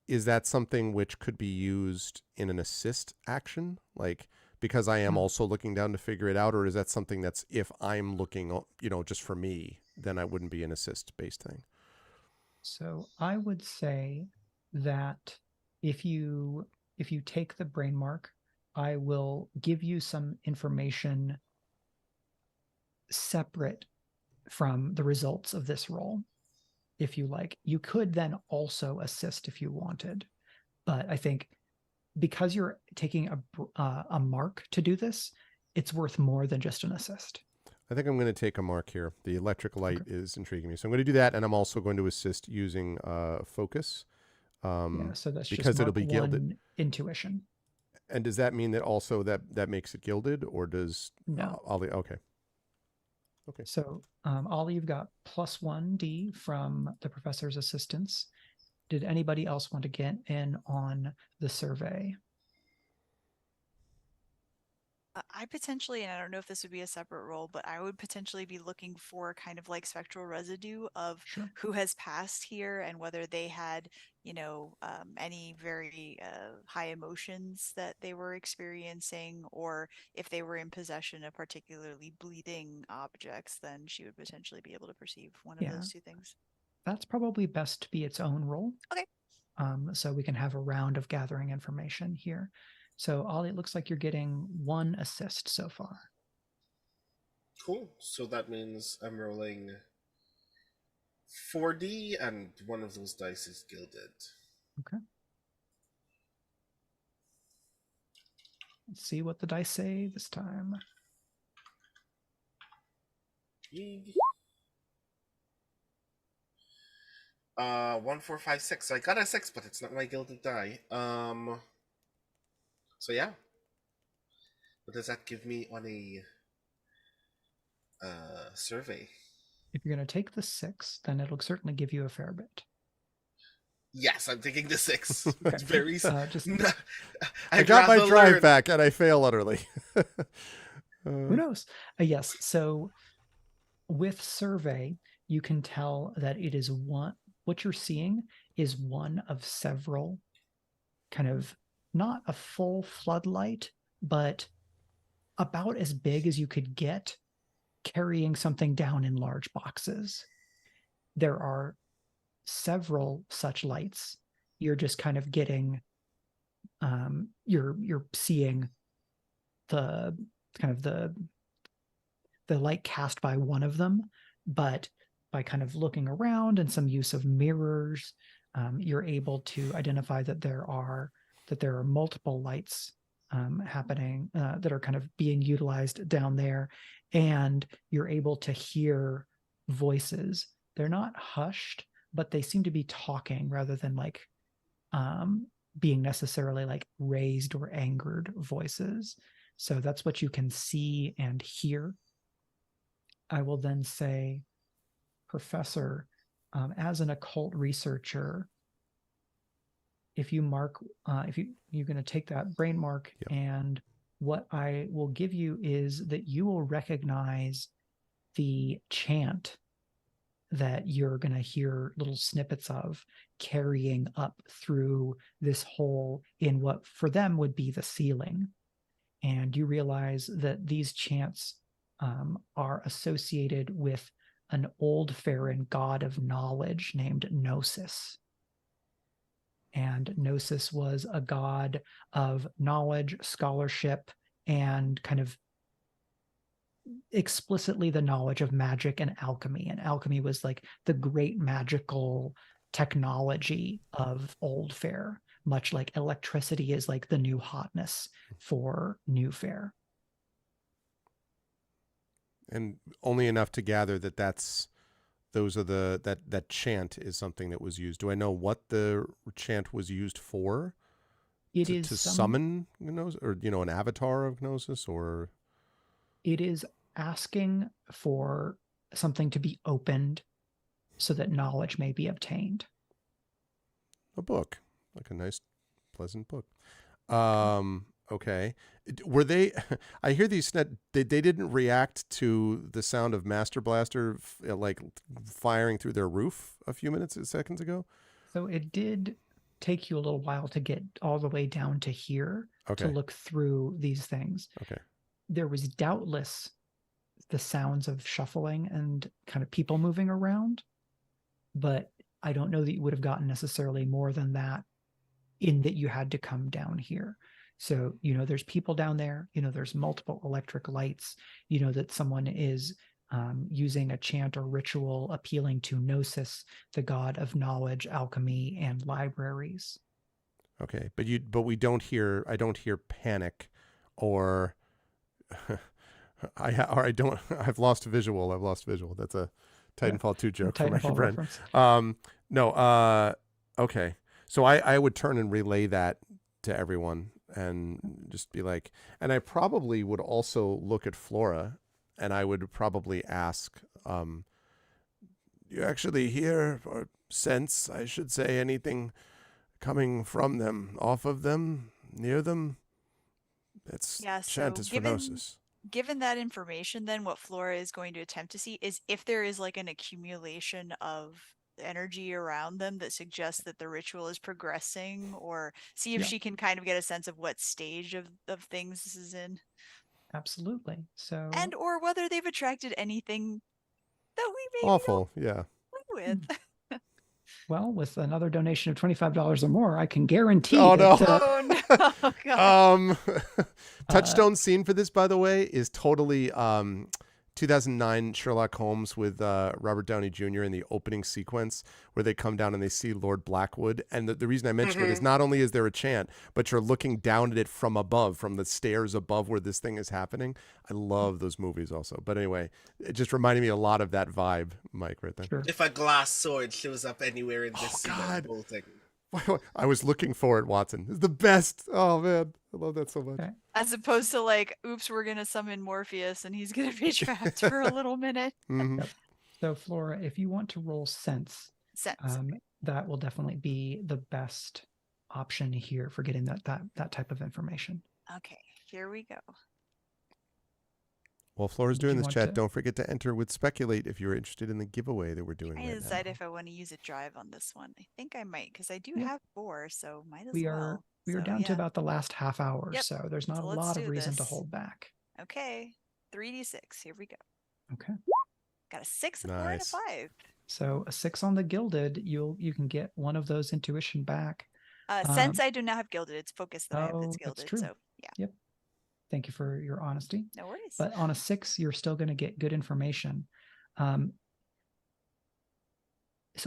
is that something which could be used in an assist action? Like, because I am also looking down to figure it out, or is that something that's, if I'm looking, just for me, then I wouldn't be an assist-based thing? So I would say that if you take the brain mark, I will give you some information separate from the results of this roll, if you like. You could then also assist if you wanted, but I think because you're taking a mark to do this, it's worth more than just an assist. I think I'm going to take a mark here. The electric light is intriguing me, so I'm going to do that, and I'm also going to assist using focus. Yeah, so that's because just it'll be gilded. Intuition. And does that mean that also that makes it gilded, or does No? Ollie? Okay. So Ollie, you've got +1d from the professor's assistance. Did anybody else want to get in on the survey? I potentially, and I don't know if this would be a separate role, but I would potentially be looking for kind of like spectral residue of who has passed here and whether they had, any very high emotions that they were experiencing, or if they were in possession of particularly bleeding objects, then she would potentially be able to perceive one of those 2 things. That's probably best to be its own role. Okay. So we can have a round of gathering information here. So Ollie, it looks like you're getting 1 assist so far. Cool. So that means I'm rolling 4D, and one of those dice is gilded. Okay. Let's see what the dice say this time. 1, 4, 5, 6. So I got a 6, but it's not my gilded die. So yeah. What does that give me on a survey? If you're going to take the 6, then it'll certainly give you a fair bit. Yes, I'm taking the 6. It's very. I got my drive back, and I fail utterly. Who knows? Yes. So with survey, you can tell that it is what you're seeing is one of several kind of, not a full floodlight, but about as big as you could get, carrying something down in large boxes. There are several such lights. You're just kind of getting, you're seeing the kind of the light cast by one of them, but by kind of looking around and some use of mirrors, you're able to identify that there are multiple lights happening that are kind of being utilized down there, and you're able to hear voices. They're not hushed, but they seem to be talking rather than like being necessarily like raised or angered voices. So that's what you can see and hear. I will then say, Professor, as an occult researcher, if you mark, you're going to take that brain mark, Yep. and what I will give you is that you will recognize the chant that you're going to hear little snippets of carrying up through this hole in what for them would be the ceiling. And you realize that these chants are associated with an Oldfaire god of knowledge named Gnosis. And Gnosis was a god of knowledge, scholarship, and kind of explicitly the knowledge of magic and alchemy. And alchemy was like the great magical technology of Oldfaire, much like electricity is like the new hotness for Newfaire. And only enough to gather that that chant is something that was used. Do I know what the chant was used for? It is to summon Gnosis, or an avatar of Gnosis, or it is asking for something to be opened so that knowledge may be obtained. A book, like a nice, pleasant book. Okay. Were they? I hear these. They didn't react to the sound of Master Blaster like firing through their roof a few seconds ago. So it did take you a little while to get all the way down to here to look through these things. Okay. There was doubtless the sounds of shuffling and kind of people moving around, but I don't know that you would have gotten necessarily more than that in that you had to come down here. So, there's people down there, there's multiple electric lights, that someone is using a chant or ritual appealing to Gnosis, the god of knowledge, alchemy, and libraries. Okay. But I don't hear panic or I've lost visual. That's a Titanfall 2 joke for my friend. No. Okay. So I would turn and relay that to everyone and just be like, and I probably would also look at Flora and I would probably ask, do you actually hear or sense, I should say, anything coming from them, off of them, near them? It's chant is for Gnosis. Given that information, then what Flora is going to attempt to see is if there is like an accumulation of energy around them that suggests that the ritual is progressing, or see if she can kind of get a sense of what stage of things this is in. Absolutely. So, and or whether they've attracted anything that we maybe awful, don't yeah. play with. Well, with another donation of $25 or more, I can guarantee. Oh no! Oh God. Touchstone scene for this, by the way, is totally 2009 Sherlock Holmes with Robert Downey Jr. in the opening sequence where they come down and they see Lord Blackwood. And the reason I mention it is not only is there a chant, but you're looking down at it from above, from the stairs above where this thing is happening. I love those movies also. But anyway, it just reminded me a lot of that vibe, Mike, right there. Sure. If a glass sword shows up anywhere in this scene, God. whole thing. I was looking for it, Watson. It's the best. Oh man, I love that so much. Okay. As opposed to like, oops, we're gonna summon Morpheus and he's gonna be trapped for a little minute. Mm-hmm. Yep. So Flora, if you want to roll sense, that will definitely be the best option here for getting that type of information. Okay, here we go. While Flora's doing this, chat, don't forget to enter with Speculate if you're interested in the giveaway that we're doing right now. I decide if I want to use a drive on this one. I think I might, because I do have 4, so might as well. We are down to about the last half hour, so there's not a lot of reason to hold back. Okay, 3d6. Here we go. Okay. Got a 6, a 4, and a 5. So a 6 on the Gilded, you can get one of those intuition back. Since I do not have Gilded, it's Focus that I have that's Gilded. That's true. So yeah. Yep. Thank you for your honesty. No worries. But on a 6, you're still going to get good information. So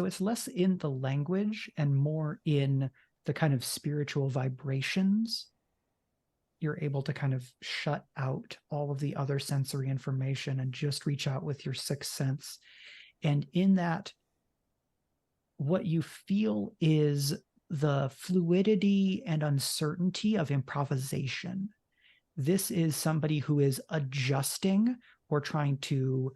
it's less in the language and more in the kind of spiritual vibrations. You're able to kind of shut out all of the other sensory information and just reach out with your 6th sense. And in that, what you feel is the fluidity and uncertainty of improvisation. This is somebody who is adjusting or trying to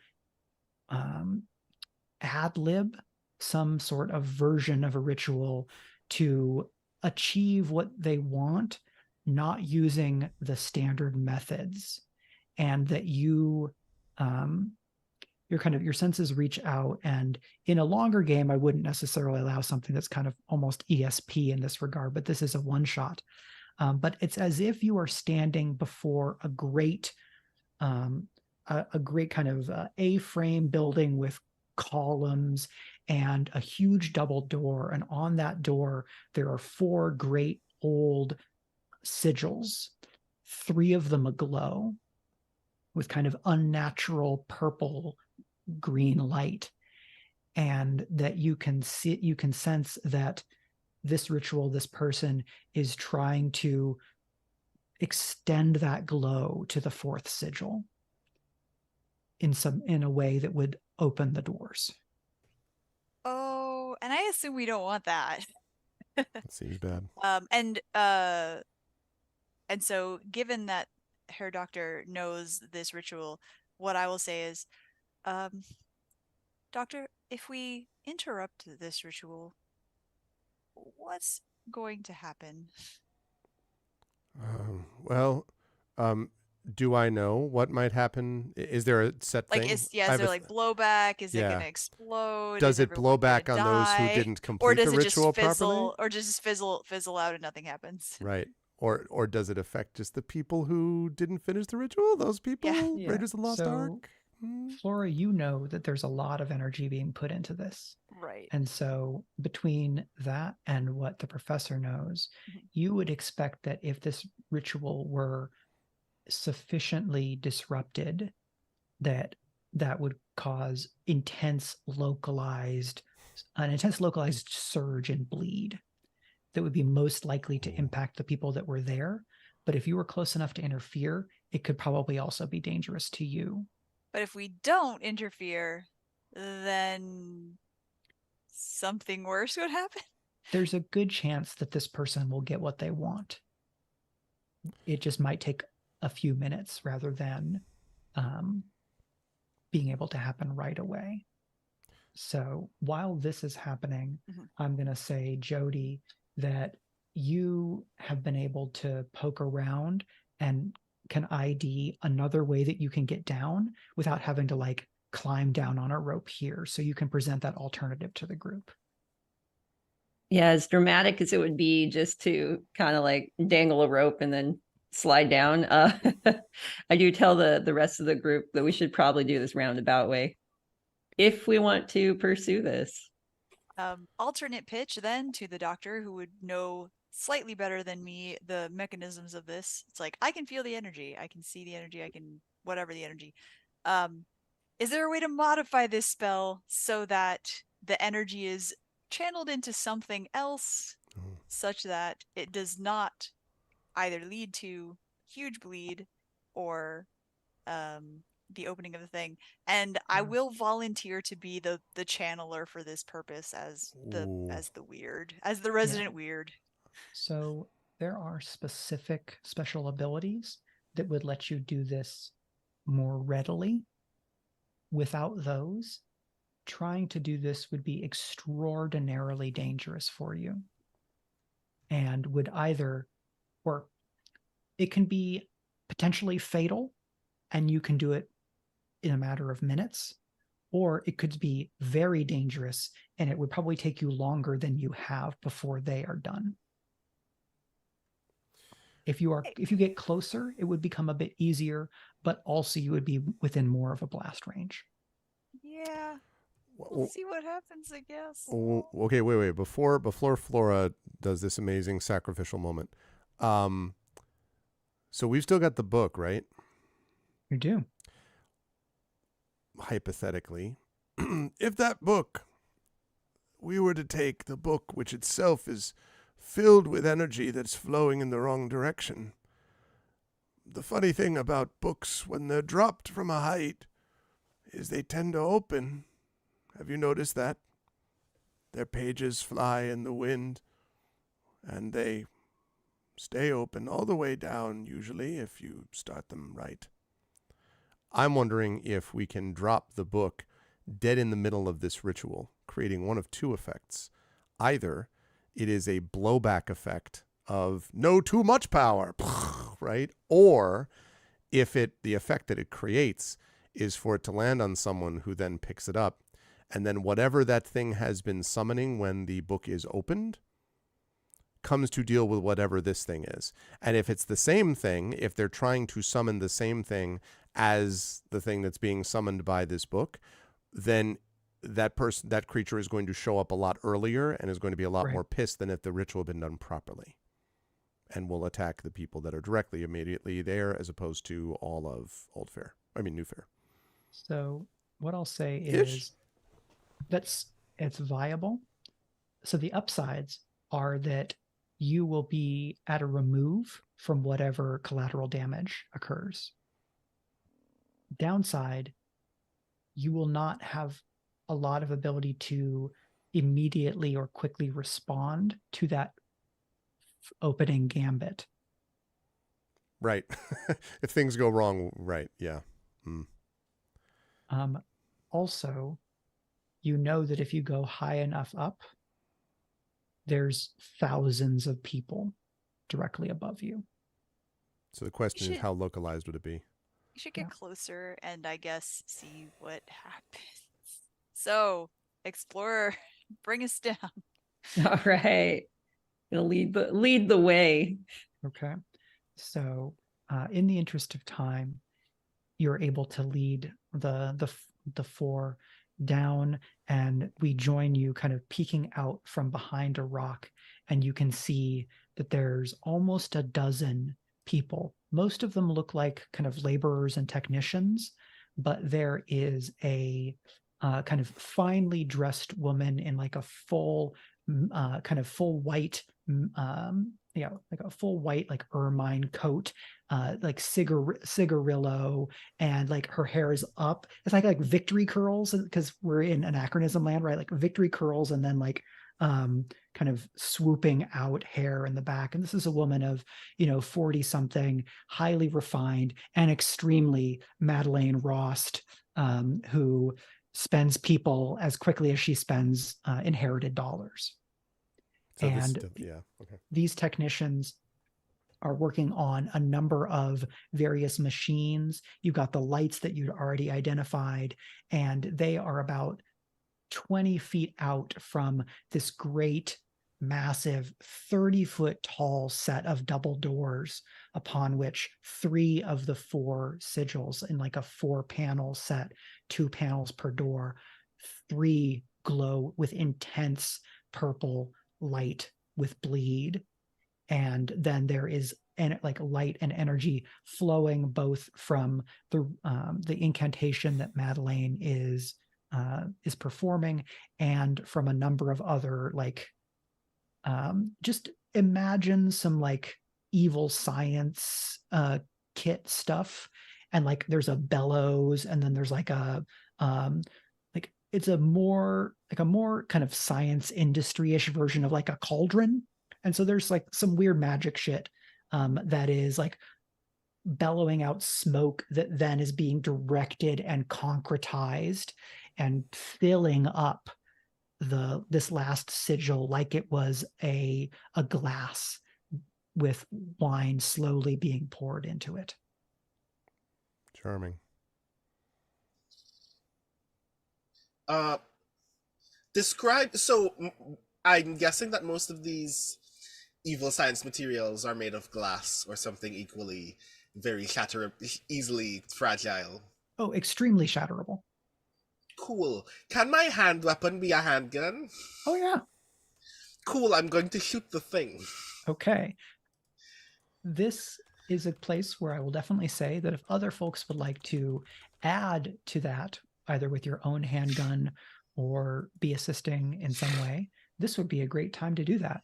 ad-lib some sort of version of a ritual to achieve what they want, not using the standard methods, and that your senses reach out. And in a longer game, I wouldn't necessarily allow something that's kind of almost ESP in this regard, but this is a one shot. But it's as if you are standing before a great kind of A-frame building with columns and a huge double door. And on that door, there are 4 great old sigils, 3 of them aglow with kind of unnatural purple green light. And that you can sense that this ritual, this person is trying to extend that glow to the 4th sigil in a way that would open the doors. Oh, and I assume we don't want that. That seems bad. And so given that Herr Doctor knows this ritual, what I will say is, Doctor, if we interrupt this ritual, what's going to happen? Do I know what might happen? Is there a set thing? Is there like blowback? Is it going to explode? Does it blow back on those who didn't complete the ritual properly? Or does it just fizzle out and nothing happens? Right. Or does it affect just the people who didn't finish the ritual? Those people? Yeah. Raiders of the Lost Ark? Flora, you know that there's a lot of energy being put into this. Right. And so between that and what the professor knows, you would expect that if this ritual were sufficiently disrupted, that would cause an intense localized surge and bleed that would be most likely to impact the people that were there. But if you were close enough to interfere, it could probably also be dangerous to you. But if we don't interfere, then something worse would happen? There's a good chance that this person will get what they want. It just might take a few minutes rather than being able to happen right away. So while this is happening, I'm going to say, Jody, that you have been able to poke around and can ID another way that you can get down without having to like climb down on a rope here. So you can present that alternative to the group. Yeah, as dramatic as it would be just to kind of like dangle a rope and then slide down, I do tell the rest of the group that we should probably do this roundabout way if we want to pursue this. Alternate pitch then to the doctor, who would know slightly better than me the mechanisms of this. It's like, I can feel the energy, I can see the energy, I can whatever the energy. Is there a way to modify this spell so that the energy is channeled into something else such that it does not either lead to huge bleed or the opening of the thing? And I will volunteer to be the channeler for this purpose as the resident weird. So there are specific special abilities that would let you do this more readily. Without those, trying to do this would be extraordinarily dangerous for you, and would or it can be potentially fatal and you can do it in a matter of minutes, or it could be very dangerous and it would probably take you longer than you have before they are done. If you get closer, it would become a bit easier, but also you would be within more of a blast range. Yeah. We'll see what happens, I guess. Okay, wait. Before Flora does this amazing sacrificial moment, so we've still got the book, right? You do. Hypothetically, if that book, we were to take the book, which itself is filled with energy that's flowing in the wrong direction. The funny thing about books when they're dropped from a height is they tend to open. Have you noticed that? Their pages fly in the wind, and they stay open all the way down, usually, if you start them right. I'm wondering if we can drop the book dead in the middle of this ritual, creating one of two effects. Either it is a blowback effect of no too much power, right? Or if the effect that it creates is for it to land on someone who then picks it up, and then whatever that thing has been summoning when the book is opened comes to deal with whatever this thing is. And if it's the same thing, if they're trying to summon the same thing as the thing that's being summoned by this book, then that creature is going to show up a lot earlier and is going to be a lot more pissed than if the ritual had been done properly, and will attack the people that are directly immediately there, as opposed to all of Newfair. So what I'll say is it's viable. So the upsides are that you will be at a remove from whatever collateral damage occurs. Downside, you will not have a lot of ability to immediately or quickly respond to that opening gambit. Right. If things go wrong, right. Yeah. Also, you know that if you go high enough up, there's thousands of people directly above you. So the question is, how localized would it be? You should get closer and I guess see what happens. So, explorer, bring us down. All right. Gonna lead the way. Okay. So, in the interest of time, you're able to lead the four down, and we join you kind of peeking out from behind a rock, and you can see that there's almost a dozen people. Most of them look like kind of laborers and technicians, but there is a kind of finely dressed woman in like a full kind of full white like a full white like ermine coat, like cigarillo, and like her hair is up. It's like victory curls, because we're in anachronism land, right? Like victory curls, and then like kind of swooping out hair in the back. And this is a woman of 40 something, highly refined and extremely Madeleine Rost, who spends people as quickly as she spends inherited dollars. So and these technicians are working on a number of various machines. You've got the lights that you'd already identified, and they are about 20 feet out from this great, massive, 30-foot tall set of double doors, upon which 3 of the 4 sigils in like a 4-panel set, 2 panels per door, 3 glow with intense purple light with bleed. And then there is like light and energy flowing both from the incantation that Madeleine is performing, and from a number of other like just imagine some like evil science kit stuff, and like there's a bellows, and then there's like a like it's a more kind of science industry-ish version of like a cauldron. And so there's like some weird magic shit that is like bellowing out smoke that then is being directed and concretized and filling up this last sigil like it was a glass with wine slowly being poured into it. Charming. So I'm guessing that most of these evil science materials are made of glass or something equally very easily fragile. Oh, extremely shatterable. Cool. Can my hand weapon be a handgun? Oh yeah. Cool, I'm going to shoot the thing. Okay. This is a place where I will definitely say that if other folks would like to add to that, either with your own handgun or be assisting in some way, this would be a great time to do that.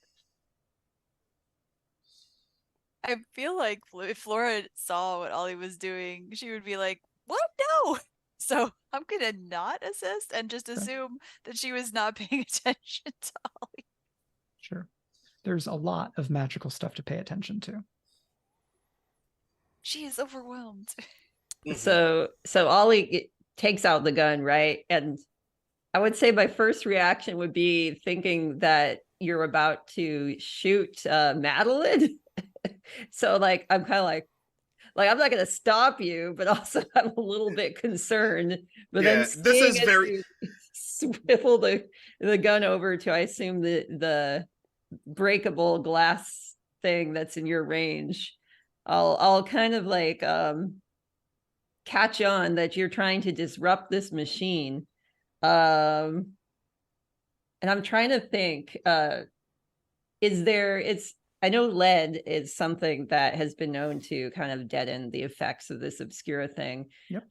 I feel like if Flora saw what Ollie was doing, she would be like, what? No! So I'm going to not assist and just assume that she was not paying attention to Ollie. Sure. There's a lot of magical stuff to pay attention to. She is overwhelmed. So Ollie takes out the gun, right? And I would say my first reaction would be thinking that you're about to shoot Madeline. So like I'm kind of like I'm not going to stop you, but also I'm a little bit concerned. But Yeah, then this seeing is as very you swivel the gun over to, I assume, the breakable glass thing that's in your range, I'll kind of like catch on that you're trying to disrupt this machine. And I'm trying to think, I know lead is something that has been known to kind of deaden the effects of this obscura thing. Yep.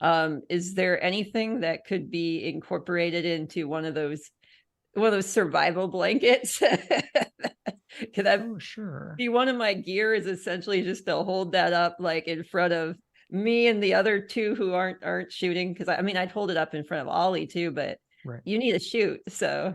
Is there anything that could be incorporated into one of those survival blankets? Could that Sure. be one of my gear? Is essentially just to hold that up like in front of me and the other two who aren't shooting? Because I mean, I'd hold it up in front of Ollie too, but Right. you need to shoot. So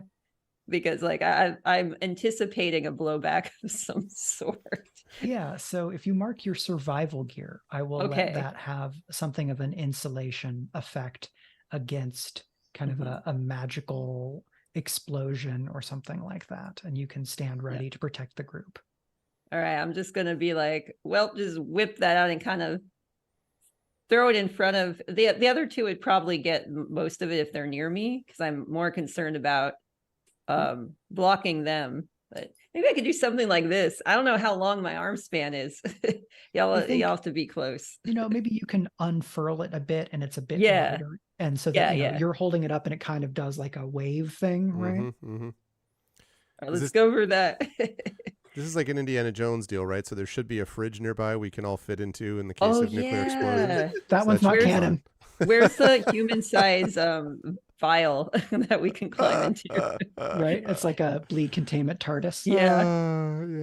because like I'm anticipating a blowback of some sort. Yeah, so if you mark your survival gear, I will let that have something of an insulation effect against kind of a magical explosion or something like that, and you can stand ready to protect the group. All right, I'm just gonna be like, well, just whip that out and kind of throw it in front of the other two. Would probably get most of it if they're near me, because I'm more concerned about blocking them. But maybe I could do something like this. I don't know how long my arm span is. y'all have to be close. Maybe you can unfurl it a bit and it's a bit wider, and so that you're holding it up and it kind of does like a wave thing, right? Mm-hmm. All right, let's go over that. This is like an Indiana Jones deal, right? So there should be a fridge nearby we can all fit into in the case of nuclear explosion. That one's not canon. Where's the human size vial that we can climb into? Right? It's like a bleed containment TARDIS.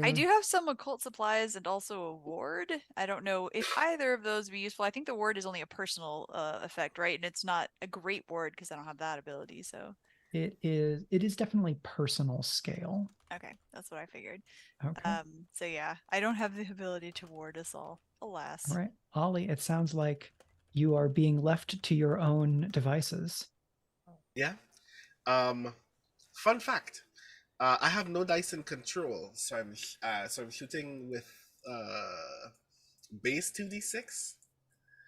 I do have some occult supplies and also a ward. I don't know if either of those would be useful. I think the ward is only a personal effect, right? And it's not a great ward because I don't have that ability. So it is definitely personal scale. Okay, that's what I figured. Okay. So yeah, I don't have the ability to ward us all, alas. All right, Ollie, it sounds like you are being left to your own devices. Yeah. Fun fact. I have no dice in control, so I'm shooting with base 2d6.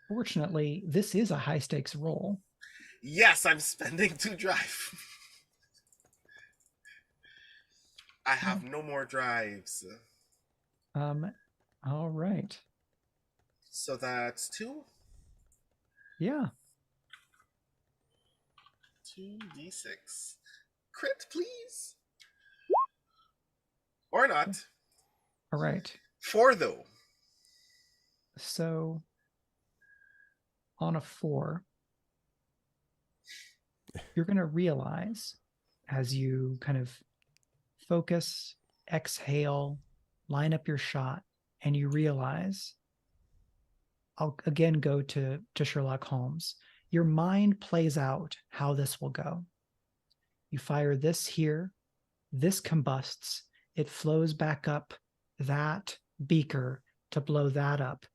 Fortunately, this is a high stakes roll. Yes, I'm spending 2 drive. I have no more drives. All right. So that's 2? Yeah. 2d6. Crit, please. Or not. All right. 4 though. So on a 4, you're going to realize as you kind of focus, exhale, line up your shot, and you realize, I'll again go to Sherlock Holmes. Your mind plays out how this will go. You fire this here, this combusts, it flows back up that beaker to blow that up.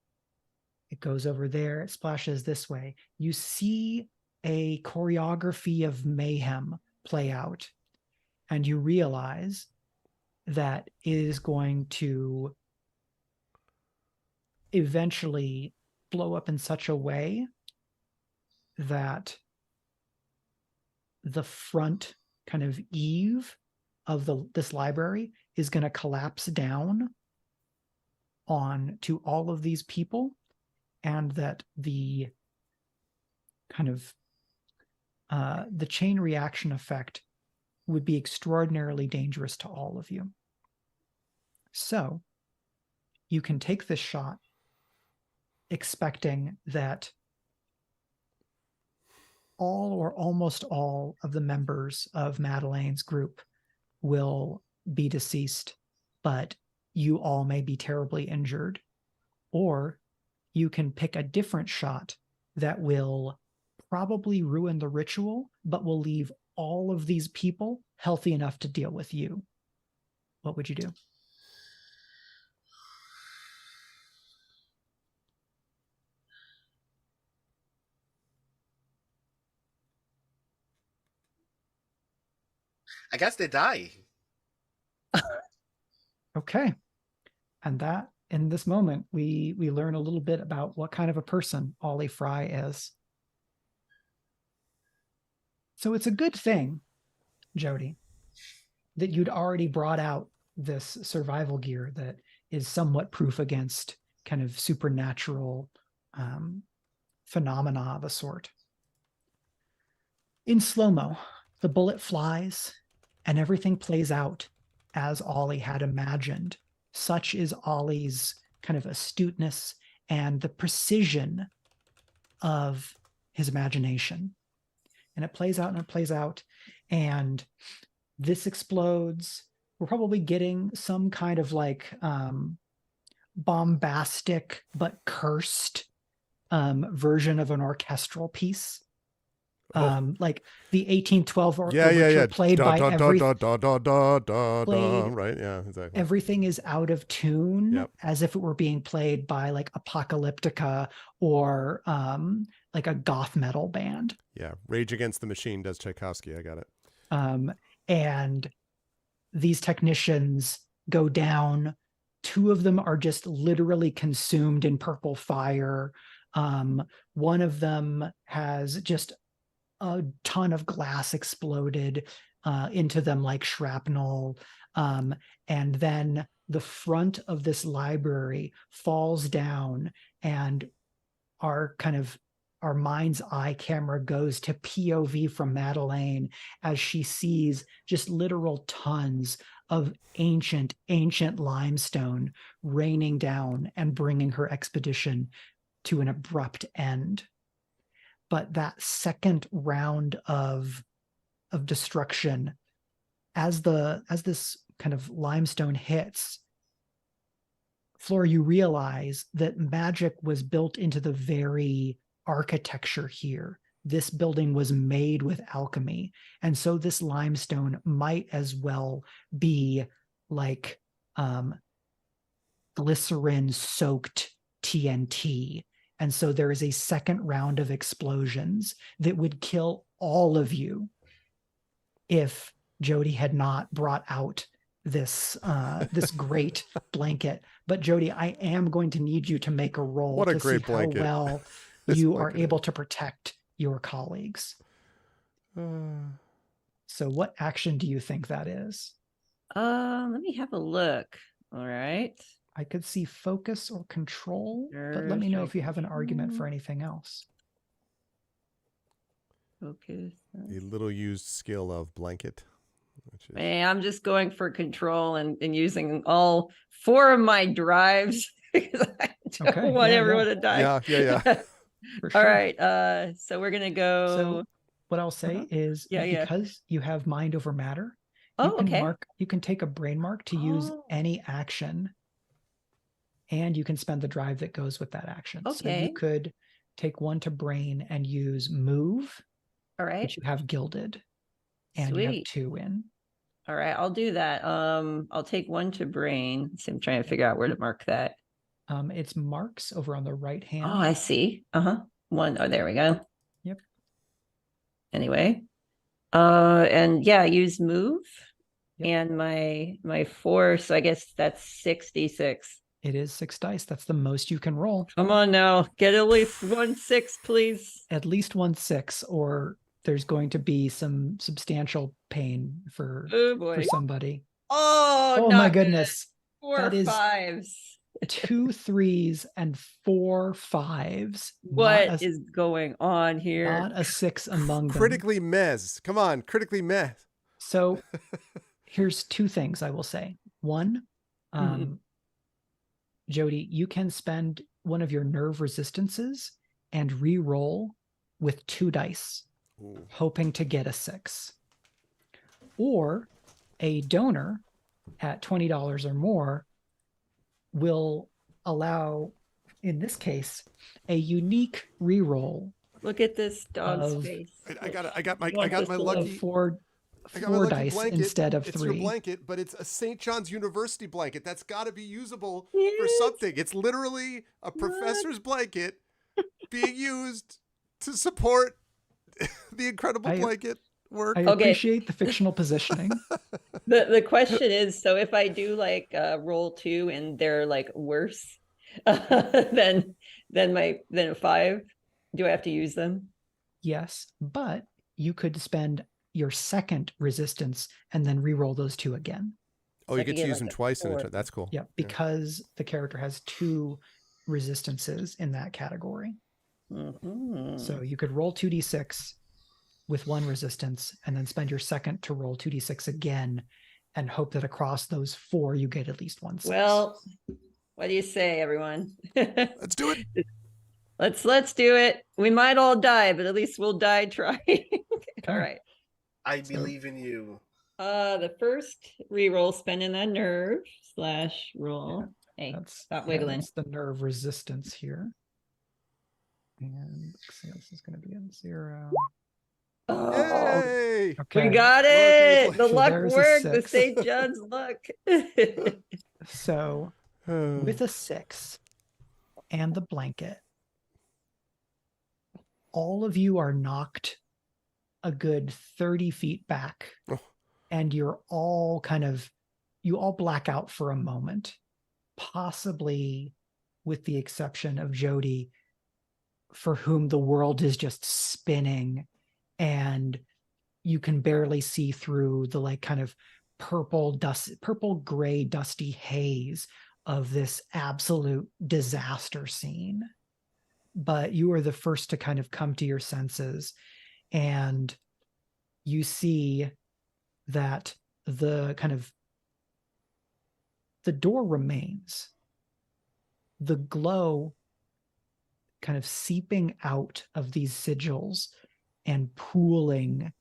It goes over there, it splashes this way. You see a choreography of mayhem play out, and you realize that it is going to eventually blow up in such a way that the front kind of eave of this library is going to collapse down on to all of these people, and that the kind of the chain reaction effect would be extraordinarily dangerous to all of you. So you can take this shot expecting that all or almost all of the members of Madeleine's group will be deceased, but you all may be terribly injured. Or you can pick a different shot that will probably ruin the ritual, but will leave all of these people healthy enough to deal with you. What would you do? I guess they die. Okay. And that in this moment, we learn a little bit about what kind of a person Ollie Fry is. So it's a good thing, Jody, that you'd already brought out this survival gear that is somewhat proof against kind of supernatural phenomena of a sort. In slow-mo, the bullet flies and everything plays out as Ollie had imagined. Such is Ollie's kind of astuteness and the precision of his imagination. And it plays out and it plays out, and this explodes. We're probably getting some kind of like bombastic but cursed version of an orchestral piece. Like the 1812 overture played by right, yeah, exactly. Everything is out of tune, as if it were being played by like Apocalyptica or like a goth metal band. Yeah, Rage Against the Machine does Tchaikovsky. I got it. And these technicians go down. 2 of them are just literally consumed in purple fire. One of them has just a ton of glass exploded into them like shrapnel. And then the front of this library falls down, and our mind's eye camera goes to POV from Madeleine as she sees just literal tons of ancient limestone raining down and bringing her expedition to an abrupt end. But that second round of destruction, as this kind of limestone hits, Flora, you realize that magic was built into the very architecture here. This building was made with alchemy, and so this limestone might as well be like glycerin soaked TNT. And so there is a second round of explosions that would kill all of you if Jody had not brought out this this great blanket. But Jody, I am going to need you to make a roll What a to great see blanket. how well you are able to protect your colleagues. So what action do you think that is? Let me have a look. All right. I could see focus or control, but let me know if you have an argument for anything else. Focus. The little used skill of blanket. Hey, I'm just going for control and using all 4 of my drives because I don't want everyone to die. Yeah. For sure. All right. So we're gonna go. So what I'll say is because you have mind over matter, you can take a brain mark to use any action, and you can spend the drive that goes with that action. So you could take 1 to brain and use move. All right. Which you have gilded. And you have 2 in. All right, I'll do that. I'll take 1 to brain. So I'm trying to figure out where to mark that. It's marks over on the right hand. Oh, I see. 1. Oh, there we go. Yep. Anyway. And yeah, use move. And my 4, so I guess that's 66. It is 6 dice. That's the most you can roll. Come on now. Get at least 1 6, please. At least 1 6, or there's going to be some substantial pain for somebody. Oh my goodness. 4 5s. 2 3s and 4 5s. What is going on here? Not a 6 among them. Critically mez. Come on, critically mez. So here's 2 things I will say. 1, Jody, you can spend one of your nerve resistances and re-roll with 2 dice, hoping to get a 6. Or a donor at $20 or more will allow, in this case, a unique re-roll. Look at this dog's face. I got my lucky 4 dice blanket instead of 3. It's your blanket, but it's a St. John's University blanket. That's got to be usable for something. It's literally a professor's blanket being used to support the incredible blanket work. I Okay. appreciate the fictional positioning. The question is, so if I do like roll 2 and they're like worse than a 5, do I have to use them? Yes, but you could spend your second resistance and then re-roll those 2 again. Oh, So you I could get to get, use like, them a twice in a 4. turn. That's cool. Yeah, because the character has 2 resistances in that category. Mhm. So you could roll 2d6 with 1 resistance and then spend your second to roll 2d6 again and hope that across those 4 you get at least 1 6. Well, what do you say, everyone? Let's do it. Let's do it. We might all die, but at least we'll die trying. All right. I believe in you. The first reroll, spending that nerve / roll. Hey, stop wiggling. That's the nerve resistance here. And let's see, this is going to be a 0. Oh, Yay! Okay. we got Lucky it. play. The So luck there's a worked. The 6. St. John's luck. So with a 6 and the blanket, all of you are knocked a good 30 feet back, Oh. and you're all you all black out for a moment, possibly with the exception of Jody, for whom the world is just spinning and you can barely see through the like kind of purple gray dusty haze of this absolute disaster scene. But you are the first to kind of come to your senses, and you see that the door remains. The glow kind of seeping out of these sigils and pooling,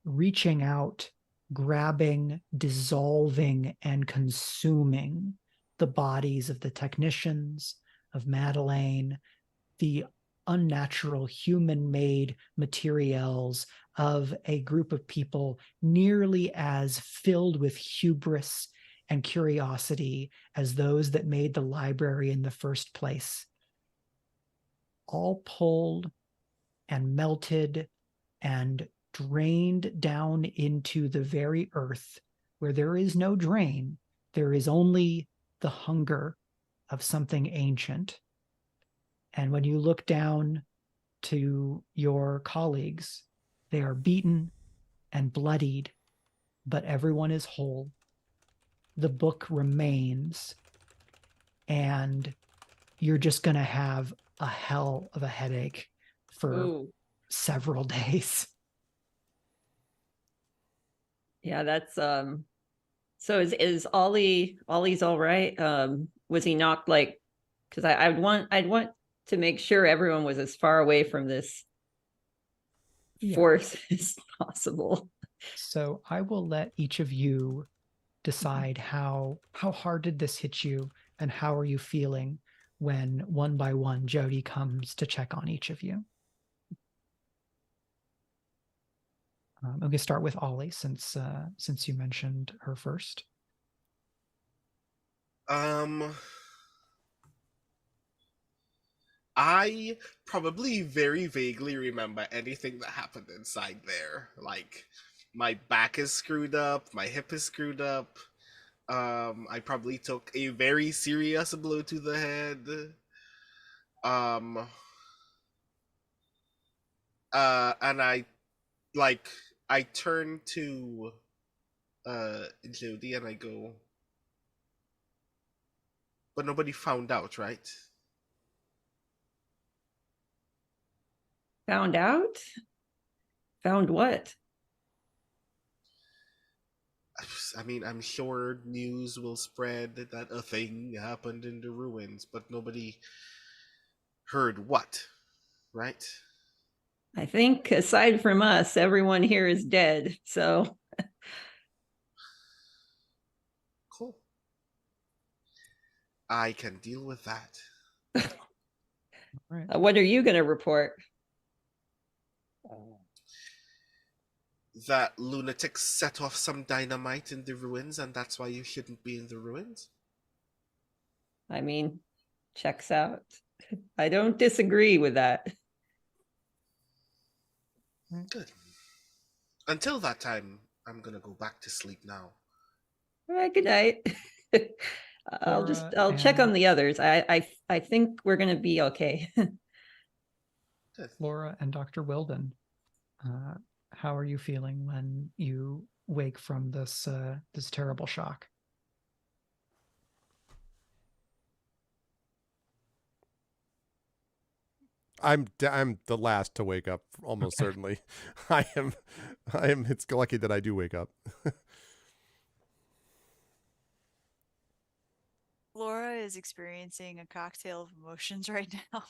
reaching out, grabbing, dissolving, and consuming the bodies of the technicians, of Madeleine, the unnatural human-made materials of a group of people nearly as filled with hubris and curiosity as those that made the library in the first place, all pulled and melted and drained down into the very earth where there is no drain. There is only the hunger of something ancient. And when you look down to your colleagues, they are beaten and bloodied, but everyone is whole. The book remains, and you're just going to have a hell of a headache for Ooh. several days. Yeah, that's so is Ollie's all right? Was he knocked, like, because I'd want to make sure everyone was as far away from this force as possible. So I will let each of you decide how hard did this hit you and how are you feeling when one by one Jody comes to check on each of you. I'm going to start with Ollie since you mentioned her first. I probably very vaguely remember anything that happened inside there. Like, my back is screwed up, my hip is screwed up. I probably took a very serious blow to the head. And I turn to Jody and I go, but nobody found out, right? Found out? Found what? I mean, I'm sure news will spread that a thing happened in the ruins, but nobody heard what, right? I think aside from us, everyone here is dead. So Cool. I can deal with that. All right. what are you going to report? That lunatics set off some dynamite in the ruins, and that's why you shouldn't be in the ruins? I mean, checks out. I don't disagree with that. Good. Until that time, I'm gonna go back to sleep now. All right, good night. Flora I'll check on and- the others. I think we're gonna be okay. Good. Flora and Dr. Wilden, how are you feeling when you wake from this this terrible shock? I'm the last to wake up, almost Okay. certainly. I am. It's lucky that I do wake up. Laura is experiencing a cocktail of emotions right now.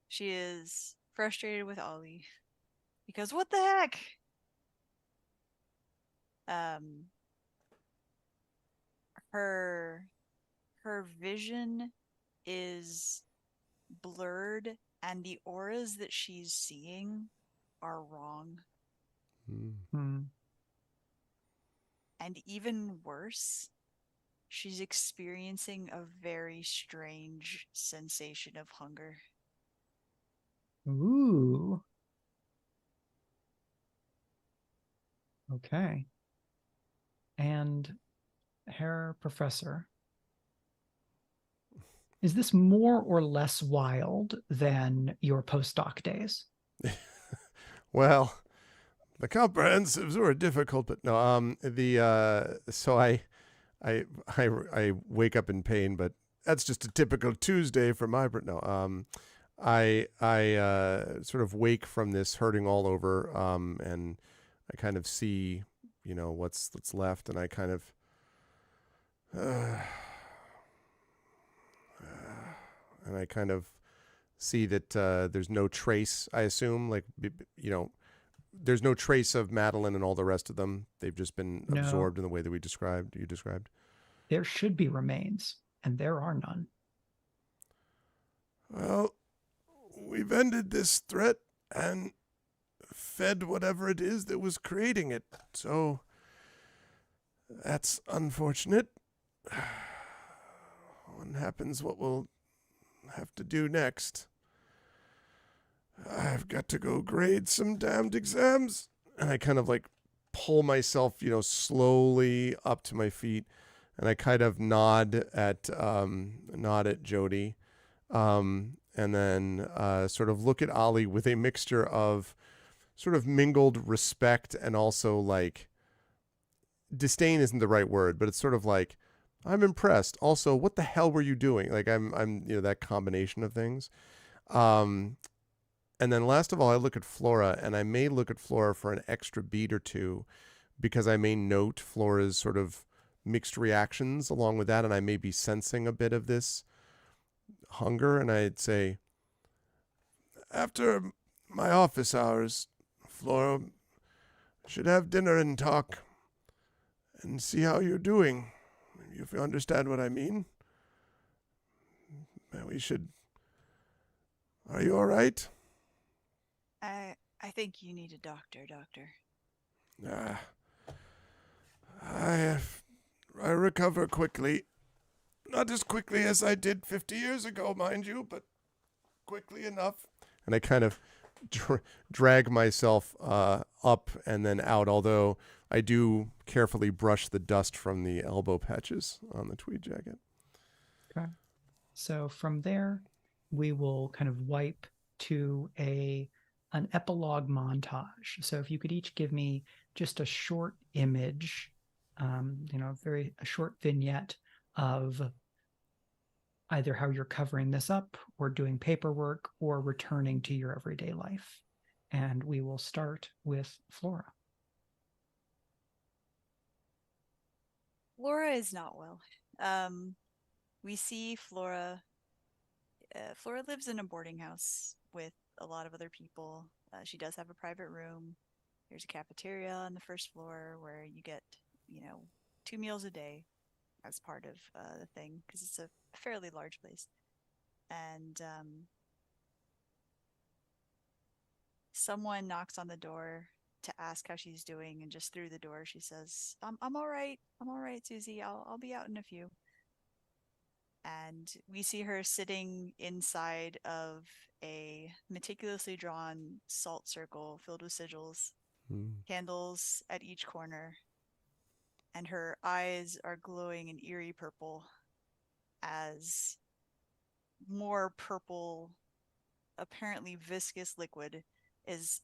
She is frustrated with Ollie because what the heck? Um, her vision is blurred, and the auras that she's seeing are wrong. Hmm. And even worse, she's experiencing a very strange sensation of hunger. Ooh. Okay. And Herr Professor, is this more or less wild than your postdoc days? Well, the comprehensives were difficult, but no. So I wake up in pain, but that's just a typical Tuesday for my no. I sort of wake from this hurting all over, and I kind of see, what's left, and I kind of, and I kind of see that there's no trace. I assume, there's no trace of Madeline and all the rest of them. They've just been No. absorbed in the way that you described. There should be remains, and there are none. Well, we've ended this threat and fed whatever it is that was creating it. So that's unfortunate. What happens, what we'll have to do next. I've got to go grade some damned exams. And I kind of pull myself, slowly up to my feet. And I kind of nod at Jody. And then sort of look at Ollie with a mixture of sort of mingled respect and also disdain isn't the right word, but it's sort of I'm impressed. Also, what the hell were you doing? I'm that combination of things. And then last of all, I look at Flora, and I may look at Flora for an extra beat or two because I may note Flora's sort of mixed reactions along with that, and I may be sensing a bit of this hunger, and I'd say, after my office hours, Flora, should have dinner and talk and see how you're doing, if you understand what I mean. We should... Are you all right? I think you need a doctor. I recover quickly. Not as quickly as I did 50 years ago, mind you, but quickly enough. And I kind of drag myself up and then out, although I do carefully brush the dust from the elbow patches on the tweed jacket. Okay. So from there, we will kind of wipe to an epilogue montage. So if you could each give me just a short image, a short vignette of either how you're covering this up or doing paperwork or returning to your everyday life. And we will start with Flora. Flora is not well. We see Flora. Flora lives in a boarding house with a lot of other people. She does have a private room. There's a cafeteria on the first floor where you get, 2 meals a day as part of the thing because it's a fairly large place. And someone knocks on the door to ask how she's doing, and just through the door she says, I'm all right. I'm all right, Susie. I'll be out in a few. And we see her sitting inside of a meticulously drawn salt circle filled with sigils candles at each corner, and her eyes are glowing an eerie purple as more purple, apparently viscous liquid is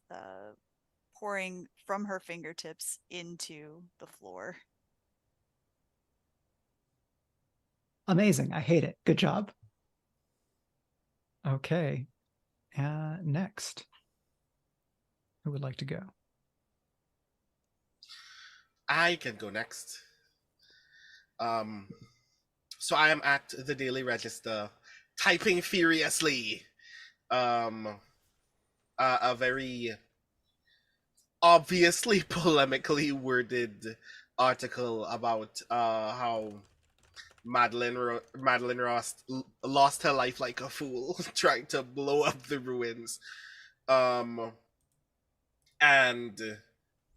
pouring from her fingertips into the floor. Amazing. I hate it. Good job. Okay. Next. Who would like to go? I can go next. So I am at the Daily Register, typing furiously. A very obviously polemically worded article about how Madeline Ross lost her life like a fool trying to blow up the ruins. And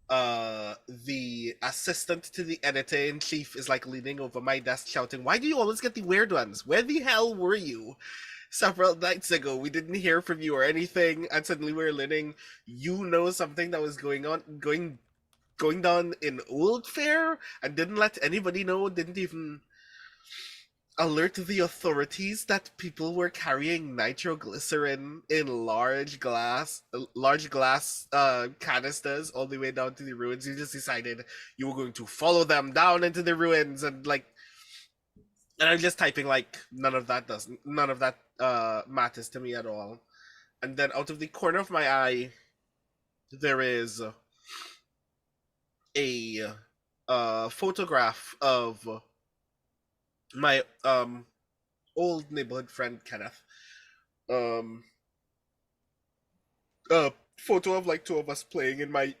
the assistant to the editor-in-chief is like leaning over my desk shouting, "Why do you always get the weird ones? Where the hell were you? Several nights ago, we didn't hear from you or anything, and suddenly we're learning you know something that was going down in Oldfaire and didn't let anybody know, didn't even alert the authorities that people were carrying nitroglycerin in large glass canisters all the way down to the ruins. You just decided you were going to follow them down into the ruins, and I'm just typing like none of that matters to me at all. And then out of the corner of my eye, there is a photograph of my old neighborhood friend Kenneth. A photo of like two of us playing in my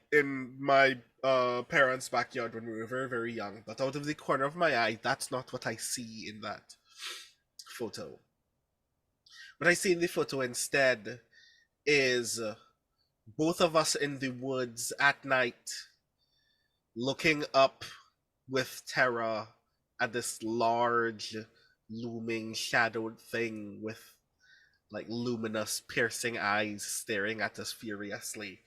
parents' backyard when we were very, very young. But out of the corner of my eye, that's not what I see in that photo. What I see in the photo instead is both of us in the woods at night, looking up with terror at this large, looming, shadowed thing with like luminous, piercing eyes staring at us furiously.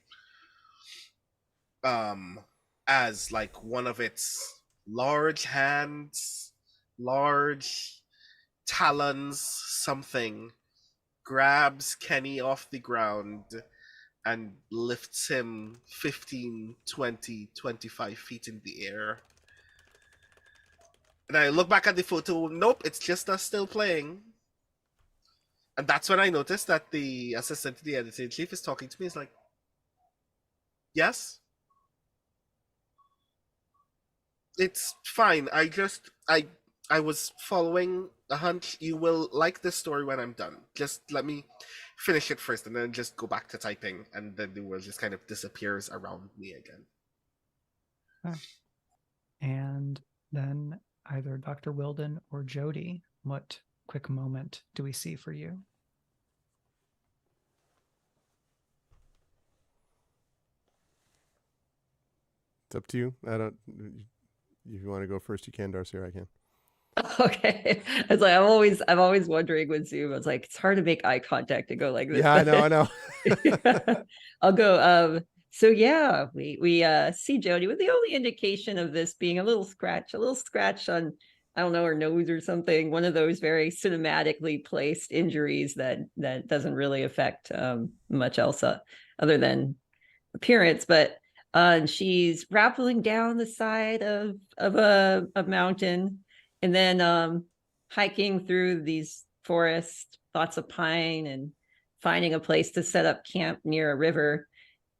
As like one of its large hands, large talons, something, grabs Kenny off the ground and lifts him 15, 20, 25 feet in the air. And I look back at the photo, nope, it's just us still playing. And that's when I noticed that the assistant to the editor-in-chief is talking to me. He's like, yes? It's fine. I was following a hunch. You will like this story when I'm done. Just let me finish it first and then just go back to typing, and then the world just kind of disappears around me again. Okay. And then either Dr. Wilden or Jody, what quick moment do we see for you? It's up to you. If you want to go first, you can, Darcie, or I can. Okay. It's like I'm always wondering with Zoom. I was like, it's hard to make eye contact and go like this. Yeah, I know. I'll go. So yeah, we see Jody with the only indication of this being a little scratch on, I don't know, her nose or something. One of those very cinematically placed injuries that doesn't really affect much else other than appearance. But she's rappelling down the side of a mountain, and then hiking through these forests, lots of pine, and finding a place to set up camp near a river.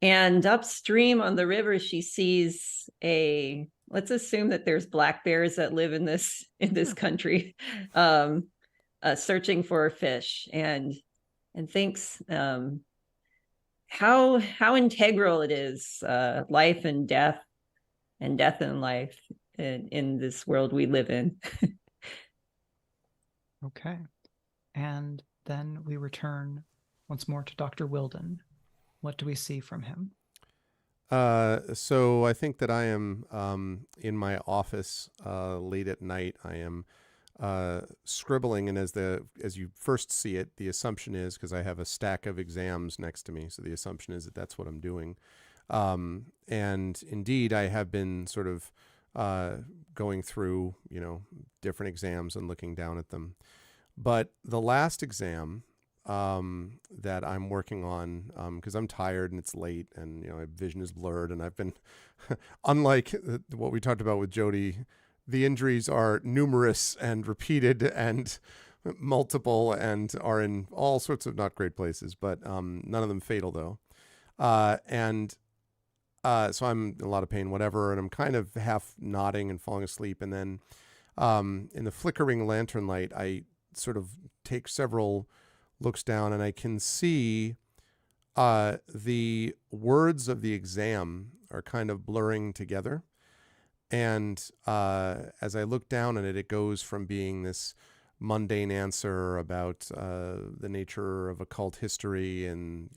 And upstream on the river, she sees let's assume that there's black bears that live in this country, searching for fish, and thinks how integral it is, life and death, and death and life in this world we live in. Okay. And then we return once more to Dr. Wilden. What do we see from him? So I think that I am in my office late at night. I am scribbling, and as you first see it, the assumption is, because I have a stack of exams next to me, so the assumption is that that's what I'm doing. And indeed, I have been sort of going through, different exams and looking down at them. But the last exam that I'm working on, because I'm tired and it's late and, my vision is blurred, and I've been, unlike what we talked about with Jody, the injuries are numerous and repeated and multiple and are in all sorts of not great places, but none of them fatal though. So I'm in a lot of pain, whatever, and I'm kind of half nodding and falling asleep. And then in the flickering lantern light, I sort of take several looks down, and I can see the words of the exam are kind of blurring together. And as I look down at it, it goes from being this mundane answer about the nature of occult history and,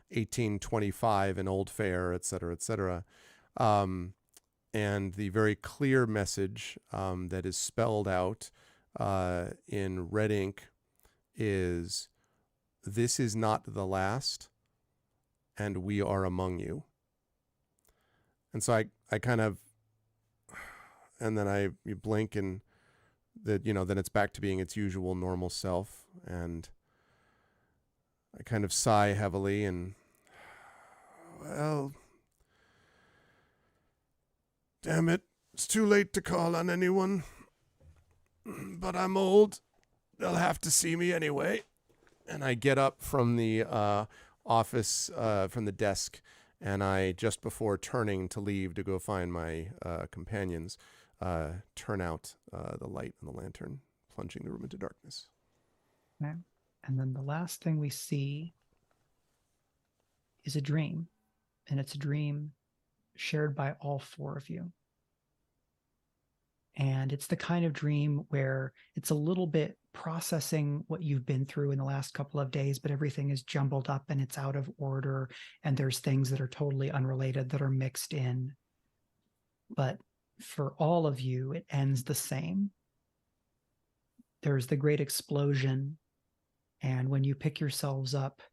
1825 in Oldfaire, et cetera, and the very clear message that is spelled out in red ink is, "This is not the last, and we are among you." And so I kind of, and then you blink, and that, then it's back to being its usual normal self. And I kind of sigh heavily and, well, damn it, it's too late to call on anyone. But I'm old. They'll have to see me anyway. And I get up from the office, from the desk, and I, just before turning to leave to go find my companions, turn out the light on the lantern, plunging the room into darkness. Okay. And then the last thing we see is a dream, and it's a dream shared by all four of you. And it's the kind of dream where it's a little bit processing what you've been through in the last couple of days, but everything is jumbled up and it's out of order, and there's things that are totally unrelated that are mixed in. But for all of you, it ends the same. There's the great explosion, and when you pick yourselves up,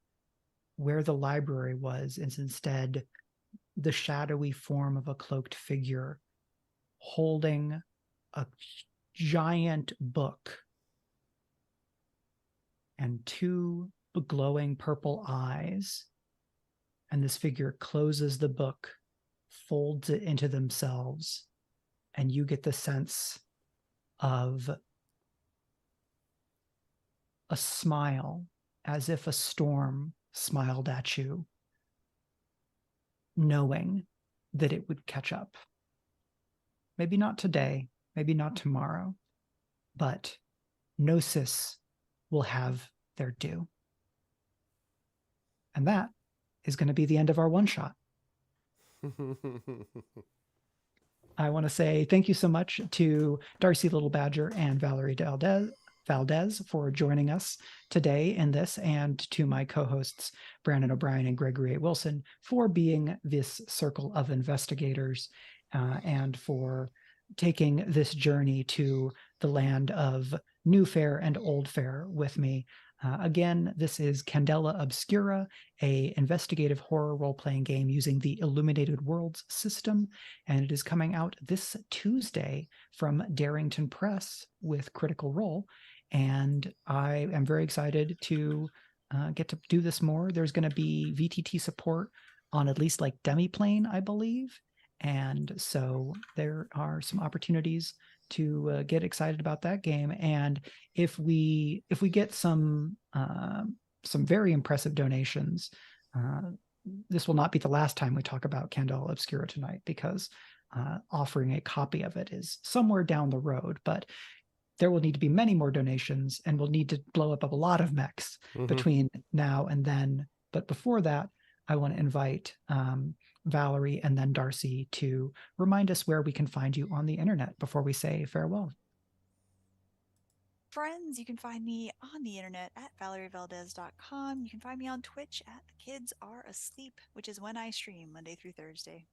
where the library was is instead the shadowy form of a cloaked figure holding a giant book and two glowing purple eyes. And this figure closes the book, folds it into themselves, and you get the sense of a smile, as if a storm smiled at you, knowing that it would catch up. Maybe not today, maybe not tomorrow, but Gnosis will have their due. And that is going to be the end of our one-shot. I want to say thank you so much to Darcie Little Badger and Valerie Valdes for joining us today in this, and to my co-hosts Brandon O'Brien and Gregory A. Wilson for being this circle of investigators and for taking this journey to the land of New Fair and Old Fair with me. Again, this is Candela Obscura, a investigative horror role-playing game using the Illuminated Worlds system, and it is coming out this Tuesday from Darrington Press with Critical Role. And I am very excited to get to do this more. There's going to be VTT support on at least like Demiplane, I believe. And so there are some opportunities to get excited about that game. And if we get some very impressive donations, this will not be the last time we talk about Candela Obscura tonight, because offering a copy of it is somewhere down the road. But there will need to be many more donations, and we'll need to blow up a lot of mechs between now and then. But before that, I want to invite Valerie and then Darcie to remind us where we can find you on the internet before we say farewell. Friends, you can find me on the internet at ValerieValdes.com. You can find me on Twitch at The Kids Are Asleep, which is when I stream Monday through Thursday.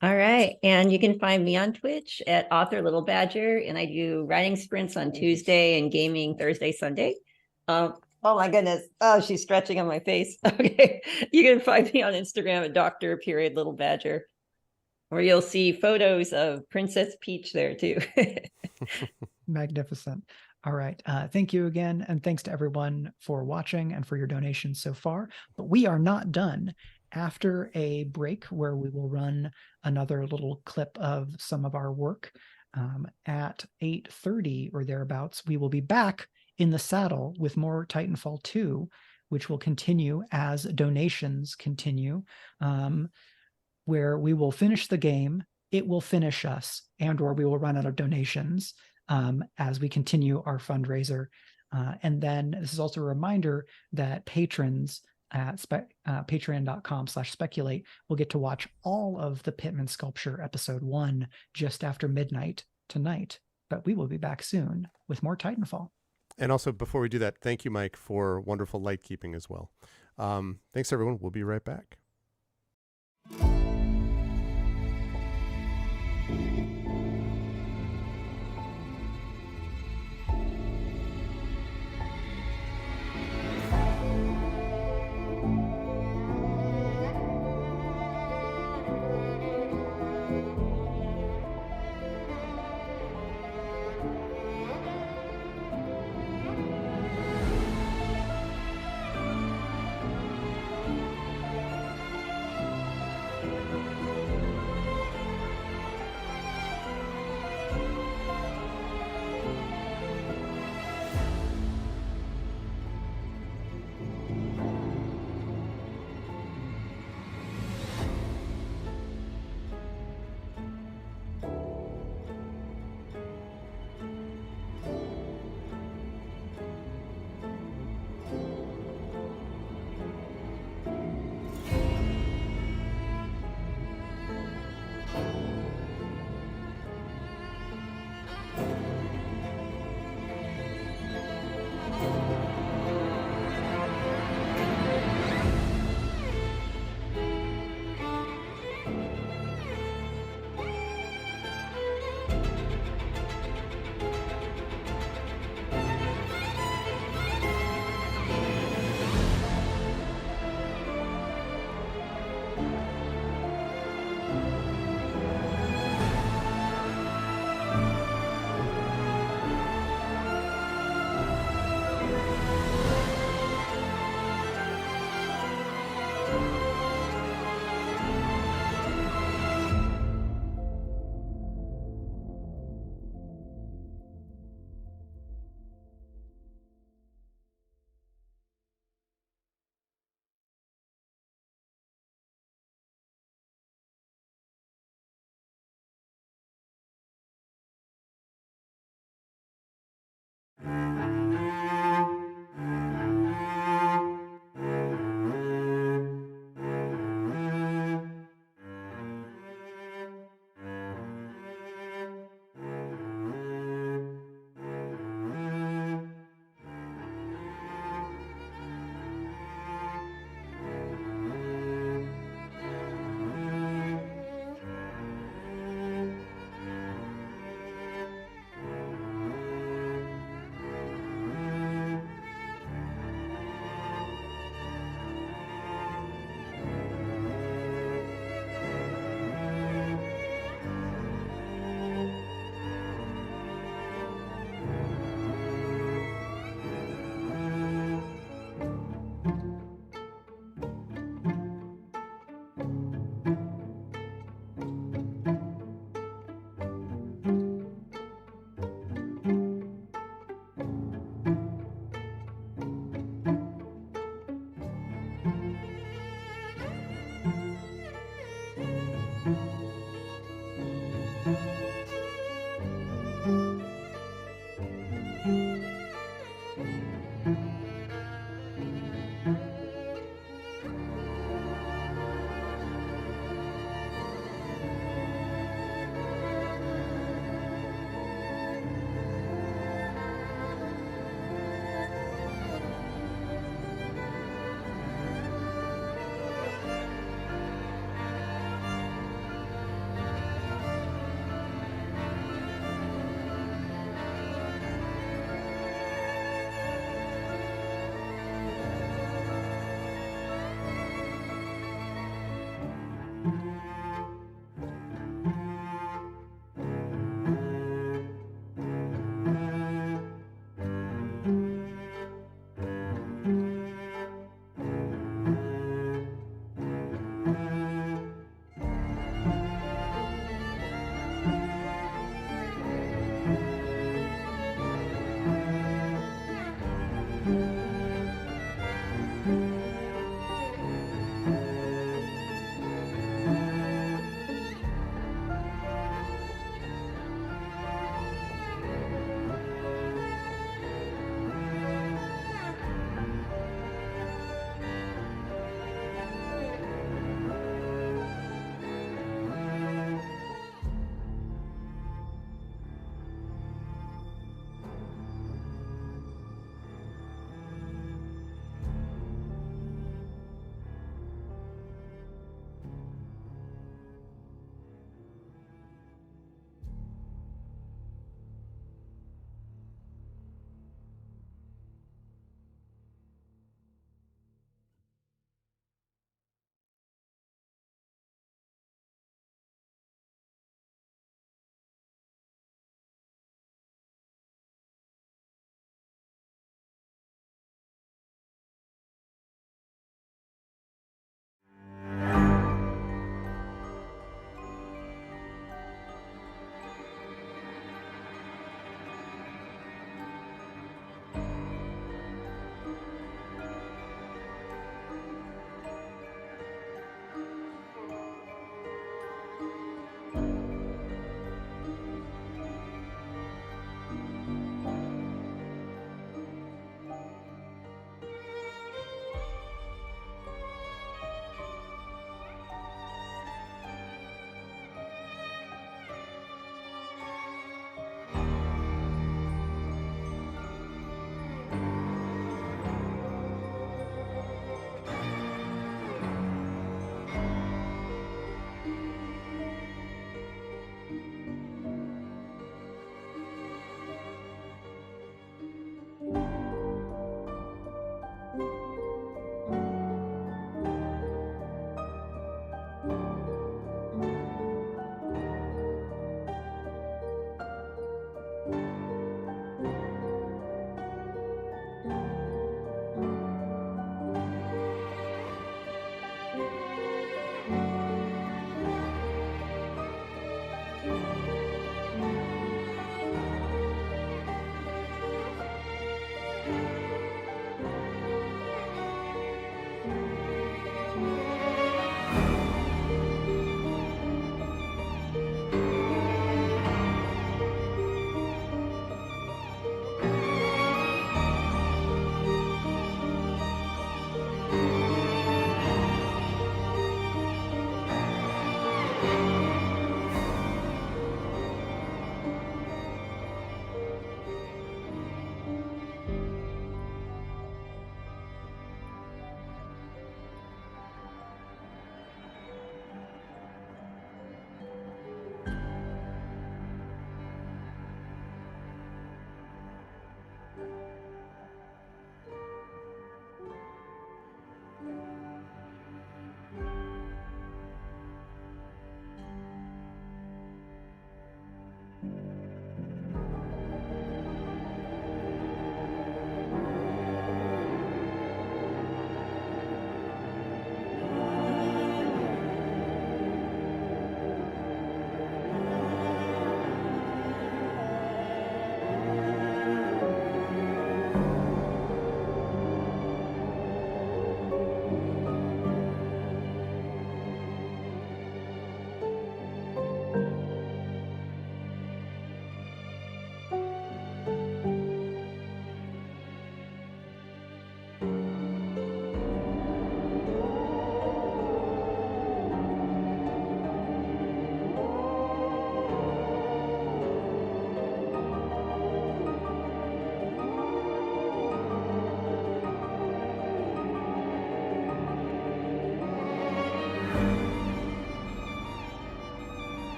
All right. And you can find me on Twitch at Author Little Badger, and I do writing sprints on Tuesday and gaming Thursday, Sunday. Oh my goodness. Oh, she's stretching on my face. Okay. You can find me on Instagram at Dr. Little Badger, where you'll see photos of Princess Peach there too. Magnificent. All right. Thank you again. And thanks to everyone for watching and for your donations so far. But we are not done. After a break where we will run another little clip of some of our work at 8:30 or thereabouts, we will be back in the saddle with more Titanfall 2, which will continue as donations continue, where we will finish the game, it will finish us, and or we will run out of donations as we continue our fundraiser. And then this is also a reminder that patrons at patreon.com/speculate will get to watch all of the Pittman Sculpture episode 1 just after midnight tonight. But we will be back soon with more Titanfall. And also, before we do that, thank you, Mike, for wonderful light keeping as well. Thanks, everyone. We'll be right back.